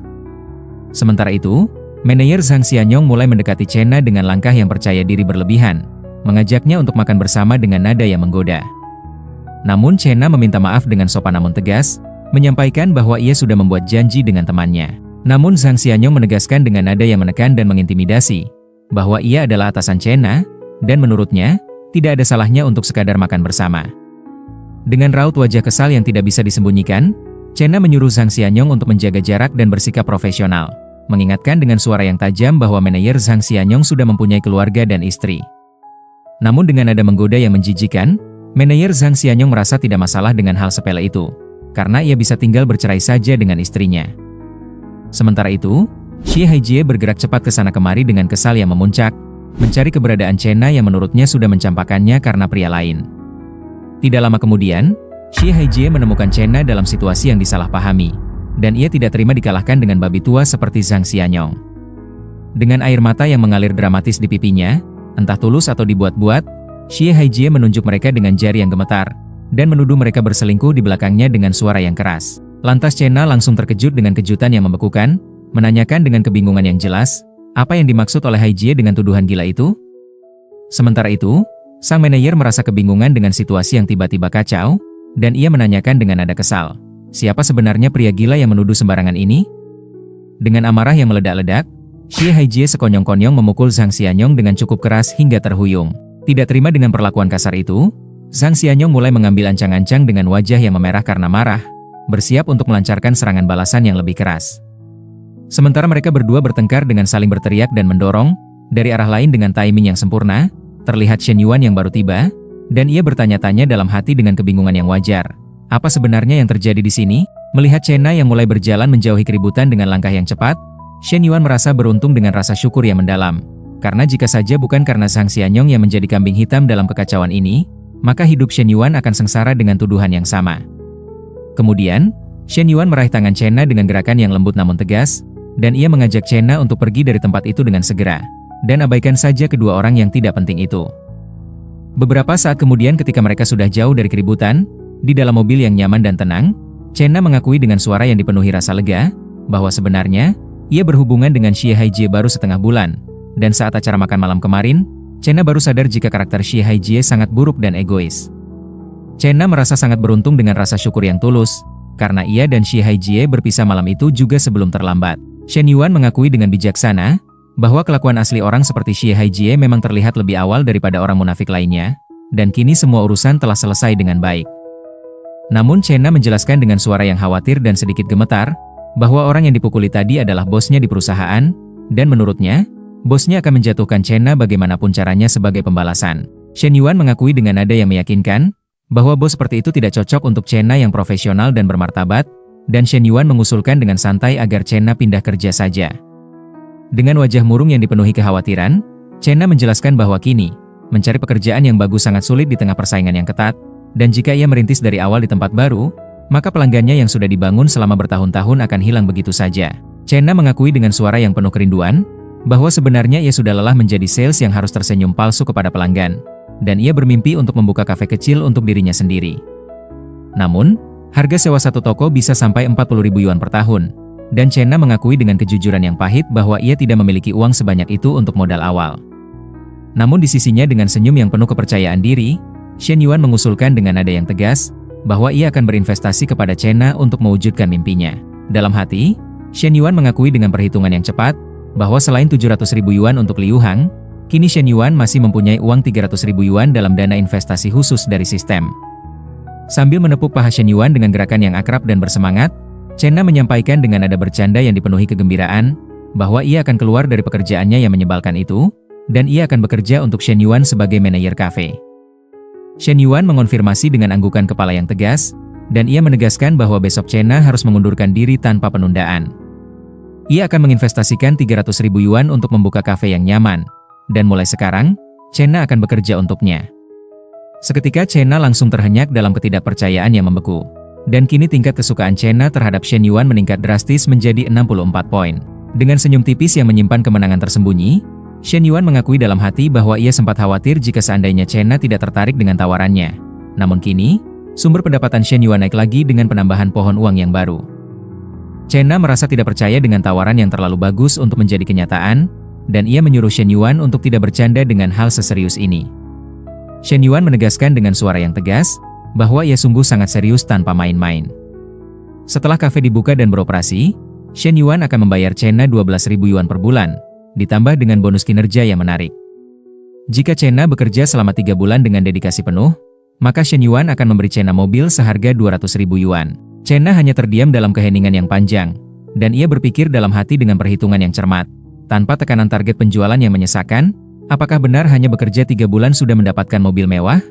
Sementara itu, manajer Zhang Xianyong mulai mendekati Chena dengan langkah yang percaya diri berlebihan, mengajaknya untuk makan bersama dengan nada yang menggoda. Namun Chena meminta maaf dengan sopan namun tegas, menyampaikan bahwa ia sudah membuat janji dengan temannya. Namun Zhang Xianyong menegaskan dengan nada yang menekan dan mengintimidasi, bahwa ia adalah atasan Chena, dan menurutnya, tidak ada salahnya untuk sekadar makan bersama. Dengan raut wajah kesal yang tidak bisa disembunyikan, Chena menyuruh Zhang Xianyong untuk menjaga jarak dan bersikap profesional, mengingatkan dengan suara yang tajam bahwa manajer Zhang Xianyong sudah mempunyai keluarga dan istri. Namun dengan nada menggoda yang menjijikan, manajer Zhang Xianyong merasa tidak masalah dengan hal sepele itu, karena ia bisa tinggal bercerai saja dengan istrinya. Sementara itu, Xie Haijie bergerak cepat ke sana kemari dengan kesal yang memuncak, mencari keberadaan Chena yang menurutnya sudah mencampakkannya karena pria lain. Tidak lama kemudian, Xie Haijie menemukan Chena dalam situasi yang disalahpahami, dan ia tidak terima dikalahkan dengan babi tua seperti Zhang Xianyong. Dengan air mata yang mengalir dramatis di pipinya, entah tulus atau dibuat-buat, Xie Haijie menunjuk mereka dengan jari yang gemetar, dan menuduh mereka berselingkuh di belakangnya dengan suara yang keras. Lantas Chena langsung terkejut dengan kejutan yang membekukan, menanyakan dengan kebingungan yang jelas, apa yang dimaksud oleh Haijie dengan tuduhan gila itu? Sementara itu, sang manajer merasa kebingungan dengan situasi yang tiba-tiba kacau, dan ia menanyakan dengan nada kesal, siapa sebenarnya pria gila yang menuduh sembarangan ini? Dengan amarah yang meledak-ledak, Xie Haijie sekonyong-konyong memukul Zhang Xianyong dengan cukup keras hingga terhuyung. Tidak terima dengan perlakuan kasar itu, Zhang Xianyong mulai mengambil ancang-ancang dengan wajah yang memerah karena marah, bersiap untuk melancarkan serangan balasan yang lebih keras. Sementara mereka berdua bertengkar dengan saling berteriak dan mendorong, dari arah lain dengan timing yang sempurna, terlihat Shen Yuan yang baru tiba, dan ia bertanya-tanya dalam hati dengan kebingungan yang wajar. Apa sebenarnya yang terjadi di sini? Melihat Chena yang mulai berjalan menjauhi keributan dengan langkah yang cepat, Shen Yuan merasa beruntung dengan rasa syukur yang mendalam. Karena jika saja bukan karena Zhang Xianyong yang menjadi kambing hitam dalam kekacauan ini, maka hidup Shen Yuan akan sengsara dengan tuduhan yang sama. Kemudian, Shen Yuan meraih tangan Chena dengan gerakan yang lembut namun tegas, dan ia mengajak Chena untuk pergi dari tempat itu dengan segera, dan abaikan saja kedua orang yang tidak penting itu. Beberapa saat kemudian ketika mereka sudah jauh dari keributan, di dalam mobil yang nyaman dan tenang, Chena mengakui dengan suara yang dipenuhi rasa lega, bahwa sebenarnya, ia berhubungan dengan Xie Haijie baru setengah bulan, dan saat acara makan malam kemarin, Chena baru sadar jika karakter Xie Haijie sangat buruk dan egois. Chena merasa sangat beruntung dengan rasa syukur yang tulus, karena ia dan Xie Haijie berpisah malam itu juga sebelum terlambat. Shen Yuan mengakui dengan bijaksana, bahwa kelakuan asli orang seperti Xie Haijie memang terlihat lebih awal daripada orang munafik lainnya, dan kini semua urusan telah selesai dengan baik. Namun Chena menjelaskan dengan suara yang khawatir dan sedikit gemetar, bahwa orang yang dipukuli tadi adalah bosnya di perusahaan, dan menurutnya, bosnya akan menjatuhkan Chena bagaimanapun caranya sebagai pembalasan. Shen Yuan mengakui dengan nada yang meyakinkan, bahwa bos seperti itu tidak cocok untuk Chena yang profesional dan bermartabat, dan Shen Yuan mengusulkan dengan santai agar Chena pindah kerja saja. Dengan wajah murung yang dipenuhi kekhawatiran, Chena menjelaskan bahwa kini, mencari pekerjaan yang bagus sangat sulit di tengah persaingan yang ketat, dan jika ia merintis dari awal di tempat baru, maka pelanggannya yang sudah dibangun selama bertahun-tahun akan hilang begitu saja. Chena mengakui dengan suara yang penuh kerinduan, bahwa sebenarnya ia sudah lelah menjadi sales yang harus tersenyum palsu kepada pelanggan, dan ia bermimpi untuk membuka kafe kecil untuk dirinya sendiri. Namun, harga sewa satu toko bisa sampai 40.000 yuan per tahun, dan Chena mengakui dengan kejujuran yang pahit bahwa ia tidak memiliki uang sebanyak itu untuk modal awal. Namun di sisinya dengan senyum yang penuh kepercayaan diri, Shen Yuan mengusulkan dengan nada yang tegas, bahwa ia akan berinvestasi kepada Chena untuk mewujudkan mimpinya. Dalam hati, Shen Yuan mengakui dengan perhitungan yang cepat, bahwa selain 700.000 yuan untuk Liu Hang, kini Shen Yuan masih mempunyai uang 300.000 yuan dalam dana investasi khusus dari sistem. Sambil menepuk paha Shen Yuan dengan gerakan yang akrab dan bersemangat, Chena menyampaikan dengan nada bercanda yang dipenuhi kegembiraan, bahwa ia akan keluar dari pekerjaannya yang menyebalkan itu, dan ia akan bekerja untuk Shen Yuan sebagai manajer kafe. Shen Yuan mengonfirmasi dengan anggukan kepala yang tegas, dan ia menegaskan bahwa besok Chena harus mengundurkan diri tanpa penundaan. Ia akan menginvestasikan 300.000 yuan untuk membuka kafe yang nyaman, dan mulai sekarang, Chena akan bekerja untuknya. Seketika Chena langsung terhenyak dalam ketidakpercayaan yang membeku, dan kini tingkat kesukaan Chena terhadap Shen Yuan meningkat drastis menjadi 64 poin. Dengan senyum tipis yang menyimpan kemenangan tersembunyi, Shen Yuan mengakui dalam hati bahwa ia sempat khawatir jika seandainya Chena tidak tertarik dengan tawarannya. Namun kini, sumber pendapatan Shen Yuan naik lagi dengan penambahan pohon uang yang baru. Chena merasa tidak percaya dengan tawaran yang terlalu bagus untuk menjadi kenyataan, dan ia menyuruh Shen Yuan untuk tidak bercanda dengan hal seserius ini. Shen Yuan menegaskan dengan suara yang tegas, bahwa ia sungguh sangat serius tanpa main-main. Setelah kafe dibuka dan beroperasi, Shen Yuan akan membayar Chena 12.000 yuan per bulan, ditambah dengan bonus kinerja yang menarik. Jika Chena bekerja selama 3 bulan dengan dedikasi penuh, maka Shen Yuan akan memberi Chena mobil seharga 200.000 yuan. Chena hanya terdiam dalam keheningan yang panjang, dan ia berpikir dalam hati dengan perhitungan yang cermat. Tanpa tekanan target penjualan yang menyesakan, apakah benar hanya bekerja 3 bulan sudah mendapatkan mobil mewah?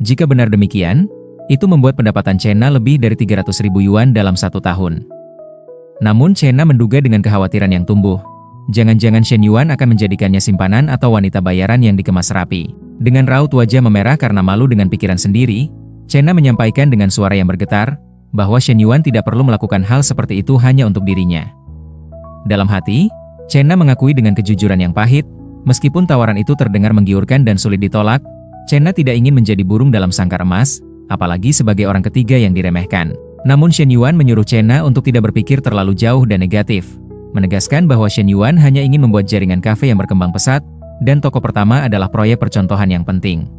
Jika benar demikian, itu membuat pendapatan Chena lebih dari 300.000 yuan dalam 1 tahun. Namun Chena menduga dengan kekhawatiran yang tumbuh. Jangan-jangan Shen Yuan akan menjadikannya simpanan atau wanita bayaran yang dikemas rapi. Dengan raut wajah memerah karena malu dengan pikiran sendiri, Chena menyampaikan dengan suara yang bergetar, bahwa Shen Yuan tidak perlu melakukan hal seperti itu hanya untuk dirinya. Dalam hati, Chena mengakui dengan kejujuran yang pahit, meskipun tawaran itu terdengar menggiurkan dan sulit ditolak, Chena tidak ingin menjadi burung dalam sangkar emas, apalagi sebagai orang ketiga yang diremehkan. Namun Shen Yuan menyuruh Chena untuk tidak berpikir terlalu jauh dan negatif, menegaskan bahwa Shen Yuan hanya ingin membuat jaringan kafe yang berkembang pesat, dan toko pertama adalah proyek percontohan yang penting.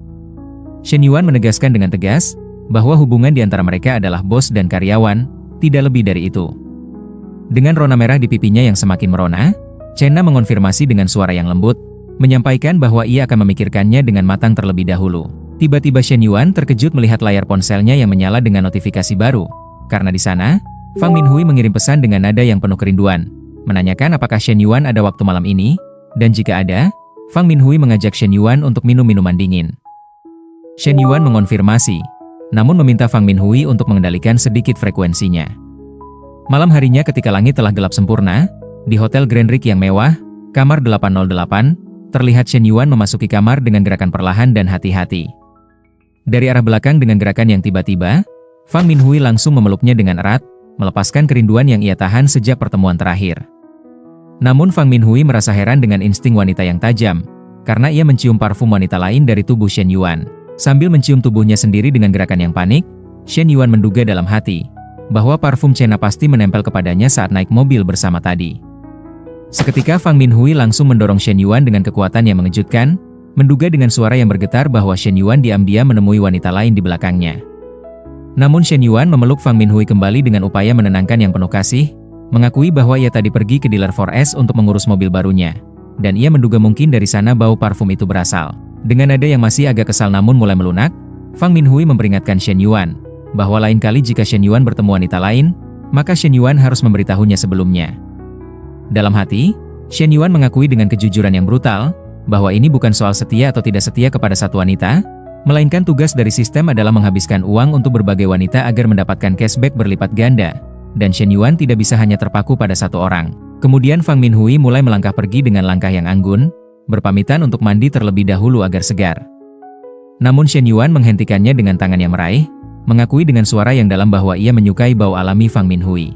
Shen Yuan menegaskan dengan tegas, bahwa hubungan di antara mereka adalah bos dan karyawan, tidak lebih dari itu. Dengan rona merah di pipinya yang semakin merona, Chena mengonfirmasi dengan suara yang lembut, menyampaikan bahwa ia akan memikirkannya dengan matang terlebih dahulu. Tiba-tiba Shen Yuan terkejut melihat layar ponselnya yang menyala dengan notifikasi baru, karena di sana, Fang Minhui mengirim pesan dengan nada yang penuh kerinduan, menanyakan apakah Shen Yuan ada waktu malam ini, dan jika ada, Fang Minhui mengajak Shen Yuan untuk minum minuman dingin. Shen Yuan mengonfirmasi, namun meminta Fang Minhui untuk mengendalikan sedikit frekuensinya. Malam harinya ketika langit telah gelap sempurna, di Hotel Grand Rick yang mewah, kamar 808, terlihat Shen Yuan memasuki kamar dengan gerakan perlahan dan hati-hati. Dari arah belakang dengan gerakan yang tiba-tiba, Fang Minhui langsung memeluknya dengan erat, melepaskan kerinduan yang ia tahan sejak pertemuan terakhir. Namun Fang Minhui merasa heran dengan insting wanita yang tajam, karena ia mencium parfum wanita lain dari tubuh Shen Yuan. Sambil mencium tubuhnya sendiri dengan gerakan yang panik, Shen Yuan menduga dalam hati, bahwa parfum Chena pasti menempel kepadanya saat naik mobil bersama tadi. Seketika Fang Minhui langsung mendorong Shen Yuan dengan kekuatan yang mengejutkan, menduga dengan suara yang bergetar bahwa Shen Yuan diam-diam menemui wanita lain di belakangnya. Namun Shen Yuan memeluk Fang Minhui kembali dengan upaya menenangkan yang penuh kasih, mengakui bahwa ia tadi pergi ke dealer 4S untuk mengurus mobil barunya, dan ia menduga mungkin dari sana bau parfum itu berasal. Dengan nada yang masih agak kesal namun mulai melunak, Fang Minhui memperingatkan Shen Yuan, bahwa lain kali jika Shen Yuan bertemu wanita lain, maka Shen Yuan harus memberitahunya sebelumnya. Dalam hati, Shen Yuan mengakui dengan kejujuran yang brutal, bahwa ini bukan soal setia atau tidak setia kepada satu wanita, melainkan tugas dari sistem adalah menghabiskan uang untuk berbagai wanita agar mendapatkan cashback berlipat ganda, dan Shen Yuan tidak bisa hanya terpaku pada satu orang. Kemudian Fang Minhui mulai melangkah pergi dengan langkah yang anggun, berpamitan untuk mandi terlebih dahulu agar segar. Namun Shen Yuan menghentikannya dengan tangan yang meraih, mengakui dengan suara yang dalam bahwa ia menyukai bau alami Fang Minhui.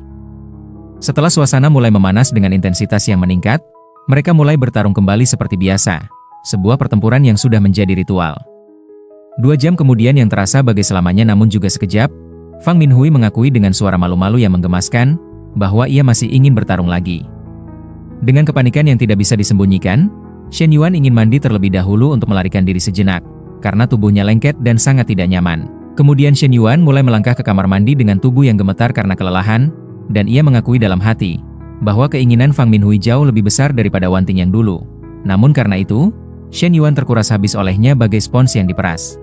Setelah suasana mulai memanas dengan intensitas yang meningkat, mereka mulai bertarung kembali seperti biasa, sebuah pertempuran yang sudah menjadi ritual. 2 jam kemudian yang terasa bagai selamanya namun juga sekejap, Fang Minhui mengakui dengan suara malu-malu yang menggemaskan, bahwa ia masih ingin bertarung lagi. Dengan kepanikan yang tidak bisa disembunyikan, Shen Yuan ingin mandi terlebih dahulu untuk melarikan diri sejenak, karena tubuhnya lengket dan sangat tidak nyaman. Kemudian Shen Yuan mulai melangkah ke kamar mandi dengan tubuh yang gemetar karena kelelahan, dan ia mengakui dalam hati bahwa keinginan Fang Minhui jauh lebih besar daripada Wanting yang dulu. Namun karena itu, Shen Yuan terkuras habis olehnya bagai spons yang diperas.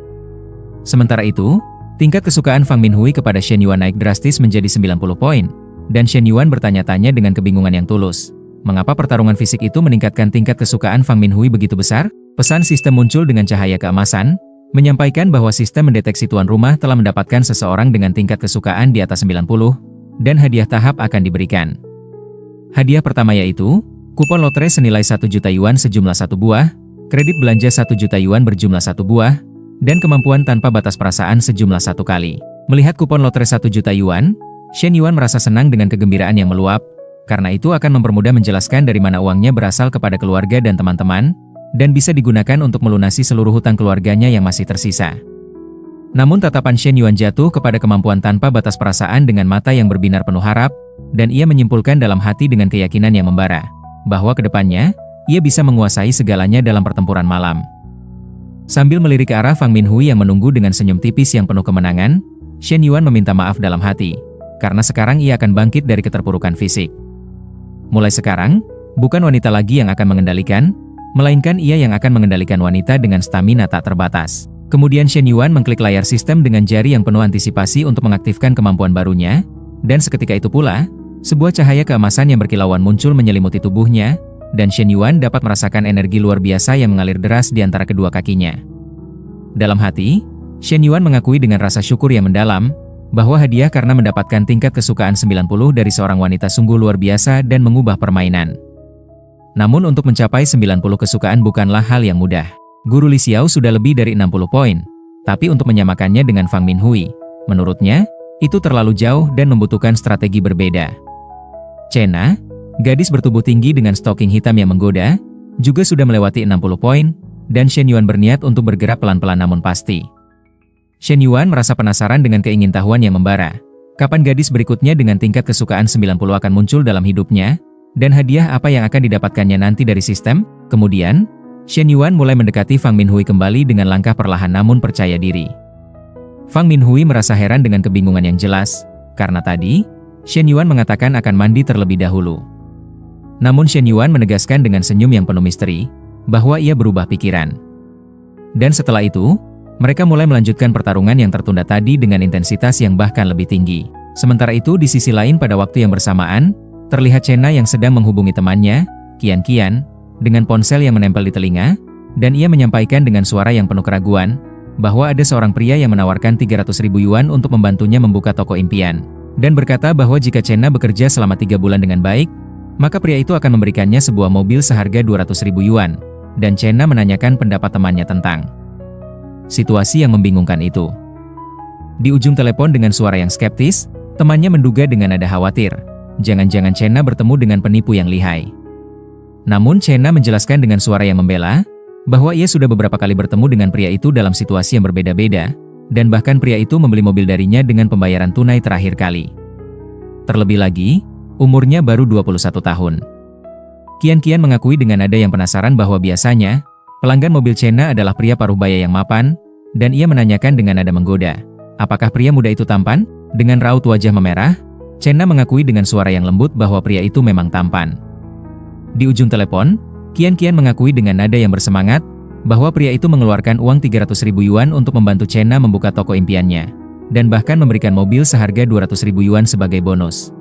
Sementara itu, tingkat kesukaan Fang Minhui kepada Shen Yuan naik drastis menjadi 90 poin, dan Shen Yuan bertanya-tanya dengan kebingungan yang tulus. Mengapa pertarungan fisik itu meningkatkan tingkat kesukaan Fang Minhui begitu besar? Pesan sistem muncul dengan cahaya keemasan, menyampaikan bahwa sistem mendeteksi tuan rumah telah mendapatkan seseorang dengan tingkat kesukaan di atas 90, dan hadiah tahap akan diberikan. Hadiah pertama yaitu, kupon lotre senilai 1 juta yuan sejumlah 1 buah, kredit belanja 1 juta yuan berjumlah 1 buah, dan kemampuan tanpa batas perasaan sejumlah 1 kali. Melihat kupon lotre 1 juta yuan, Shen Yuan merasa senang dengan kegembiraan yang meluap, karena itu akan mempermudah menjelaskan dari mana uangnya berasal kepada keluarga dan teman-teman, dan bisa digunakan untuk melunasi seluruh hutang keluarganya yang masih tersisa. Namun tatapan Shen Yuan jatuh kepada kemampuan tanpa batas perasaan dengan mata yang berbinar penuh harap, dan ia menyimpulkan dalam hati dengan keyakinan yang membara, bahwa kedepannya, ia bisa menguasai segalanya dalam pertempuran malam. Sambil melirik ke arah Fang Minhui yang menunggu dengan senyum tipis yang penuh kemenangan, Shen Yuan meminta maaf dalam hati, karena sekarang ia akan bangkit dari keterpurukan fisik. Mulai sekarang, bukan wanita lagi yang akan mengendalikan, melainkan ia yang akan mengendalikan wanita dengan stamina tak terbatas. Kemudian Shen Yuan mengklik layar sistem dengan jari yang penuh antisipasi untuk mengaktifkan kemampuan barunya, dan seketika itu pula, sebuah cahaya keemasan yang berkilauan muncul menyelimuti tubuhnya, dan Shen Yuan dapat merasakan energi luar biasa yang mengalir deras di antara kedua kakinya. Dalam hati, Shen Yuan mengakui dengan rasa syukur yang mendalam, bahwa hadiah karena mendapatkan tingkat kesukaan 90 dari seorang wanita sungguh luar biasa dan mengubah permainan. Namun untuk mencapai 90 kesukaan bukanlah hal yang mudah. Guru Li Xiao sudah lebih dari 60 poin, tapi untuk menyamakannya dengan Fang Minhui, menurutnya, itu terlalu jauh dan membutuhkan strategi berbeda. Chena, gadis bertubuh tinggi dengan stoking hitam yang menggoda, juga sudah melewati 60 poin, dan Shen Yuan berniat untuk bergerak pelan-pelan namun pasti. Shen Yuan merasa penasaran dengan keingintahuan yang membara. Kapan gadis berikutnya dengan tingkat kesukaan 90 akan muncul dalam hidupnya, dan hadiah apa yang akan didapatkannya nanti dari sistem? Kemudian, Shen Yuan mulai mendekati Fang Minhui kembali dengan langkah perlahan namun percaya diri. Fang Minhui merasa heran dengan kebingungan yang jelas, karena tadi, Shen Yuan mengatakan akan mandi terlebih dahulu. Namun Shen Yuan menegaskan dengan senyum yang penuh misteri, bahwa ia berubah pikiran. Dan setelah itu, mereka mulai melanjutkan pertarungan yang tertunda tadi dengan intensitas yang bahkan lebih tinggi. Sementara itu di sisi lain pada waktu yang bersamaan, terlihat Chena yang sedang menghubungi temannya, Qian, dengan ponsel yang menempel di telinga, dan ia menyampaikan dengan suara yang penuh keraguan, bahwa ada seorang pria yang menawarkan 300.000 yuan untuk membantunya membuka toko impian, dan berkata bahwa jika Chena bekerja selama 3 bulan dengan baik, maka pria itu akan memberikannya sebuah mobil seharga 200.000 yuan, dan Chena menanyakan pendapat temannya tentang situasi yang membingungkan itu. Di ujung telepon dengan suara yang skeptis, temannya menduga dengan nada khawatir, jangan-jangan Chena bertemu dengan penipu yang lihai. Namun Chena menjelaskan dengan suara yang membela, bahwa ia sudah beberapa kali bertemu dengan pria itu dalam situasi yang berbeda-beda, dan bahkan pria itu membeli mobil darinya dengan pembayaran tunai terakhir kali. Terlebih lagi, umurnya baru 21 tahun. Qian mengakui dengan nada yang penasaran bahwa biasanya, pelanggan mobil Chena adalah pria paruh baya yang mapan, dan ia menanyakan dengan nada menggoda, apakah pria muda itu tampan? Dengan raut wajah memerah, Chena mengakui dengan suara yang lembut bahwa pria itu memang tampan. Di ujung telepon, Qian mengakui dengan nada yang bersemangat, bahwa pria itu mengeluarkan uang 300.000 yuan untuk membantu Chena membuka toko impiannya, dan bahkan memberikan mobil seharga 200.000 yuan sebagai bonus.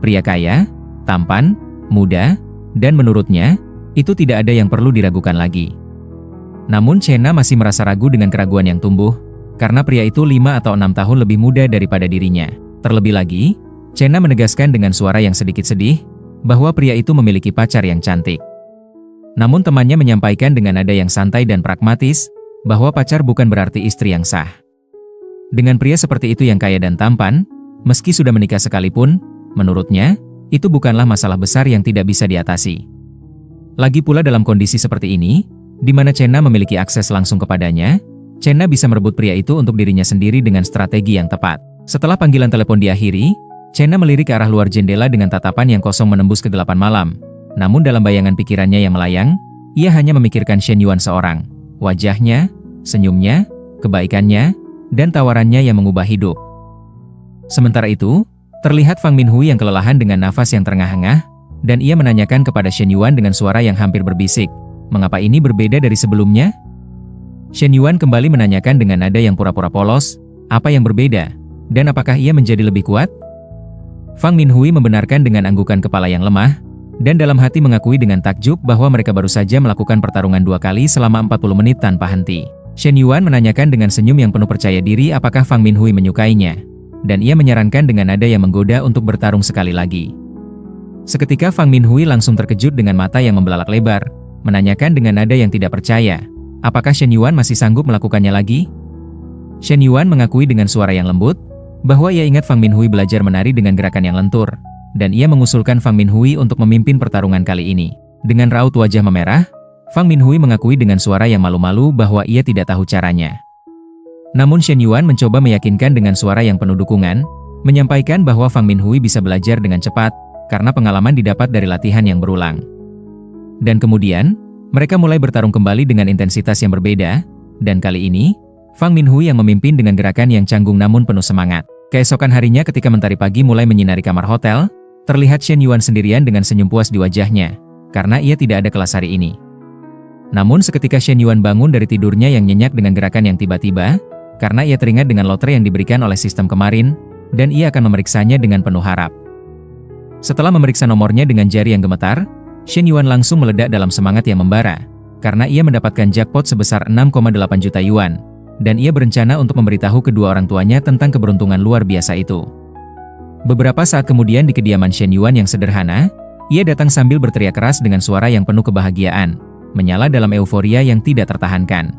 Pria kaya, tampan, muda, dan menurutnya, itu tidak ada yang perlu diragukan lagi. Namun Chena masih merasa ragu dengan keraguan yang tumbuh, karena pria itu 5 atau 6 tahun lebih muda daripada dirinya. Terlebih lagi, Chena menegaskan dengan suara yang sedikit sedih, bahwa pria itu memiliki pacar yang cantik. Namun temannya menyampaikan dengan nada yang santai dan pragmatis, bahwa pacar bukan berarti istri yang sah. Dengan pria seperti itu yang kaya dan tampan, meski sudah menikah sekalipun, menurutnya, itu bukanlah masalah besar yang tidak bisa diatasi. Lagi pula dalam kondisi seperti ini, di mana Chena memiliki akses langsung kepadanya, Chena bisa merebut pria itu untuk dirinya sendiri dengan strategi yang tepat. Setelah panggilan telepon diakhiri, Chena melirik ke arah luar jendela dengan tatapan yang kosong menembus kegelapan malam. Namun dalam bayangan pikirannya yang melayang, ia hanya memikirkan Shen Yuan seorang. Wajahnya, senyumnya, kebaikannya, dan tawarannya yang mengubah hidup. Sementara itu, terlihat Fang Minhui yang kelelahan dengan nafas yang terengah-engah, dan ia menanyakan kepada Shen Yuan dengan suara yang hampir berbisik, "Mengapa ini berbeda dari sebelumnya?" Shen Yuan kembali menanyakan dengan nada yang pura-pura polos, "Apa yang berbeda? Dan apakah ia menjadi lebih kuat?" Fang Minhui membenarkan dengan anggukan kepala yang lemah, dan dalam hati mengakui dengan takjub bahwa mereka baru saja melakukan pertarungan 2 kali selama 40 menit tanpa henti. Shen Yuan menanyakan dengan senyum yang penuh percaya diri apakah Fang Minhui menyukainya, dan ia menyarankan dengan nada yang menggoda untuk bertarung sekali lagi. Seketika Fang Minhui langsung terkejut dengan mata yang membelalak lebar, menanyakan dengan nada yang tidak percaya, apakah Shen Yuan masih sanggup melakukannya lagi? Shen Yuan mengakui dengan suara yang lembut, bahwa ia ingat Fang Minhui belajar menari dengan gerakan yang lentur, dan ia mengusulkan Fang Minhui untuk memimpin pertarungan kali ini. Dengan raut wajah memerah, Fang Minhui mengakui dengan suara yang malu-malu bahwa ia tidak tahu caranya. Namun Shen Yuan mencoba meyakinkan dengan suara yang penuh dukungan, menyampaikan bahwa Fang Minhui bisa belajar dengan cepat, karena pengalaman didapat dari latihan yang berulang. Dan kemudian, mereka mulai bertarung kembali dengan intensitas yang berbeda, dan kali ini, Fang Minhui yang memimpin dengan gerakan yang canggung namun penuh semangat. Keesokan harinya ketika mentari pagi mulai menyinari kamar hotel, terlihat Shen Yuan sendirian dengan senyum puas di wajahnya, karena ia tidak ada kelas hari ini. Namun seketika Shen Yuan bangun dari tidurnya yang nyenyak dengan gerakan yang tiba-tiba, karena ia teringat dengan lotre yang diberikan oleh sistem kemarin, dan ia akan memeriksanya dengan penuh harap. Setelah memeriksa nomornya dengan jari yang gemetar, Shen Yuan langsung meledak dalam semangat yang membara, karena ia mendapatkan jackpot sebesar 6,8 juta yuan, dan ia berencana untuk memberitahu kedua orang tuanya tentang keberuntungan luar biasa itu. Beberapa saat kemudian di kediaman Shen Yuan yang sederhana, ia datang sambil berteriak keras dengan suara yang penuh kebahagiaan, menyala dalam euforia yang tidak tertahankan.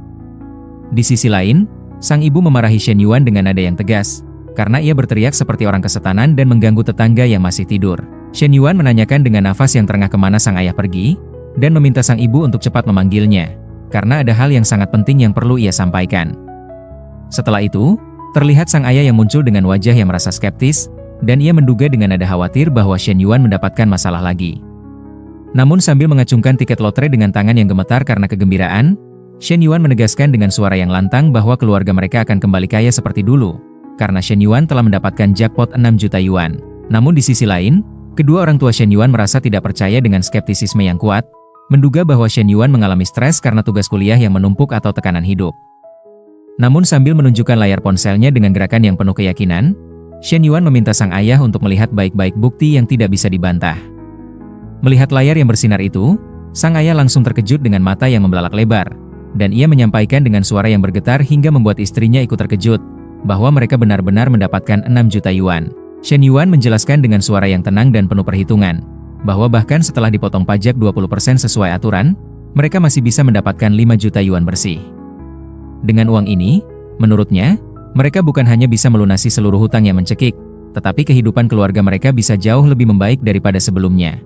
Di sisi lain, sang ibu memarahi Shen Yuan dengan nada yang tegas, karena ia berteriak seperti orang kesetanan dan mengganggu tetangga yang masih tidur. Shen Yuan menanyakan dengan nafas yang terengah kemana sang ayah pergi, dan meminta sang ibu untuk cepat memanggilnya, karena ada hal yang sangat penting yang perlu ia sampaikan. Setelah itu, terlihat sang ayah yang muncul dengan wajah yang merasa skeptis, dan ia menduga dengan nada khawatir bahwa Shen Yuan mendapatkan masalah lagi. Namun sambil mengacungkan tiket lotre dengan tangan yang gemetar karena kegembiraan, Shen Yuan menegaskan dengan suara yang lantang bahwa keluarga mereka akan kembali kaya seperti dulu, karena Shen Yuan telah mendapatkan jackpot 6 juta yuan. Namun di sisi lain, kedua orang tua Shen Yuan merasa tidak percaya dengan skeptisisme yang kuat, menduga bahwa Shen Yuan mengalami stres karena tugas kuliah yang menumpuk atau tekanan hidup. Namun sambil menunjukkan layar ponselnya dengan gerakan yang penuh keyakinan, Shen Yuan meminta sang ayah untuk melihat baik-baik bukti yang tidak bisa dibantah. Melihat layar yang bersinar itu, sang ayah langsung terkejut dengan mata yang membelalak lebar, dan ia menyampaikan dengan suara yang bergetar hingga membuat istrinya ikut terkejut, bahwa mereka benar-benar mendapatkan 6 juta yuan. Shen Yuan menjelaskan dengan suara yang tenang dan penuh perhitungan, bahwa bahkan setelah dipotong pajak 20% sesuai aturan, mereka masih bisa mendapatkan 5 juta yuan bersih. Dengan uang ini, menurutnya, mereka bukan hanya bisa melunasi seluruh hutang yang mencekik, tetapi kehidupan keluarga mereka bisa jauh lebih membaik daripada sebelumnya.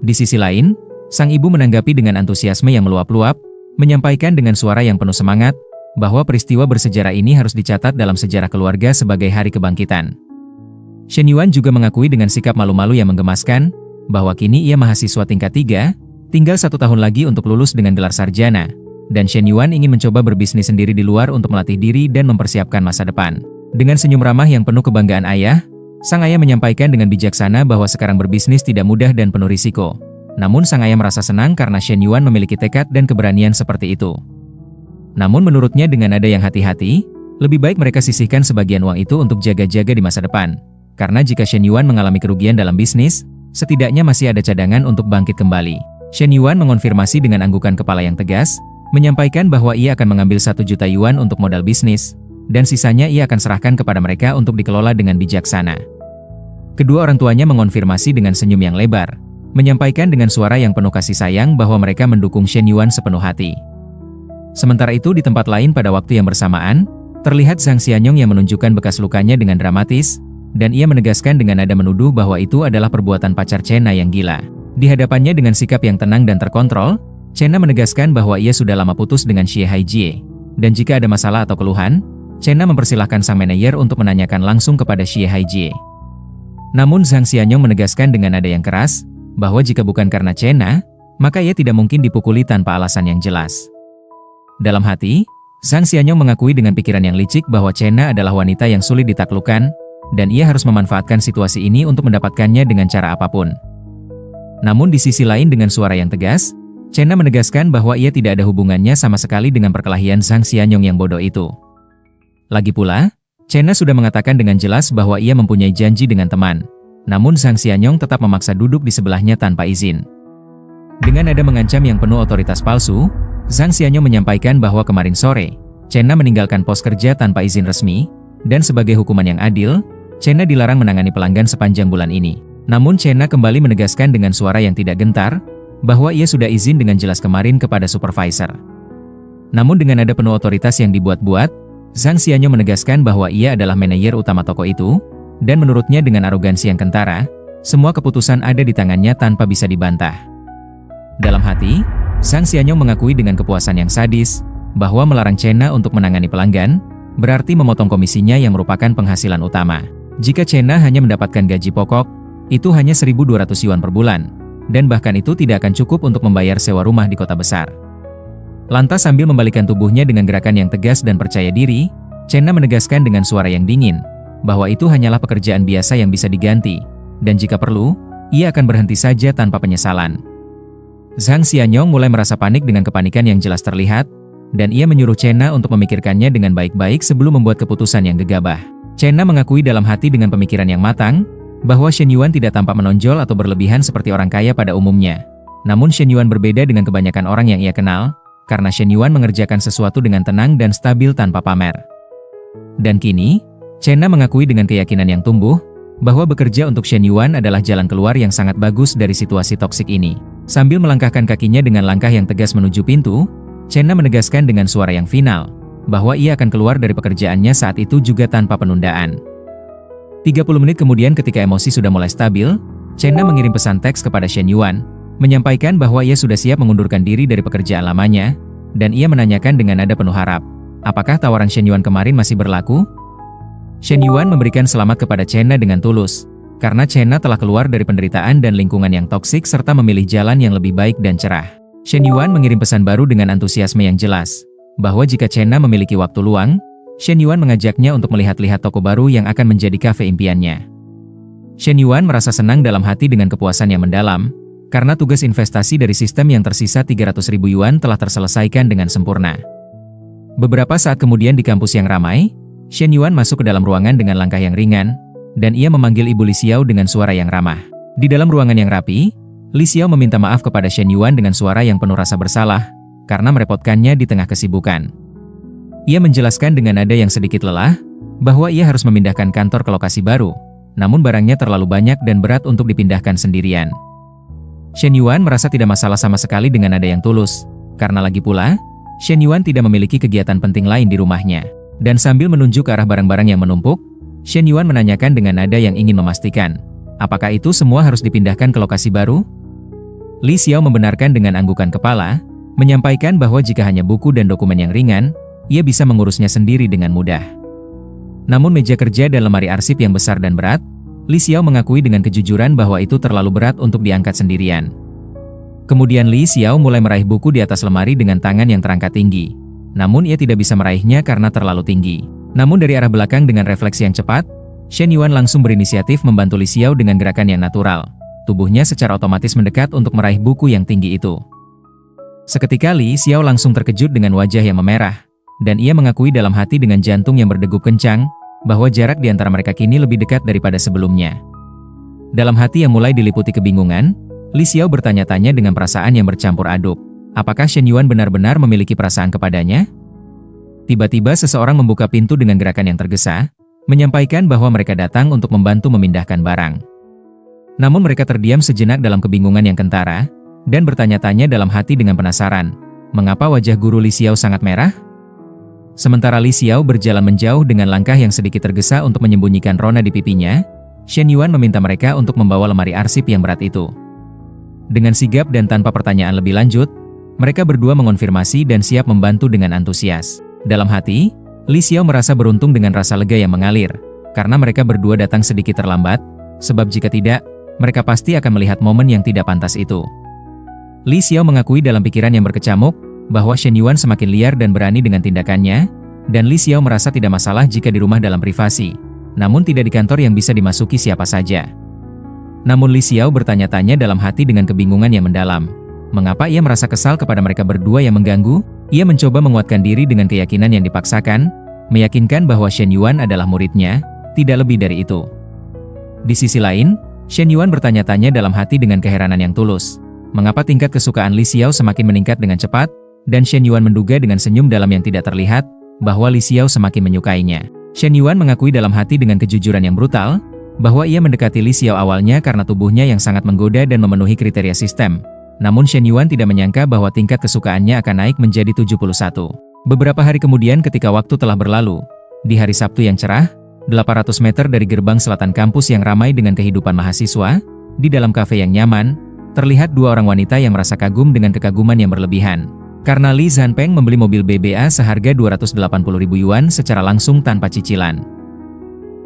Di sisi lain, sang ibu menanggapi dengan antusiasme yang meluap-luap, menyampaikan dengan suara yang penuh semangat, bahwa peristiwa bersejarah ini harus dicatat dalam sejarah keluarga sebagai hari kebangkitan. Shen Yuan juga mengakui dengan sikap malu-malu yang menggemaskan, bahwa kini ia mahasiswa tingkat 3, tinggal 1 tahun lagi untuk lulus dengan gelar sarjana, dan Shen Yuan ingin mencoba berbisnis sendiri di luar untuk melatih diri dan mempersiapkan masa depan. Dengan senyum ramah yang penuh kebanggaan ayah, sang ayah menyampaikan dengan bijaksana bahwa sekarang berbisnis tidak mudah dan penuh risiko. Namun sang ayah merasa senang karena Shen Yuan memiliki tekad dan keberanian seperti itu. Namun menurutnya dengan nada yang hati-hati, lebih baik mereka sisihkan sebagian uang itu untuk jaga-jaga di masa depan. Karena jika Shen Yuan mengalami kerugian dalam bisnis, setidaknya masih ada cadangan untuk bangkit kembali. Shen Yuan mengonfirmasi dengan anggukan kepala yang tegas, menyampaikan bahwa ia akan mengambil 1 juta yuan untuk modal bisnis, dan sisanya ia akan serahkan kepada mereka untuk dikelola dengan bijaksana. Kedua orang tuanya mengonfirmasi dengan senyum yang lebar, menyampaikan dengan suara yang penuh kasih sayang bahwa mereka mendukung Shen Yuan sepenuh hati. Sementara itu di tempat lain pada waktu yang bersamaan, terlihat Zhang Xianyong yang menunjukkan bekas lukanya dengan dramatis, dan ia menegaskan dengan nada menuduh bahwa itu adalah perbuatan pacar Chena yang gila. Di hadapannya dengan sikap yang tenang dan terkontrol, Chena menegaskan bahwa ia sudah lama putus dengan Xie Haijie, dan jika ada masalah atau keluhan, Chena mempersilahkan sang manajer untuk menanyakan langsung kepada Xie Haijie. Namun Zhang Xianyong menegaskan dengan nada yang keras, bahwa jika bukan karena Chena, maka ia tidak mungkin dipukuli tanpa alasan yang jelas. Dalam hati, Zhang Xianyong mengakui dengan pikiran yang licik bahwa Chena adalah wanita yang sulit ditaklukkan, dan ia harus memanfaatkan situasi ini untuk mendapatkannya dengan cara apapun. Namun di sisi lain dengan suara yang tegas, Chena menegaskan bahwa ia tidak ada hubungannya sama sekali dengan perkelahian Zhang Xianyong yang bodoh itu. Lagi pula, Chena sudah mengatakan dengan jelas bahwa ia mempunyai janji dengan teman, namun Zhang Xianyong tetap memaksa duduk di sebelahnya tanpa izin. Dengan nada mengancam yang penuh otoritas palsu, Zhang Xianyong menyampaikan bahwa kemarin sore, Chena meninggalkan pos kerja tanpa izin resmi, dan sebagai hukuman yang adil, Chena dilarang menangani pelanggan sepanjang bulan ini. Namun Chena kembali menegaskan dengan suara yang tidak gentar, bahwa ia sudah izin dengan jelas kemarin kepada supervisor. Namun dengan nada penuh otoritas yang dibuat-buat, Zhang Xianyong menegaskan bahwa ia adalah manajer utama toko itu, dan menurutnya dengan arogansi yang kentara, semua keputusan ada di tangannya tanpa bisa dibantah. Dalam hati, Zhang Xianyong mengakui dengan kepuasan yang sadis, bahwa melarang Chena untuk menangani pelanggan, berarti memotong komisinya yang merupakan penghasilan utama. Jika Chena hanya mendapatkan gaji pokok, itu hanya 1.200 yuan per bulan, dan bahkan itu tidak akan cukup untuk membayar sewa rumah di kota besar. Lantas sambil membalikkan tubuhnya dengan gerakan yang tegas dan percaya diri, Chena menegaskan dengan suara yang dingin, bahwa itu hanyalah pekerjaan biasa yang bisa diganti, dan jika perlu, ia akan berhenti saja tanpa penyesalan. Zhang Xianyong mulai merasa panik dengan kepanikan yang jelas terlihat, dan ia menyuruh Chena untuk memikirkannya dengan baik-baik sebelum membuat keputusan yang gegabah. Chena mengakui dalam hati dengan pemikiran yang matang, bahwa Shen Yuan tidak tampak menonjol atau berlebihan seperti orang kaya pada umumnya. Namun Shen Yuan berbeda dengan kebanyakan orang yang ia kenal, karena Shen Yuan mengerjakan sesuatu dengan tenang dan stabil tanpa pamer. Dan kini, Chena mengakui dengan keyakinan yang tumbuh, bahwa bekerja untuk Shen Yuan adalah jalan keluar yang sangat bagus dari situasi toksik ini. Sambil melangkahkan kakinya dengan langkah yang tegas menuju pintu, Chena menegaskan dengan suara yang final, bahwa ia akan keluar dari pekerjaannya saat itu juga tanpa penundaan. 30 menit kemudian ketika emosi sudah mulai stabil, Chena mengirim pesan teks kepada Shen Yuan, menyampaikan bahwa ia sudah siap mengundurkan diri dari pekerjaan lamanya, dan ia menanyakan dengan nada penuh harap, apakah tawaran Shen Yuan kemarin masih berlaku? Shen Yuan memberikan selamat kepada Chena dengan tulus, karena Chena telah keluar dari penderitaan dan lingkungan yang toksik serta memilih jalan yang lebih baik dan cerah. Shen Yuan mengirim pesan baru dengan antusiasme yang jelas, bahwa jika Chena memiliki waktu luang, Shen Yuan mengajaknya untuk melihat-lihat toko baru yang akan menjadi kafe impiannya. Shen Yuan merasa senang dalam hati dengan kepuasan yang mendalam, karena tugas investasi dari sistem yang tersisa 300.000 yuan telah terselesaikan dengan sempurna. Beberapa saat kemudian di kampus yang ramai, Shen Yuan masuk ke dalam ruangan dengan langkah yang ringan, dan ia memanggil Ibu Li Xiao dengan suara yang ramah. Di dalam ruangan yang rapi, Li Xiao meminta maaf kepada Shen Yuan dengan suara yang penuh rasa bersalah, karena merepotkannya di tengah kesibukan. Ia menjelaskan dengan nada yang sedikit lelah, bahwa ia harus memindahkan kantor ke lokasi baru, namun barangnya terlalu banyak dan berat untuk dipindahkan sendirian. Shen Yuan merasa tidak masalah sama sekali dengan nada yang tulus, karena lagi pula, Shen Yuan tidak memiliki kegiatan penting lain di rumahnya. Dan sambil menunjuk ke arah barang-barang yang menumpuk, Shen Yuan menanyakan dengan nada yang ingin memastikan, apakah itu semua harus dipindahkan ke lokasi baru? Li Xiao membenarkan dengan anggukan kepala, menyampaikan bahwa jika hanya buku dan dokumen yang ringan, ia bisa mengurusnya sendiri dengan mudah. Namun meja kerja dan lemari arsip yang besar dan berat, Li Xiao mengakui dengan kejujuran bahwa itu terlalu berat untuk diangkat sendirian. Kemudian Li Xiao mulai meraih buku di atas lemari dengan tangan yang terangkat tinggi. Namun ia tidak bisa meraihnya karena terlalu tinggi. Namun dari arah belakang dengan refleksi yang cepat, Shen Yuan langsung berinisiatif membantu Li Xiao dengan gerakan yang natural. Tubuhnya secara otomatis mendekat untuk meraih buku yang tinggi itu. Seketika Li Xiao langsung terkejut dengan wajah yang memerah, dan ia mengakui dalam hati dengan jantung yang berdegup kencang, bahwa jarak di antara mereka kini lebih dekat daripada sebelumnya. Dalam hati yang mulai diliputi kebingungan, Li Xiao bertanya-tanya dengan perasaan yang bercampur aduk. Apakah Shen Yuan benar-benar memiliki perasaan kepadanya? Tiba-tiba seseorang membuka pintu dengan gerakan yang tergesa, menyampaikan bahwa mereka datang untuk membantu memindahkan barang. Namun mereka terdiam sejenak dalam kebingungan yang kentara, dan bertanya-tanya dalam hati dengan penasaran, mengapa wajah guru Li Xiao sangat merah? Sementara Li Xiao berjalan menjauh dengan langkah yang sedikit tergesa untuk menyembunyikan rona di pipinya, Shen Yuan meminta mereka untuk membawa lemari arsip yang berat itu. Dengan sigap dan tanpa pertanyaan lebih lanjut, mereka berdua mengonfirmasi dan siap membantu dengan antusias. Dalam hati, Li Xiao merasa beruntung dengan rasa lega yang mengalir, karena mereka berdua datang sedikit terlambat, sebab jika tidak, mereka pasti akan melihat momen yang tidak pantas itu. Li Xiao mengakui dalam pikiran yang berkecamuk, bahwa Shen Yuan semakin liar dan berani dengan tindakannya, dan Li Xiao merasa tidak masalah jika di rumah dalam privasi, namun tidak di kantor yang bisa dimasuki siapa saja. Namun Li Xiao bertanya-tanya dalam hati dengan kebingungan yang mendalam. Mengapa ia merasa kesal kepada mereka berdua yang mengganggu? Ia mencoba menguatkan diri dengan keyakinan yang dipaksakan, meyakinkan bahwa Shen Yuan adalah muridnya, tidak lebih dari itu. Di sisi lain, Shen Yuan bertanya-tanya dalam hati dengan keheranan yang tulus. Mengapa tingkat kesukaan Li Xiao semakin meningkat dengan cepat, dan Shen Yuan menduga dengan senyum dalam yang tidak terlihat, bahwa Li Xiao semakin menyukainya. Shen Yuan mengakui dalam hati dengan kejujuran yang brutal, bahwa ia mendekati Li Xiao awalnya karena tubuhnya yang sangat menggoda dan memenuhi kriteria sistem. Namun Shen Yuan tidak menyangka bahwa tingkat kesukaannya akan naik menjadi 71. Beberapa hari kemudian ketika waktu telah berlalu, di hari Sabtu yang cerah, 800 meter dari gerbang selatan kampus yang ramai dengan kehidupan mahasiswa, di dalam kafe yang nyaman, terlihat dua orang wanita yang merasa kagum dengan kekaguman yang berlebihan. Karena Li Zanpeng membeli mobil BBA seharga 280.000 yuan secara langsung tanpa cicilan.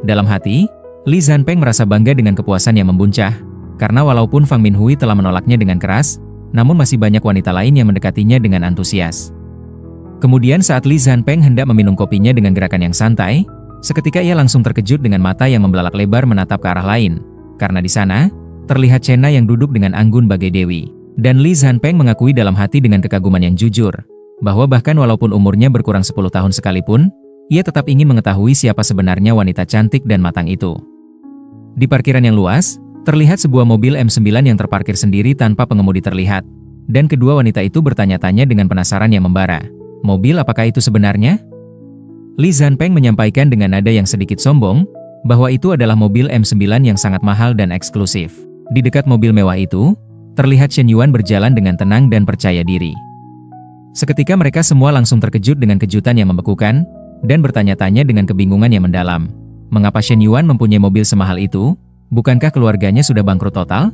Dalam hati, Li Zanpeng merasa bangga dengan kepuasan yang membuncah, karena walaupun Fang Minhui telah menolaknya dengan keras, namun masih banyak wanita lain yang mendekatinya dengan antusias. Kemudian saat Li Zanpeng hendak meminum kopinya dengan gerakan yang santai, seketika ia langsung terkejut dengan mata yang membelalak lebar menatap ke arah lain, karena di sana, terlihat Chena yang duduk dengan anggun bagai dewi. Dan Li Zanpeng mengakui dalam hati dengan kekaguman yang jujur, bahwa bahkan walaupun umurnya berkurang 10 tahun sekalipun, ia tetap ingin mengetahui siapa sebenarnya wanita cantik dan matang itu. Di parkiran yang luas, terlihat sebuah mobil M9 yang terparkir sendiri tanpa pengemudi terlihat, dan kedua wanita itu bertanya-tanya dengan penasaran yang membara. Mobil apakah itu sebenarnya? Li Zanpeng menyampaikan dengan nada yang sedikit sombong, bahwa itu adalah mobil M9 yang sangat mahal dan eksklusif. Di dekat mobil mewah itu, terlihat Shen Yuan berjalan dengan tenang dan percaya diri. Seketika mereka semua langsung terkejut dengan kejutan yang membekukan, dan bertanya-tanya dengan kebingungan yang mendalam. Mengapa Shen Yuan mempunyai mobil semahal itu? Bukankah keluarganya sudah bangkrut total?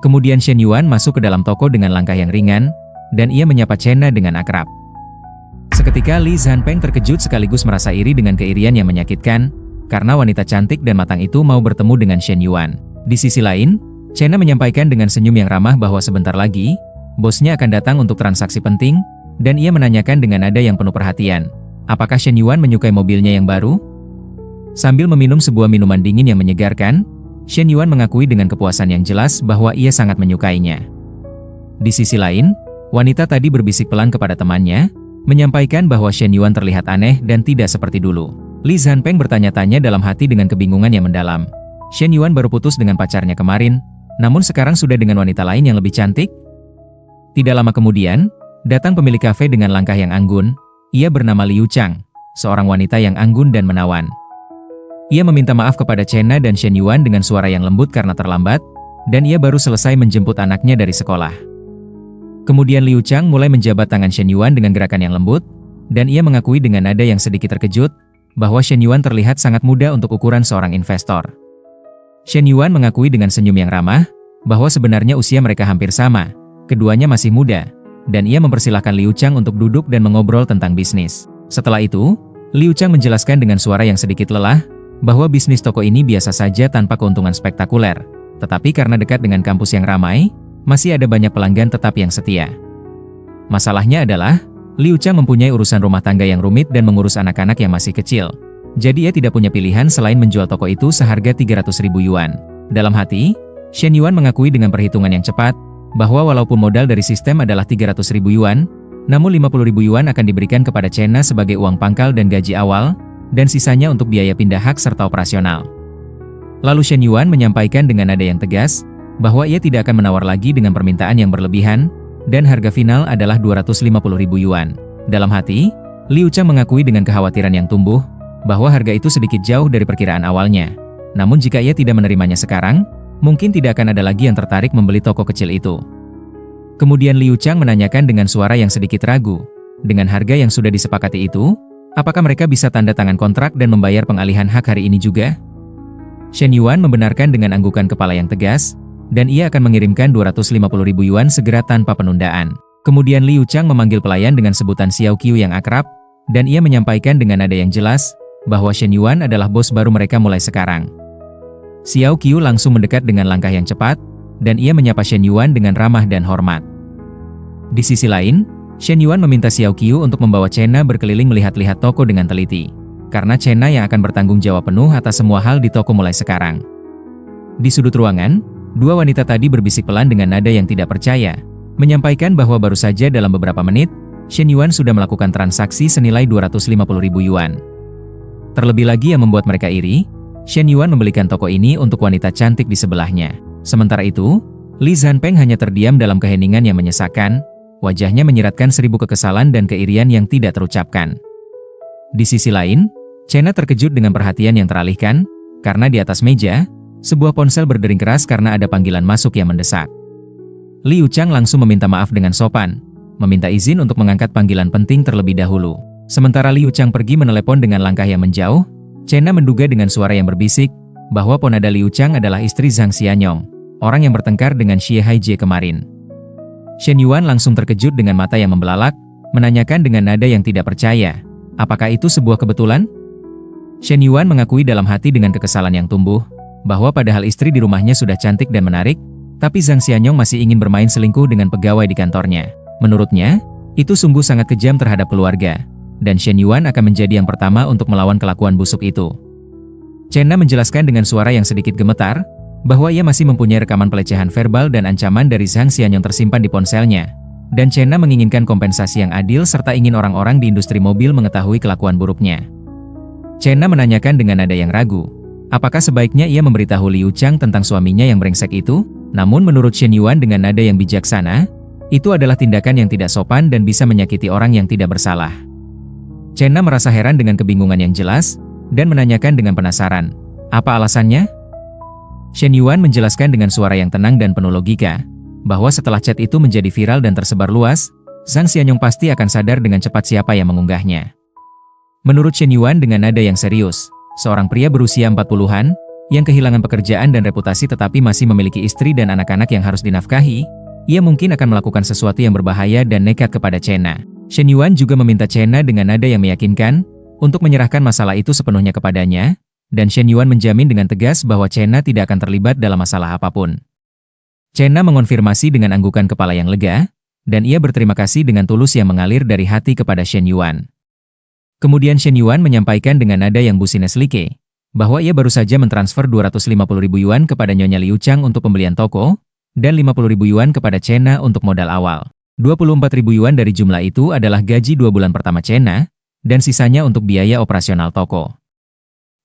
Kemudian Shen Yuan masuk ke dalam toko dengan langkah yang ringan, dan ia menyapa Chena dengan akrab. Seketika Li Zanpeng terkejut sekaligus merasa iri dengan keirian yang menyakitkan, karena wanita cantik dan matang itu mau bertemu dengan Shen Yuan. Di sisi lain, Chena menyampaikan dengan senyum yang ramah bahwa sebentar lagi, bosnya akan datang untuk transaksi penting, dan ia menanyakan dengan nada yang penuh perhatian, apakah Shen Yuan menyukai mobilnya yang baru? Sambil meminum sebuah minuman dingin yang menyegarkan, Shen Yuan mengakui dengan kepuasan yang jelas bahwa ia sangat menyukainya. Di sisi lain, wanita tadi berbisik pelan kepada temannya, menyampaikan bahwa Shen Yuan terlihat aneh dan tidak seperti dulu. Li Zanpeng bertanya-tanya dalam hati dengan kebingungan yang mendalam. Shen Yuan baru putus dengan pacarnya kemarin, namun sekarang sudah dengan wanita lain yang lebih cantik? Tidak lama kemudian, datang pemilik kafe dengan langkah yang anggun. Ia bernama Liu Chang, seorang wanita yang anggun dan menawan. Ia meminta maaf kepada Chena dan Shen Yuan dengan suara yang lembut karena terlambat, dan ia baru selesai menjemput anaknya dari sekolah. Kemudian Liu Chang mulai menjabat tangan Shen Yuan dengan gerakan yang lembut, dan ia mengakui dengan nada yang sedikit terkejut, bahwa Shen Yuan terlihat sangat muda untuk ukuran seorang investor. Shen Yuan mengakui dengan senyum yang ramah, bahwa sebenarnya usia mereka hampir sama, keduanya masih muda, dan ia mempersilahkan Liu Chang untuk duduk dan mengobrol tentang bisnis. Setelah itu, Liu Chang menjelaskan dengan suara yang sedikit lelah, bahwa bisnis toko ini biasa saja tanpa keuntungan spektakuler, tetapi karena dekat dengan kampus yang ramai, masih ada banyak pelanggan tetap yang setia. Masalahnya adalah, Liu Chang mempunyai urusan rumah tangga yang rumit dan mengurus anak-anak yang masih kecil. Jadi ia tidak punya pilihan selain menjual toko itu seharga 300.000 yuan. Dalam hati, Shen Yuan mengakui dengan perhitungan yang cepat, bahwa walaupun modal dari sistem adalah 300.000 yuan, namun 50.000 yuan akan diberikan kepada Chena sebagai uang pangkal dan gaji awal, dan sisanya untuk biaya pindah hak serta operasional. Lalu Shen Yuan menyampaikan dengan nada yang tegas, bahwa ia tidak akan menawar lagi dengan permintaan yang berlebihan, dan harga final adalah 250.000 yuan. Dalam hati, Liu Chang mengakui dengan kekhawatiran yang tumbuh, bahwa harga itu sedikit jauh dari perkiraan awalnya. Namun jika ia tidak menerimanya sekarang, mungkin tidak akan ada lagi yang tertarik membeli toko kecil itu. Kemudian Liu Chang menanyakan dengan suara yang sedikit ragu, dengan harga yang sudah disepakati itu, apakah mereka bisa tanda tangan kontrak dan membayar pengalihan hak hari ini juga? Shen Yuan membenarkan dengan anggukan kepala yang tegas, dan ia akan mengirimkan 250.000 yuan segera tanpa penundaan. Kemudian Liu Chang memanggil pelayan dengan sebutan Xiao Qiu yang akrab, dan ia menyampaikan dengan nada yang jelas, bahwa Shen Yuan adalah bos baru mereka mulai sekarang. Xiao Qiu langsung mendekat dengan langkah yang cepat, dan ia menyapa Shen Yuan dengan ramah dan hormat. Di sisi lain, Shen Yuan meminta Xiao Qiu untuk membawa Chena berkeliling melihat-lihat toko dengan teliti. Karena Chena yang akan bertanggung jawab penuh atas semua hal di toko mulai sekarang. Di sudut ruangan, dua wanita tadi berbisik pelan dengan nada yang tidak percaya, menyampaikan bahwa baru saja dalam beberapa menit, Shen Yuan sudah melakukan transaksi senilai 250.000 yuan. Terlebih lagi yang membuat mereka iri, Shen Yuan membelikan toko ini untuk wanita cantik di sebelahnya. Sementara itu, Li Zanpeng hanya terdiam dalam keheningan yang menyesakkan, wajahnya menyiratkan 1000 kekesalan dan keirian yang tidak terucapkan. Di sisi lain, Chena terkejut dengan perhatian yang teralihkan, karena di atas meja, sebuah ponsel berdering keras karena ada panggilan masuk yang mendesak. Liu Chang langsung meminta maaf dengan sopan, meminta izin untuk mengangkat panggilan penting terlebih dahulu. Sementara Liu Chang pergi menelepon dengan langkah yang menjauh, Chena menduga dengan suara yang berbisik, bahwa ponada Liu Chang adalah istri Zhang Xianyong, orang yang bertengkar dengan Xie Haijie kemarin. Shen Yuan langsung terkejut dengan mata yang membelalak, menanyakan dengan nada yang tidak percaya, apakah itu sebuah kebetulan? Shen Yuan mengakui dalam hati dengan kekesalan yang tumbuh, bahwa padahal istri di rumahnya sudah cantik dan menarik, tapi Zhang Xianyong masih ingin bermain selingkuh dengan pegawai di kantornya. Menurutnya, itu sungguh sangat kejam terhadap keluarga, dan Shen Yuan akan menjadi yang pertama untuk melawan kelakuan busuk itu. Chena menjelaskan dengan suara yang sedikit gemetar, bahwa ia masih mempunyai rekaman pelecehan verbal dan ancaman dari Zhang Xianyong tersimpan di ponselnya, dan Chena menginginkan kompensasi yang adil serta ingin orang-orang di industri mobil mengetahui kelakuan buruknya. Chena menanyakan dengan nada yang ragu, apakah sebaiknya ia memberitahu Liu Chang tentang suaminya yang brengsek itu? Namun menurut Shen Yuan dengan nada yang bijaksana, itu adalah tindakan yang tidak sopan dan bisa menyakiti orang yang tidak bersalah. Chena merasa heran dengan kebingungan yang jelas, dan menanyakan dengan penasaran, apa alasannya? Shen Yuan menjelaskan dengan suara yang tenang dan penuh logika, bahwa setelah chat itu menjadi viral dan tersebar luas, Zhang Xianyong pasti akan sadar dengan cepat siapa yang mengunggahnya. Menurut Shen Yuan dengan nada yang serius, seorang pria berusia 40-an, yang kehilangan pekerjaan dan reputasi tetapi masih memiliki istri dan anak-anak yang harus dinafkahi, ia mungkin akan melakukan sesuatu yang berbahaya dan nekat kepada Chena. Shen Yuan juga meminta Chena dengan nada yang meyakinkan, untuk menyerahkan masalah itu sepenuhnya kepadanya, dan Shen Yuan menjamin dengan tegas bahwa Chena tidak akan terlibat dalam masalah apapun. Chena mengonfirmasi dengan anggukan kepala yang lega, dan ia berterima kasih dengan tulus yang mengalir dari hati kepada Shen Yuan. Kemudian Shen Yuan menyampaikan dengan nada yang business like, bahwa ia baru saja mentransfer 250.000 yuan kepada Nyonya Liu Chang untuk pembelian toko, dan 50.000 yuan kepada Chena untuk modal awal. 24.000 yuan dari jumlah itu adalah gaji 2 bulan pertama Chena, dan sisanya untuk biaya operasional toko.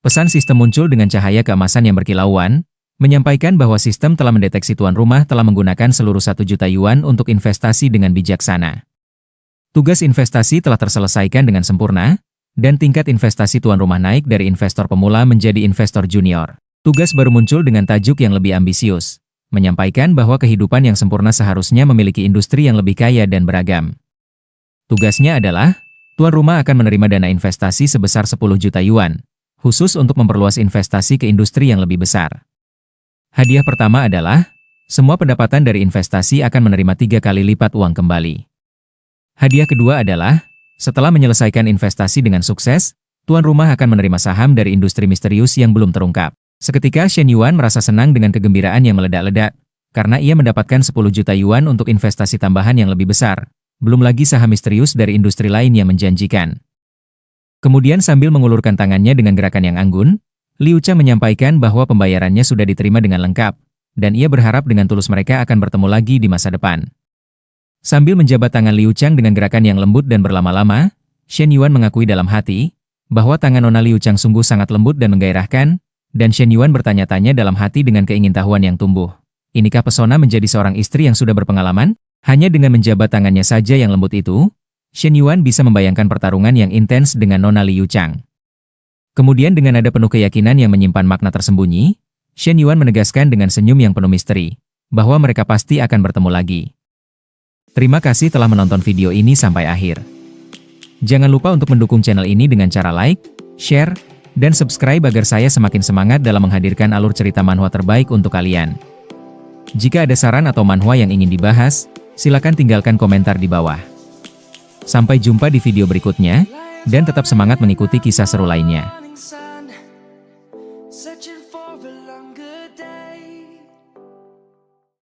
Pesan sistem muncul dengan cahaya keemasan yang berkilauan, menyampaikan bahwa sistem telah mendeteksi tuan rumah telah menggunakan seluruh 1 juta yuan untuk investasi dengan bijaksana. Tugas investasi telah terselesaikan dengan sempurna, dan tingkat investasi tuan rumah naik dari investor pemula menjadi investor junior. Tugas baru muncul dengan tajuk yang lebih ambisius, menyampaikan bahwa kehidupan yang sempurna seharusnya memiliki industri yang lebih kaya dan beragam. Tugasnya adalah, tuan rumah akan menerima dana investasi sebesar 10 juta yuan, khusus untuk memperluas investasi ke industri yang lebih besar. Hadiah pertama adalah, semua pendapatan dari investasi akan menerima 3 kali lipat uang kembali. Hadiah kedua adalah, setelah menyelesaikan investasi dengan sukses, tuan rumah akan menerima saham dari industri misterius yang belum terungkap. Seketika Shen Yuan merasa senang dengan kegembiraan yang meledak-ledak, karena ia mendapatkan 10 juta yuan untuk investasi tambahan yang lebih besar, belum lagi saham misterius dari industri lain yang menjanjikan. Kemudian sambil mengulurkan tangannya dengan gerakan yang anggun, Liu Chang menyampaikan bahwa pembayarannya sudah diterima dengan lengkap, dan ia berharap dengan tulus mereka akan bertemu lagi di masa depan. Sambil menjabat tangan Liu Chang dengan gerakan yang lembut dan berlama-lama, Shen Yuan mengakui dalam hati, bahwa tangan Nona Liu Chang sungguh sangat lembut dan menggairahkan, dan Shen Yuan bertanya-tanya dalam hati dengan keingintahuan yang tumbuh. Inikah pesona menjadi seorang istri yang sudah berpengalaman? Hanya dengan menjabat tangannya saja yang lembut itu, Shen Yuan bisa membayangkan pertarungan yang intens dengan Nona Liu Chang. Kemudian dengan nada penuh keyakinan yang menyimpan makna tersembunyi, Shen Yuan menegaskan dengan senyum yang penuh misteri, bahwa mereka pasti akan bertemu lagi. Terima kasih telah menonton video ini sampai akhir. Jangan lupa untuk mendukung channel ini dengan cara like, share, dan subscribe agar saya semakin semangat dalam menghadirkan alur cerita manhwa terbaik untuk kalian. Jika ada saran atau manhwa yang ingin dibahas, silakan tinggalkan komentar di bawah. Sampai jumpa di video berikutnya, dan tetap semangat mengikuti kisah seru lainnya.